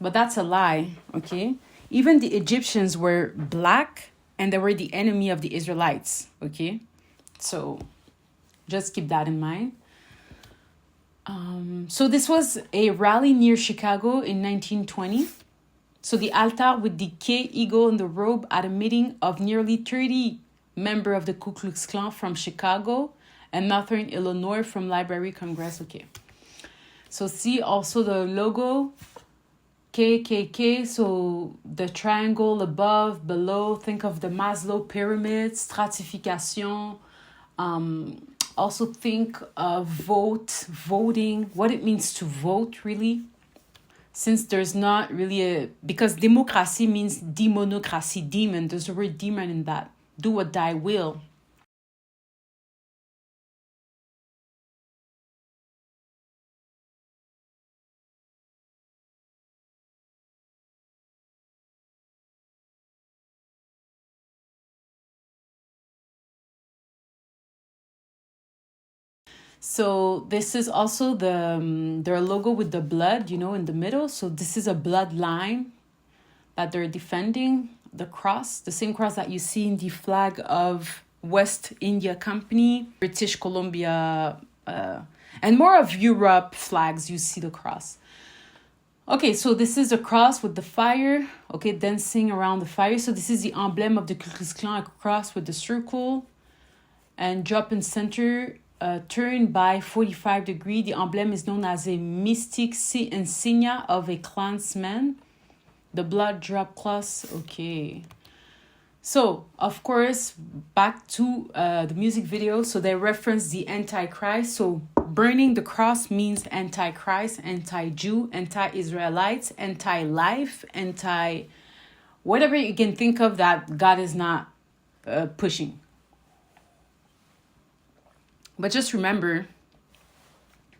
but that's a lie, okay? Even the Egyptians were black and they were the enemy of the Israelites, okay? So just keep that in mind. So this was a rally near Chicago in 1920. So the altar with the K eagle in the robe at a meeting of nearly 30 members of the Ku Klux Klan from Chicago and Northern Illinois from Library Congress. Okay. So see also the logo KKK, so the triangle above, below, think of the Maslow pyramid, stratification. Also think of voting, what it means to vote, really. Since there's not really because democracy means demonocracy, demon. There's a word demon in that. Do what thy will. So this is also their logo with the blood, in the middle. So this is a bloodline that they're defending. The cross, the same cross that you see in the flag of West India Company, British Columbia, and more of Europe flags, you see the cross. Okay, so this is a cross with the fire, okay, dancing around the fire. So this is the emblem of the Ku Klux Klan, a cross with the circle. And drop in center, turn by 45 degrees. The emblem is known as a mystic insignia of a Klansman. The blood drop cross, okay. So, of course, back to the music video. So they reference the Antichrist. So burning the cross means Antichrist, anti-Jew, anti-Israelites, anti-life, whatever you can think of that God is not pushing. But just remember,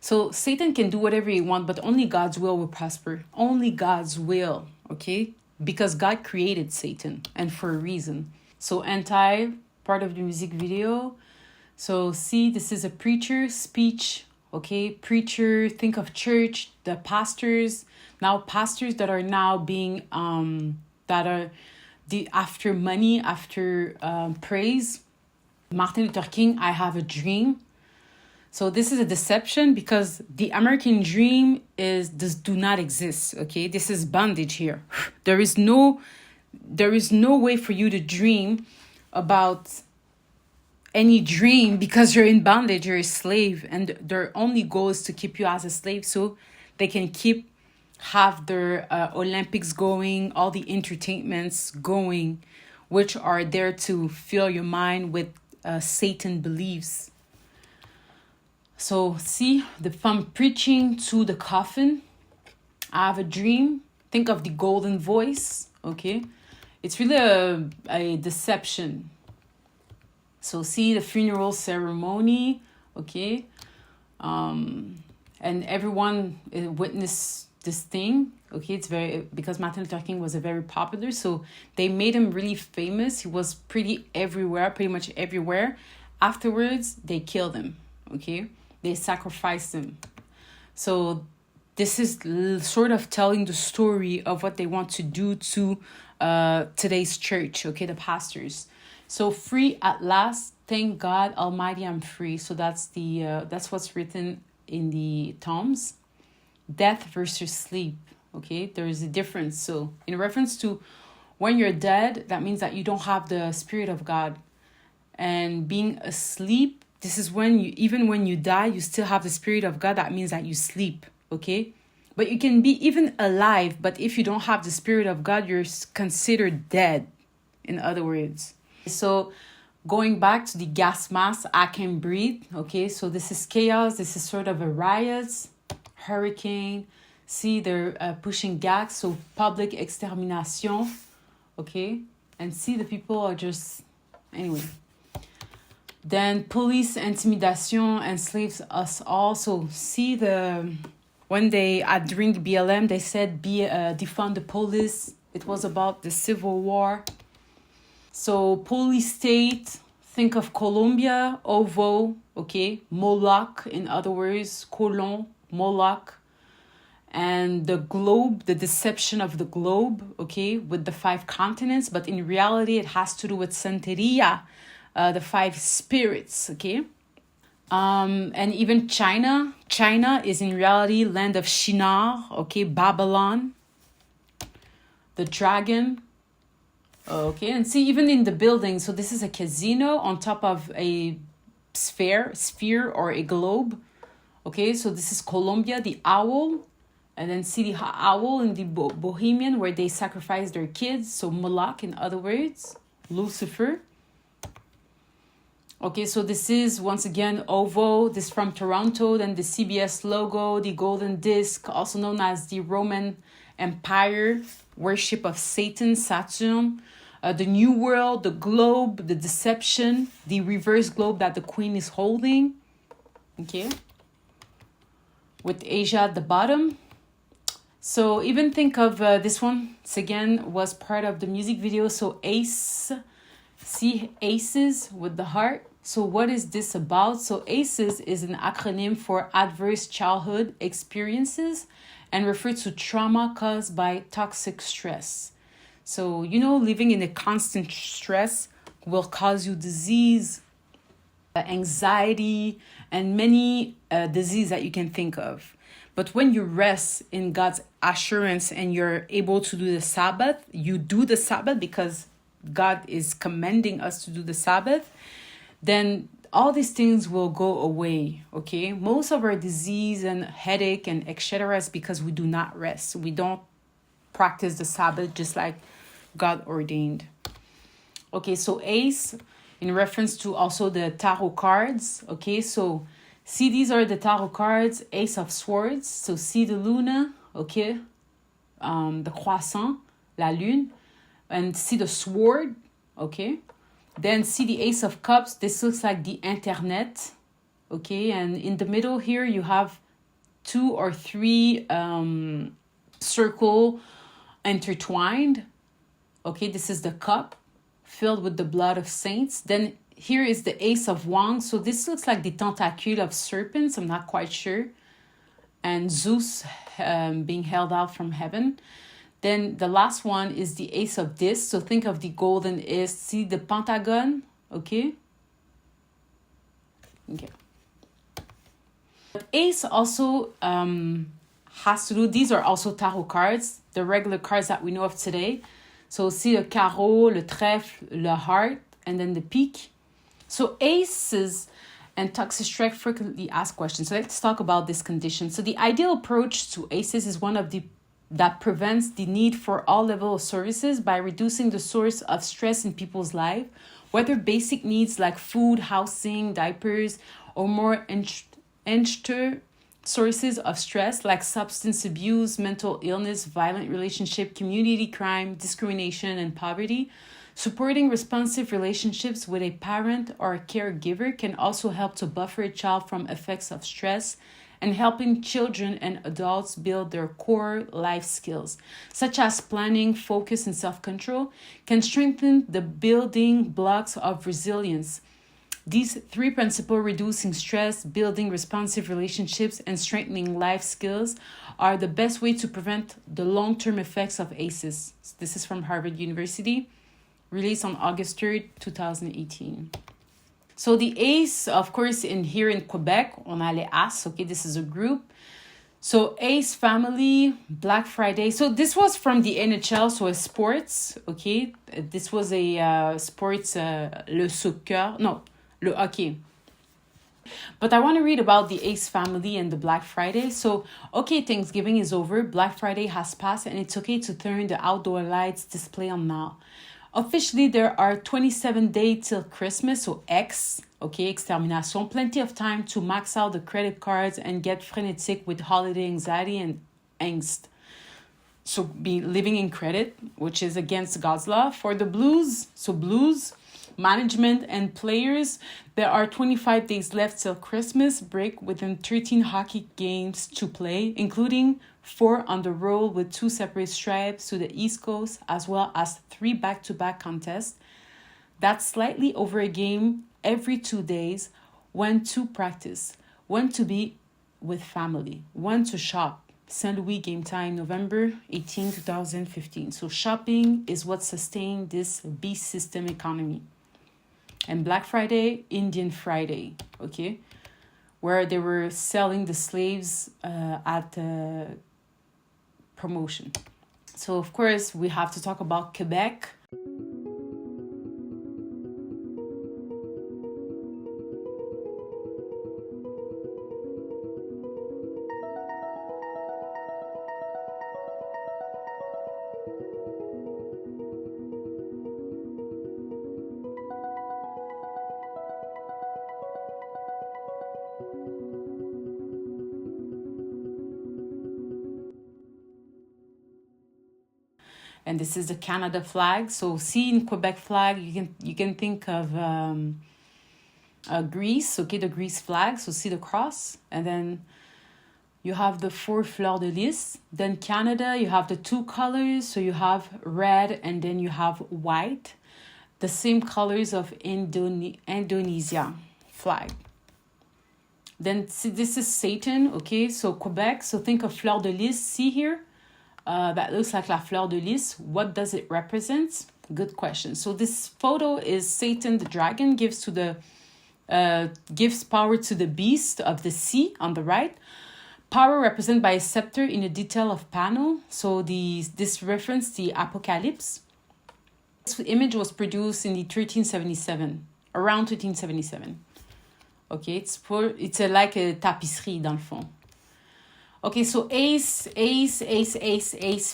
so Satan can do whatever he wants, but only God's will prosper. Only God's will, okay? Because God created Satan, and for a reason. So part of the music video. So see, this is a preacher speech, okay? Preacher, think of church, the pastors. Now pastors that are now being, after money, after praise. Martin Luther King, I have a dream. So this is a deception because the American dream do not exist, okay? This is bondage here. There is no way for you to dream about any dream because you're in bondage, you're a slave, and their only goal is to keep you as a slave so they can have their Olympics going, all the entertainments going, which are there to fill your mind with Satan beliefs. So see, from preaching to the coffin, I have a dream. Think of the golden voice, okay? It's really a deception. So see the funeral ceremony, okay? And everyone witnessed this thing, okay? It's because Martin Luther King was a very popular, so they made him really famous. He was pretty much everywhere. Afterwards, they killed him, okay? They sacrificed him. So this is sort of telling the story of what they want to do to today's church, okay, the pastors. So free at last, thank God Almighty, I'm free. So that's what's written in the Psalms. Death versus sleep, okay, there is a difference. So in reference to when you're dead, that means that you don't have the Spirit of God. And being asleep, this is when even when you die, you still have the Spirit of God. That means that you sleep, okay? But you can be even alive, but if you don't have the Spirit of God, you're considered dead, in other words. So going back to the gas mask, I can breathe, okay? So this is chaos. This is sort of a riot, hurricane. See, they're pushing gas, so public extermination, okay? And see, the people are just, anyway. Then police intimidation enslaves us all. So see during the BLM, they said defund the police. It was about the Civil War. So police state, think of Colombia, Ovo, okay, Moloch, in other words, Colon, Moloch, and the globe, the deception of the globe, okay, with the 5 continents, but in reality, it has to do with Santeria, the 5 spirits, okay? And even China is in reality land of Shinar, okay, Babylon, the dragon, okay, and see, even in the building, so this is a casino on top of a sphere or a globe, okay, so this is Colombia, the owl, And then see the owl in the Bohemian, where they sacrifice their kids. So Moloch, in other words, Lucifer. Okay, so this is, once again, OVO. This is from Toronto. Then the CBS logo, the golden disc, also known as the Roman Empire, worship of Satan, Saturn. The New World, the globe, the deception, the reverse globe that the queen is holding. Okay. With Asia at the bottom. So even think of this one. This again was part of the music video. So ACE, see aces with the heart. So what is this about? So ACEs is an acronym for adverse childhood experiences and refers to trauma caused by toxic stress. So, you know, living in a constant stress will cause you disease, anxiety, and many diseases that you can think of. But when you rest in God's assurance and you're able to do the Sabbath, you do the Sabbath because God is commanding us to do the Sabbath, then all these things will go away, okay? Most of our disease and headache and etc. is because we do not rest. We don't practice the Sabbath just like God ordained. Okay, so ACE, in reference to also the tarot cards, okay? So see, these are the tarot cards, Ace of Swords. So see the Luna, okay? The Croissant, la Lune. And see the Sword, okay? Then see the Ace of Cups. This looks like the internet, okay? And in the middle here, you have 2 or 3 circle intertwined. Okay, this is the cup filled with the blood of saints. Then here is the Ace of Wands. So this looks like the tentacule of serpents. I'm not quite sure. And Zeus being held out from heaven. Then the last one is the Ace of Discs. So think of the golden is. See the pentagon? Okay. Okay. But Ace also has to do, these are also tarot cards, the regular cards that we know of today. So see the carreau, le trèfle, le heart, and then the peak. So aces and toxic stress frequently asked questions. So let's talk about this condition. So the ideal approach to aces is one of the that prevents the need for all level of services by reducing the source of stress in people's life, whether basic needs like food, housing, diapers, or more extra sources of stress like substance abuse, mental illness, violent relationship, community crime, discrimination, and poverty. Supporting responsive relationships with a parent or a caregiver can also help to buffer a child from effects of stress, and helping children and adults build their core life skills, such as planning, focus, and self-control, can strengthen the building blocks of resilience. These 3 principles, reducing stress, building responsive relationships, and strengthening life skills, are the best way to prevent the long-term effects of ACEs. This is from Harvard University, released on August 3rd, 2018. So the ACE, of course, here in Quebec, on a les As, okay, this is a group. So ACE family, Black Friday. So this was from the NHL, so a sports, okay. This was a sports, le soccer, no, le hockey. But I want to read about the ACE family and the Black Friday. So, okay, Thanksgiving is over. Black Friday has passed and it's okay to turn the outdoor lights display on now. Officially, there are 27 days till Christmas, so X, okay, extermination. Plenty of time to max out the credit cards and get frenetic with holiday anxiety and angst. So be living in credit, which is against God's law. For the Blues, so Blues, management and players, there are 25 days left till Christmas break within 13 hockey games to play, including 4 on the road with 2 separate stripes to the East Coast, as well as 3 back-to-back contests. That's slightly over a game every 2 days, when to practice, when to be with family, when to shop. St. Louis game time, November 18, 2015. So shopping is what sustained this beast system economy. And Black Friday, Indian Friday, okay, where they were selling the slaves at promotion. So, of course, we have to talk about Quebec. and this is the Canada flag. So see in Quebec flag, you can think of Greece, okay, the Greece flag. So see the cross, and then you have the 4 fleurs de lis. Then Canada, you have the 2 colors. So you have red and then you have white. The same colors of Indonesia flag. Then see, this is Satan, okay? So Quebec, so think of fleur de lis. See here? That looks like la fleur de lis. What does it represent? Good question. So this photo is Satan, the dragon, gives power to the beast of the sea on the right. Power represented by a scepter in a detail of panel. So this reference the Apocalypse. This image was produced in the 1377, around 1377. Okay, it's like a tapisserie dans le fond. Okay, so Ace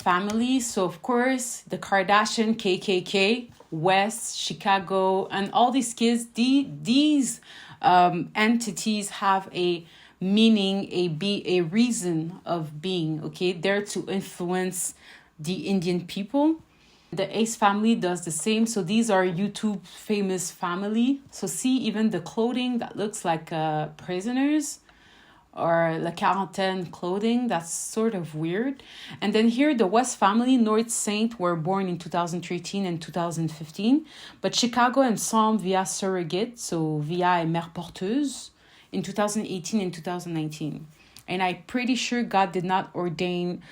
family. So of course the Kardashian, KKK, West, Chicago, and all these kids. These entities have a meaning, a reason of being. Okay, there to influence the Indian people. The Ace family does the same. So these are YouTube famous family. So see even the clothing that looks like prisoners or La Quarantaine clothing. That's sort of weird. And then here the West family, North Saint, were born in 2013 and 2015. But Chicago and Psalm via surrogate, so via a mère porteuse, in 2018 and 2019. And I'm pretty sure God did not ordain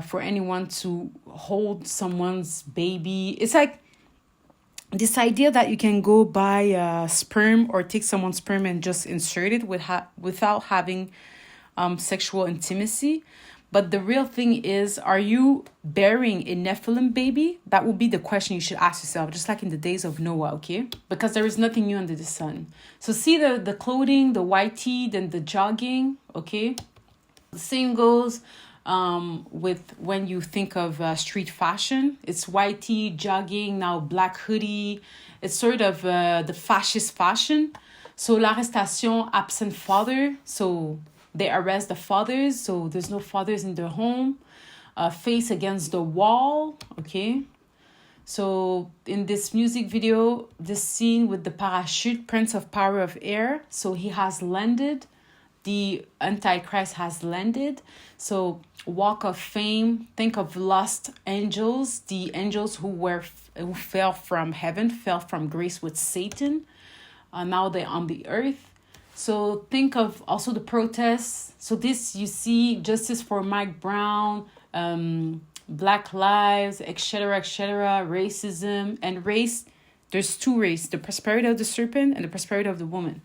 for anyone to hold someone's baby. It's like this idea that you can go buy sperm or take someone's sperm and just insert it without having sexual intimacy. But the real thing is, are you bearing a Nephilim baby? That would be the question you should ask yourself, just like in the days of Noah, okay? Because there is nothing new under the sun. So see the clothing, the white tee, then the jogging, okay? The same goes with when you think of street fashion. It's white tee, jogging, now black hoodie. It's sort of the fascist fashion. So l'arrestation, absent father. So they arrest the fathers. So there's no fathers in their home. Face against the wall. Okay. So in this music video, this scene with the parachute, Prince of Power of Air. So he has landed. The Antichrist has landed. So Walk of Fame, think of lost angels, the angels who fell from heaven, fell from grace with Satan. Now they're on the earth. So think of also the protests. So this, you see, justice for Mike Brown, Black Lives, etc., racism. And race, there's 2 races, the prosperity of the serpent and the prosperity of the woman.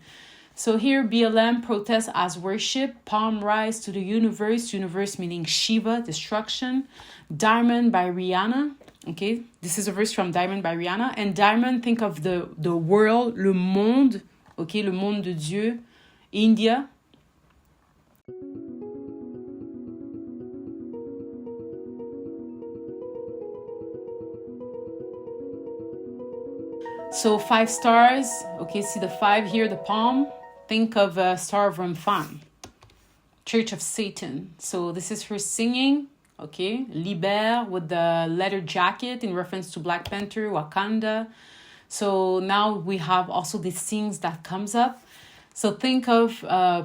So here BLM protests as worship, palm rise to the universe meaning Shiva, destruction. Diamond by Rihanna. Okay, this is a verse from Diamond by Rihanna. And diamond, think of the world, le monde, okay, le monde de Dieu, India. So 5 stars, okay, see the 5 here, the palm. Think of Star of Remphan, Church of Satan. So this is her singing, okay, Liber with the leather jacket in reference to Black Panther, Wakanda. So now we have also these things that comes up. So think of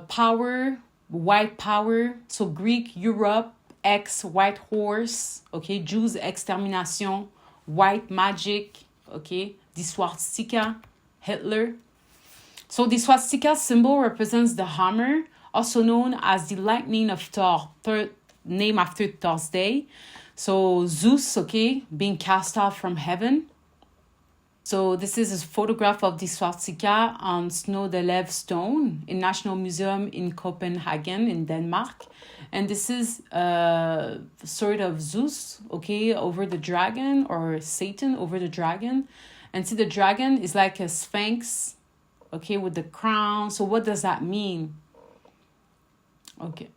power, white power. So Greek, Europe, X, white horse, okay, Jews, extermination, white magic, okay, the swastika, Hitler. So the swastika symbol represents the hammer, also known as the lightning of Thor, named after Thor's day. So Zeus, okay, being cast off from heaven. So this is a photograph of the swastika on snow de lève stone in National Museum in Copenhagen in Denmark. And this is sort of Zeus, okay, over the dragon, or Satan over the dragon. And see, the dragon is like a sphinx, okay, with the crown. So what does that mean? Okay.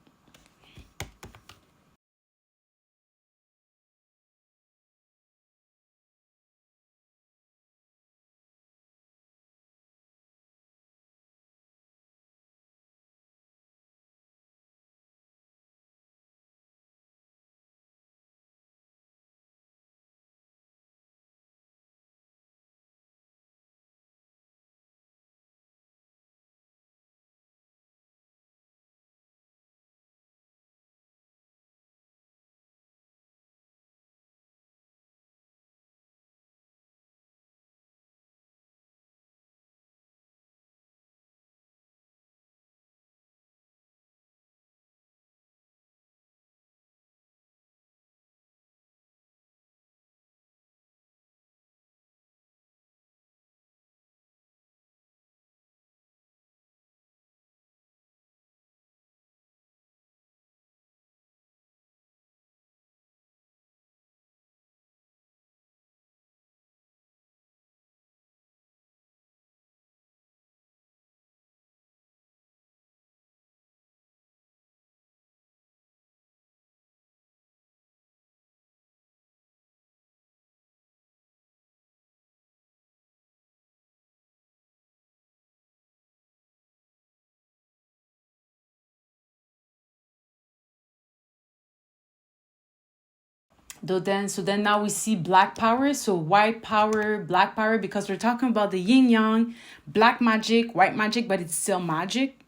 So then now we see black power. So white power, black power, because we're talking about the yin yang, black magic, white magic, but it's still magic.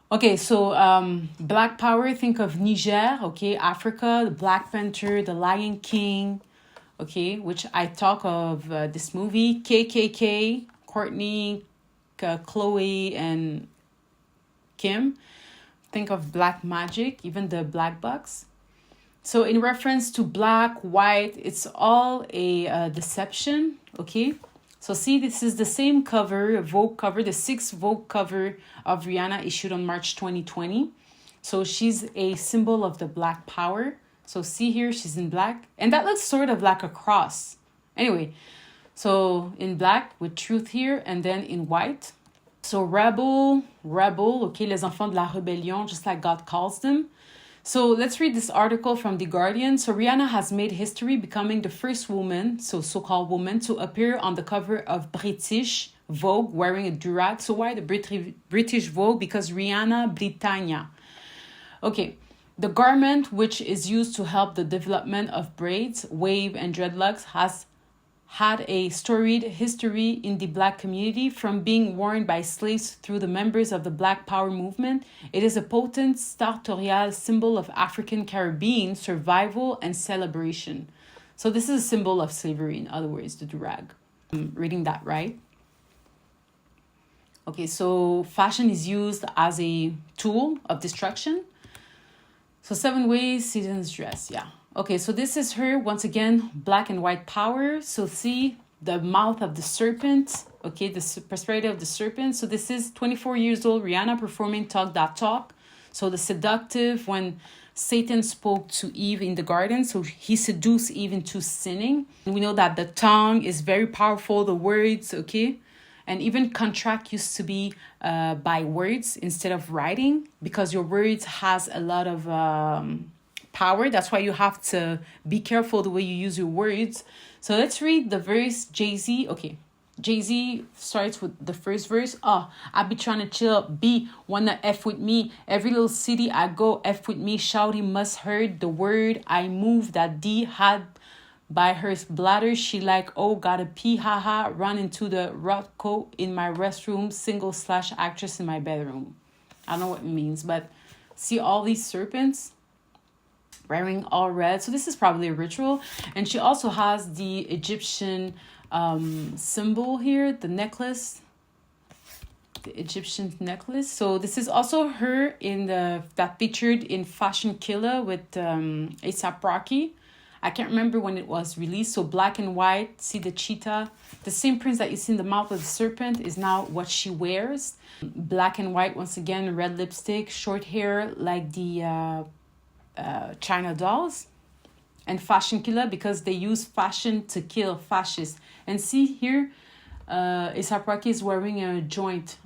Okay, so black power, think of Niger, okay, Africa, the Black Panther, the Lion King, okay, which I talk of this movie, KKK, Courtney, Chloe, and Kim. Think of black magic, even the black box. So in reference to black, white, it's all a deception, okay? So see, this is the same cover, Vogue cover, the 6th Vogue cover of Rihanna issued on March 2020. So she's a symbol of the black power. So see here, she's in black. And that looks sort of like a cross. Anyway, so in black with truth here and then in white. So rebel, okay, les enfants de la rébellion, just like God calls them. So let's read this article from The Guardian. So Rihanna has made history becoming the first woman, so-called woman, to appear on the cover of British Vogue wearing a durag. So why the British Vogue? Because Rihanna Britannia. Okay, the garment, which is used to help the development of braids, wave, and dreadlocks, has had a storied history in the black community. From being worn by slaves through the members of the Black Power movement, it is a potent sartorial symbol of African Caribbean survival and celebration. So this is a symbol of slavery, in other words, the durag. I'm reading that right. Okay, so fashion is used as a tool of destruction. So 7 ways seasons dress, yeah. Okay, so this is her, once again, black and white power. So see the mouth of the serpent, okay, the perspective of the serpent. So this is 24 years old Rihanna performing Talk That Talk. So the seductive, when Satan spoke to Eve in the garden, so he seduced Eve into sinning. And we know that the tongue is very powerful, the words, okay? And even contract used to be by words instead of writing, because your words has a lot of power. That's why you have to be careful the way you use your words. So let's read the verse. Jay-Z, okay. Jay-Z starts with the first verse. Oh, I be trying to chill. B, wanna F with me. Every little city I go, F with me. Shouty must heard the word I move that D had by her bladder. She like, oh, gotta pee, haha. Run into the rot coat in my restroom. Single/actress in my bedroom. I don't know what it means, but see all these serpents wearing all red. So this is probably a ritual. And she also has the Egyptian symbol here, the necklace, the Egyptian necklace. So this is also her in that featured in Fashion Killer with A$AP Rocky. I can't remember when it was released. So black and white, see the cheetah. The same prints that you see in the mouth of the serpent is now what she wears. Black and white, once again, red lipstick, short hair like the China dolls. And Fashion Killer, because they use fashion to kill fascists. And see here, A$AP Rocky is wearing a joint,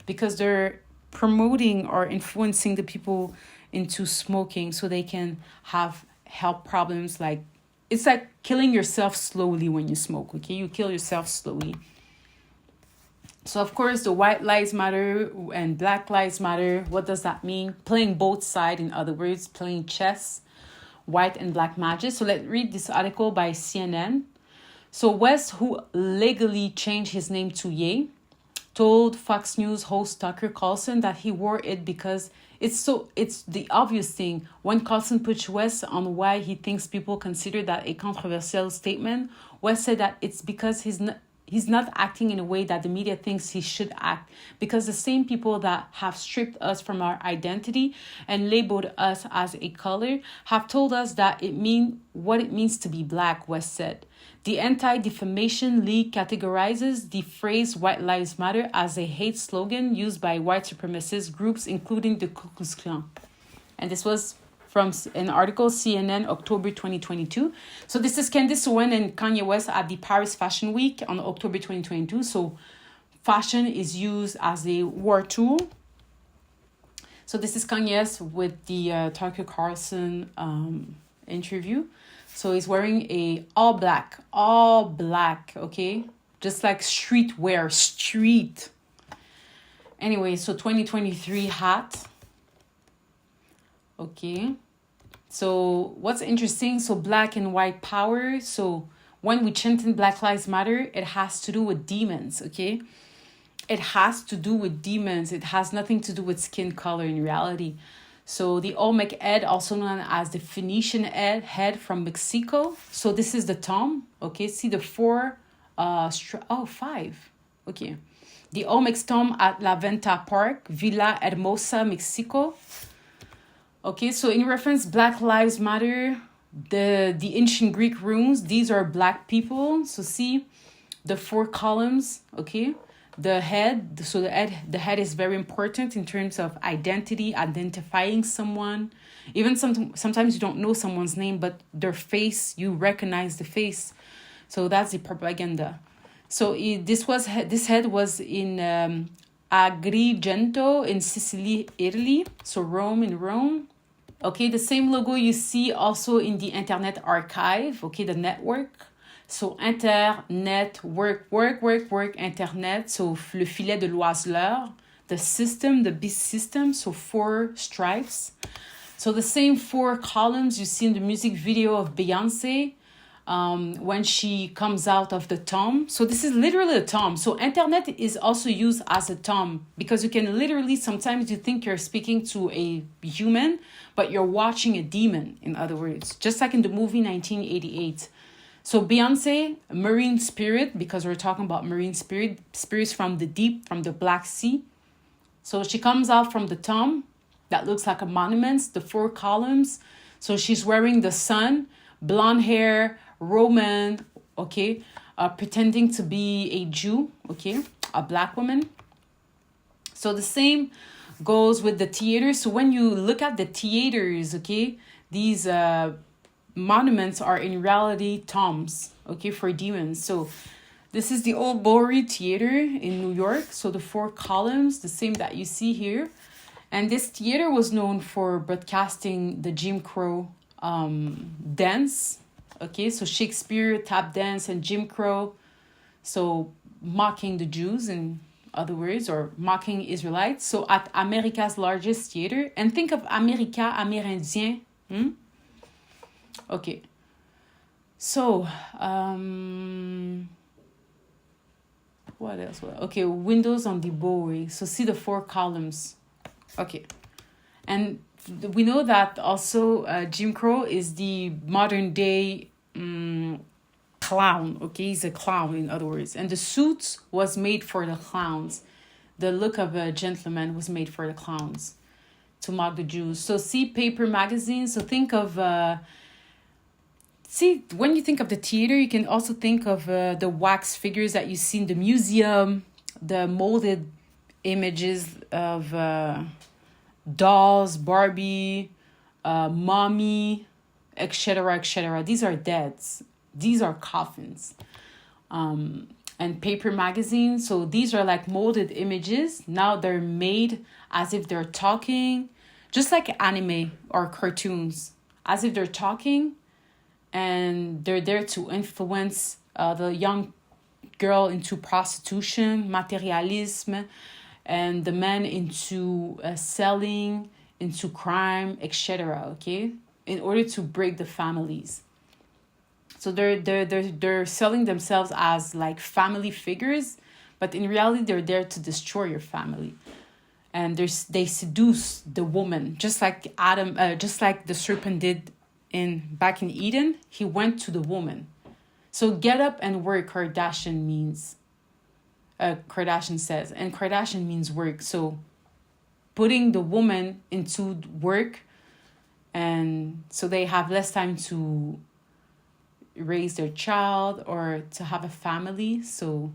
because they're promoting or influencing the people into smoking so they can have health problems. Like, it's like killing yourself slowly when you smoke, okay? You kill yourself slowly. So, of course, the white lives matter and black lives matter. What does that mean? Playing both sides, in other words, playing chess, white and black magic. So let's read this article by CNN. So West, who legally changed his name to Ye, told Fox News host Tucker Carlson that he wore it because it's the obvious thing. When Carlson pushed West on why he thinks people consider that a controversial statement, West said that it's because he's not acting in a way that the media thinks he should act, because the same people that have stripped us from our identity and labeled us as a color have told us that what it means to be black, West said. The Anti-Defamation League categorizes the phrase White Lives Matter as a hate slogan used by white supremacist groups, including the Ku Klux Klan. And this was from an article, CNN, October 2022. So this is Candice Owen and Kanye West at the Paris Fashion Week on October 2022. So fashion is used as a war tool. So this is Kanye West with the Tucker Carlson interview. So he's wearing a all black, okay? Just like street. Anyway, so 2023 hat. Okay. So what's interesting, so black and white power. So when we chant in Black Lives Matter, it has to do with demons, okay? It has to do with demons. It has nothing to do with skin color in reality. So the Olmec head, also known as the Phoenician head from Mexico. So this is the tomb, okay? See the four, five, okay. The Olmec tomb at La Venta Park, Villa Hermosa, Mexico. Okay, so in reference, Black Lives Matter, the ancient Greek runes, these are black people. So see the four columns, okay? The head, so the head is very important in terms of identity, identifying someone. Even sometimes you don't know someone's name, but their face, you recognize the face. So that's the propaganda. So this head was in Agrigento in Sicily, Italy. So Rome in Rome. Okay, the same logo you see also in the Internet Archive, okay, the network. So Internet, work, Internet. So le filet de l'oiseleur, the system, the beast system. So 4 stripes. So the same 4 columns you see in the music video of Beyonce when she comes out of the tomb. So this is literally a tomb. So Internet is also used as a tomb because you can literally, sometimes you think you're speaking to a human, but you're watching a demon, in other words. Just like in the movie 1988. So Beyonce, marine spirit, because we're talking about marine spirits from the deep, from the Black Sea. So she comes out from the tomb that looks like a monument, the 4 columns. So she's wearing the sun, blonde hair, Roman, okay, pretending to be a Jew, okay, a black woman. So the same goes with the theater. So when you look at the theaters, okay, these monuments are in reality tombs, okay, for demons. So this is the Old Bowery Theater in New York. So the 4 columns, the same that you see here. And this theater was known for broadcasting the Jim Crow dance. Okay, so Shakespeare, tap dance, and Jim Crow. So mocking the Jews, in other words, or mocking Israelites. So at America's largest theater. And think of America, Amérindien. Okay. So, what else? Okay, windows on the Bowery. So see the 4 columns. Okay. And we know that also Jim Crow is the modern day clown. Okay, he's a clown, in other words. And the suit was made for the clowns. The look of a gentleman was made for the clowns to mock the Jews. So see paper magazines. So think of... See, when you think of the theater, you can also think of the wax figures that you see in the museum, the molded images of dolls, Barbie, mommy, etc., etc. These are deads. These are coffins. And paper magazines. So these are like molded images. Now they're made as if they're talking, just like anime or cartoons, as if they're talking. And they're there to influence the young girl into prostitution, materialism, and the man into selling, into crime, etc. Okay, in order to break the families. So they're selling themselves as like family figures, but in reality they're there to destroy your family. And they seduce the woman, just like just like the serpent did back in Eden. He went to the woman. So get up and work, Kardashian means. Kardashian says, and Kardashian means work. So putting the woman into work, and so they have less time to raise their child or to have a family. So,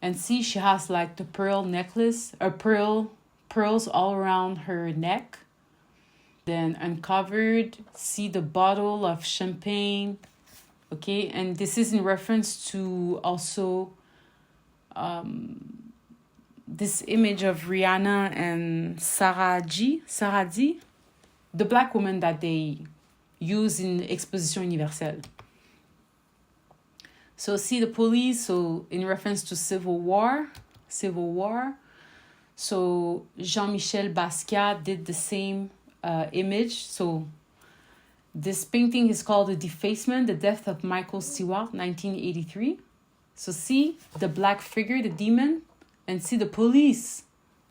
and see, she has like the pearl necklace, or pearls all around her neck. Then uncovered, see the bottle of champagne. Okay, and this is in reference to also this image of Rihanna and Sarah G, the black woman that they use in Exposition Universelle. So see the police, so in reference to Civil War. So Jean-Michel Basquiat did the same image. So This painting is called The Defacement, The Death of Michael Stewart, 1983. So see the black figure, the demon, and see the police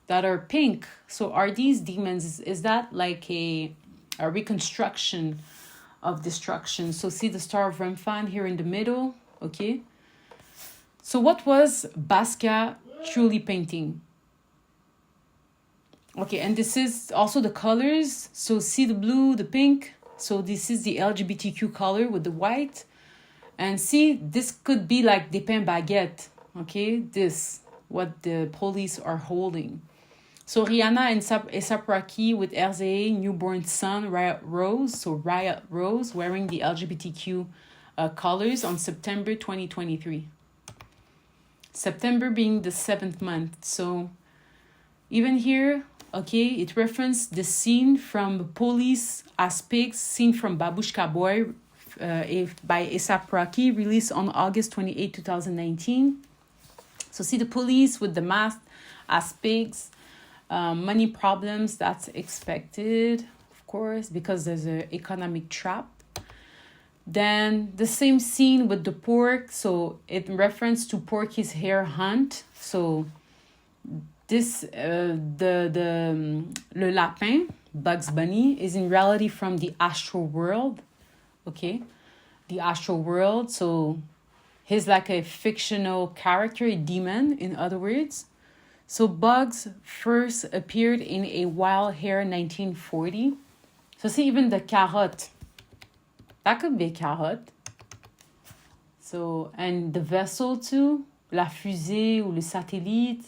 that are pink. So are these demons? Is that like a reconstruction of destruction? So see the Star of Remphan here in the middle, okay? So what was Basquiat truly painting? Okay, and this is also the colors. So see the blue, the pink. So this is the LGBTQ color with the white. And see, this could be like Dépin Baguette, okay? This, what the police are holding. So Rihanna and A$AP Rocky with RZA, Newborn Son, Riot Rose. So Riot Rose wearing the LGBTQ colors on September 2023. September being the 7th month. So even here, okay, it referenced the scene from Police as Pigs, scene from Babushka Boy by A$AP Rocky, released on August 28, 2019. So see the police with the mask as pigs. Money problems, that's expected, of course, because there's an economic trap. Then the same scene with the pork. So it reference to Porky's Hare Hunt. So this, le lapin, Bugs Bunny, is in reality from the astral world. Okay, the astral world. So he's like a fictional character, a demon, in other words. So Bugs first appeared in A Wild Hare 1940. So see even the carotte. That could be a carrot. So, and the vessel too, la fusée ou le satellite.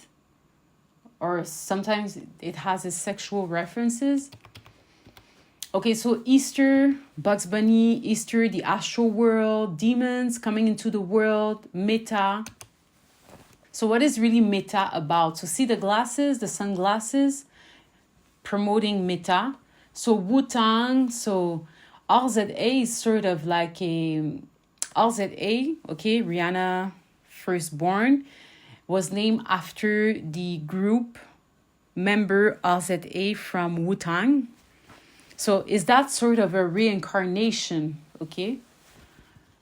Or sometimes it has its sexual references. Okay, so Easter, Bugs Bunny, Easter, the astral world, demons coming into the world, meta. So what is really meta about? So see the glasses, the sunglasses, promoting meta. So Wu-Tang, so RZA is sort of like a... RZA, okay, Rihanna Firstborn, was named after the group member RZA from Wu-Tang. So is that sort of a reincarnation, okay?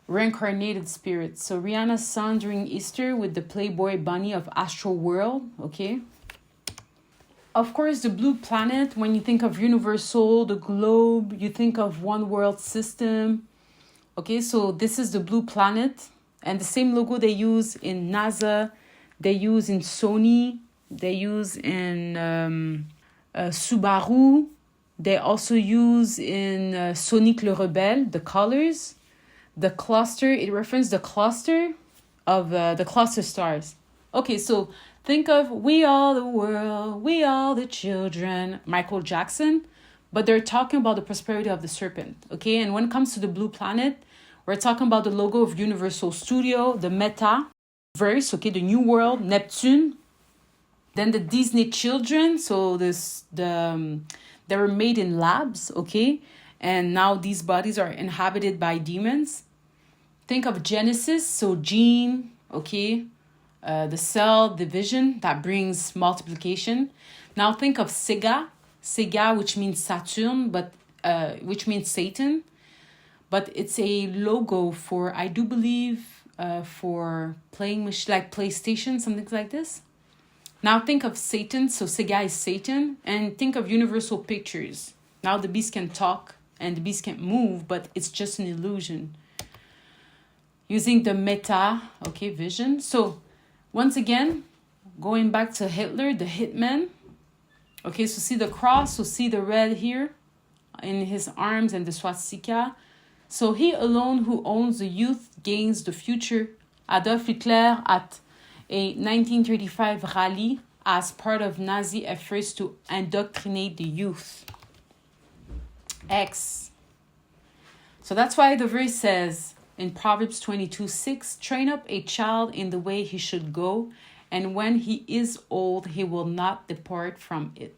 Reincarnated spirit. So Rihanna's son during Easter with the Playboy Bunny of Astral World, okay? Of course, the blue planet, when you think of universal, the globe, you think of one world system. Okay, so this is the blue planet. And the same logo they use in NASA, they use in Sony, they use in Subaru. They also use in Sonic le Rebelle, the colors. The cluster, it references the cluster of the cluster stars. Okay, so think of We Are the World, We Are the Children, Michael Jackson. But they're talking about the prosperity of the serpent, okay? And when it comes to the blue planet, we're talking about the logo of Universal Studio, the Metaverse, okay, the New World, Neptune. Then the Disney children, so they were made in labs, okay? And now these bodies are inhabited by demons. Think of Genesis, so gene, okay? The cell division that brings multiplication. Now think of Sega, which means Saturn, but which means Satan. But it's a logo for, I do believe, for playing like PlayStation, something like this. Now think of Satan, so Sega is Satan, and think of Universal Pictures. Now the beast can talk and the beast can't move, but it's just an illusion. Using the meta, okay, vision. So once again, going back to Hitler, the hitman. Okay, so see the cross, so see the red here in his arms and the swastika. So he alone who owns the youth gains the future. Adolf Hitler at a 1935 rally as part of Nazi efforts to indoctrinate the youth. X. So that's why the verse says in Proverbs 22:6, train up a child in the way he should go, and when he is old, he will not depart from it.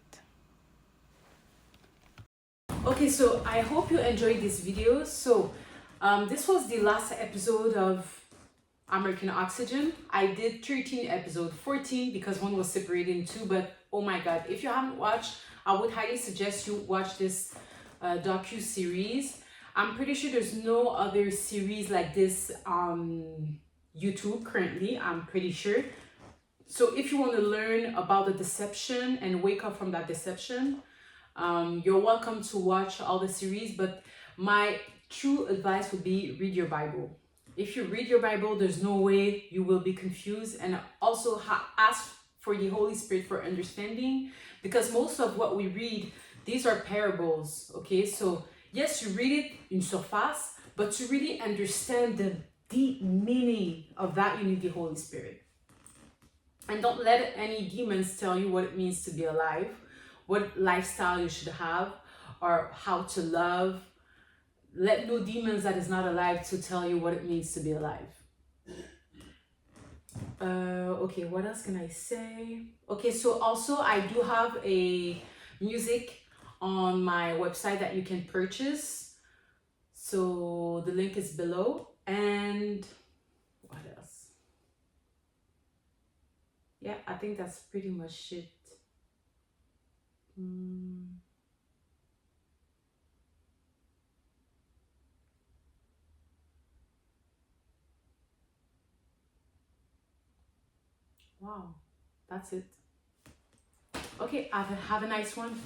Okay, so I hope you enjoyed this video. So this was the last episode of American Oxygen. I did 13 episode 14 because one was separated in two, but oh my god, if you haven't watched, I would highly suggest you watch this docu-series. I'm pretty sure there's no other series like this on YouTube currently, I'm pretty sure. So if you want to learn about the deception and wake up from that deception, you're welcome to watch all the series, but my true advice would be read your Bible. If you read your Bible, there's no way you will be confused, and also ask for the Holy Spirit for understanding, because most of what we read, these are parables, okay? So yes, you read it in surface, but to really understand the deep meaning of that, you need the Holy Spirit. And don't let any demons tell you what it means to be alive, what lifestyle you should have, or how to love. Let no demons that is not alive to tell you what it means to be alive. Okay, what else can I say? Okay, so also I do have a music on my website that you can purchase. So the link is below. And what else? Yeah, I think that's pretty much it. Wow, that's it. Okay, have a nice one.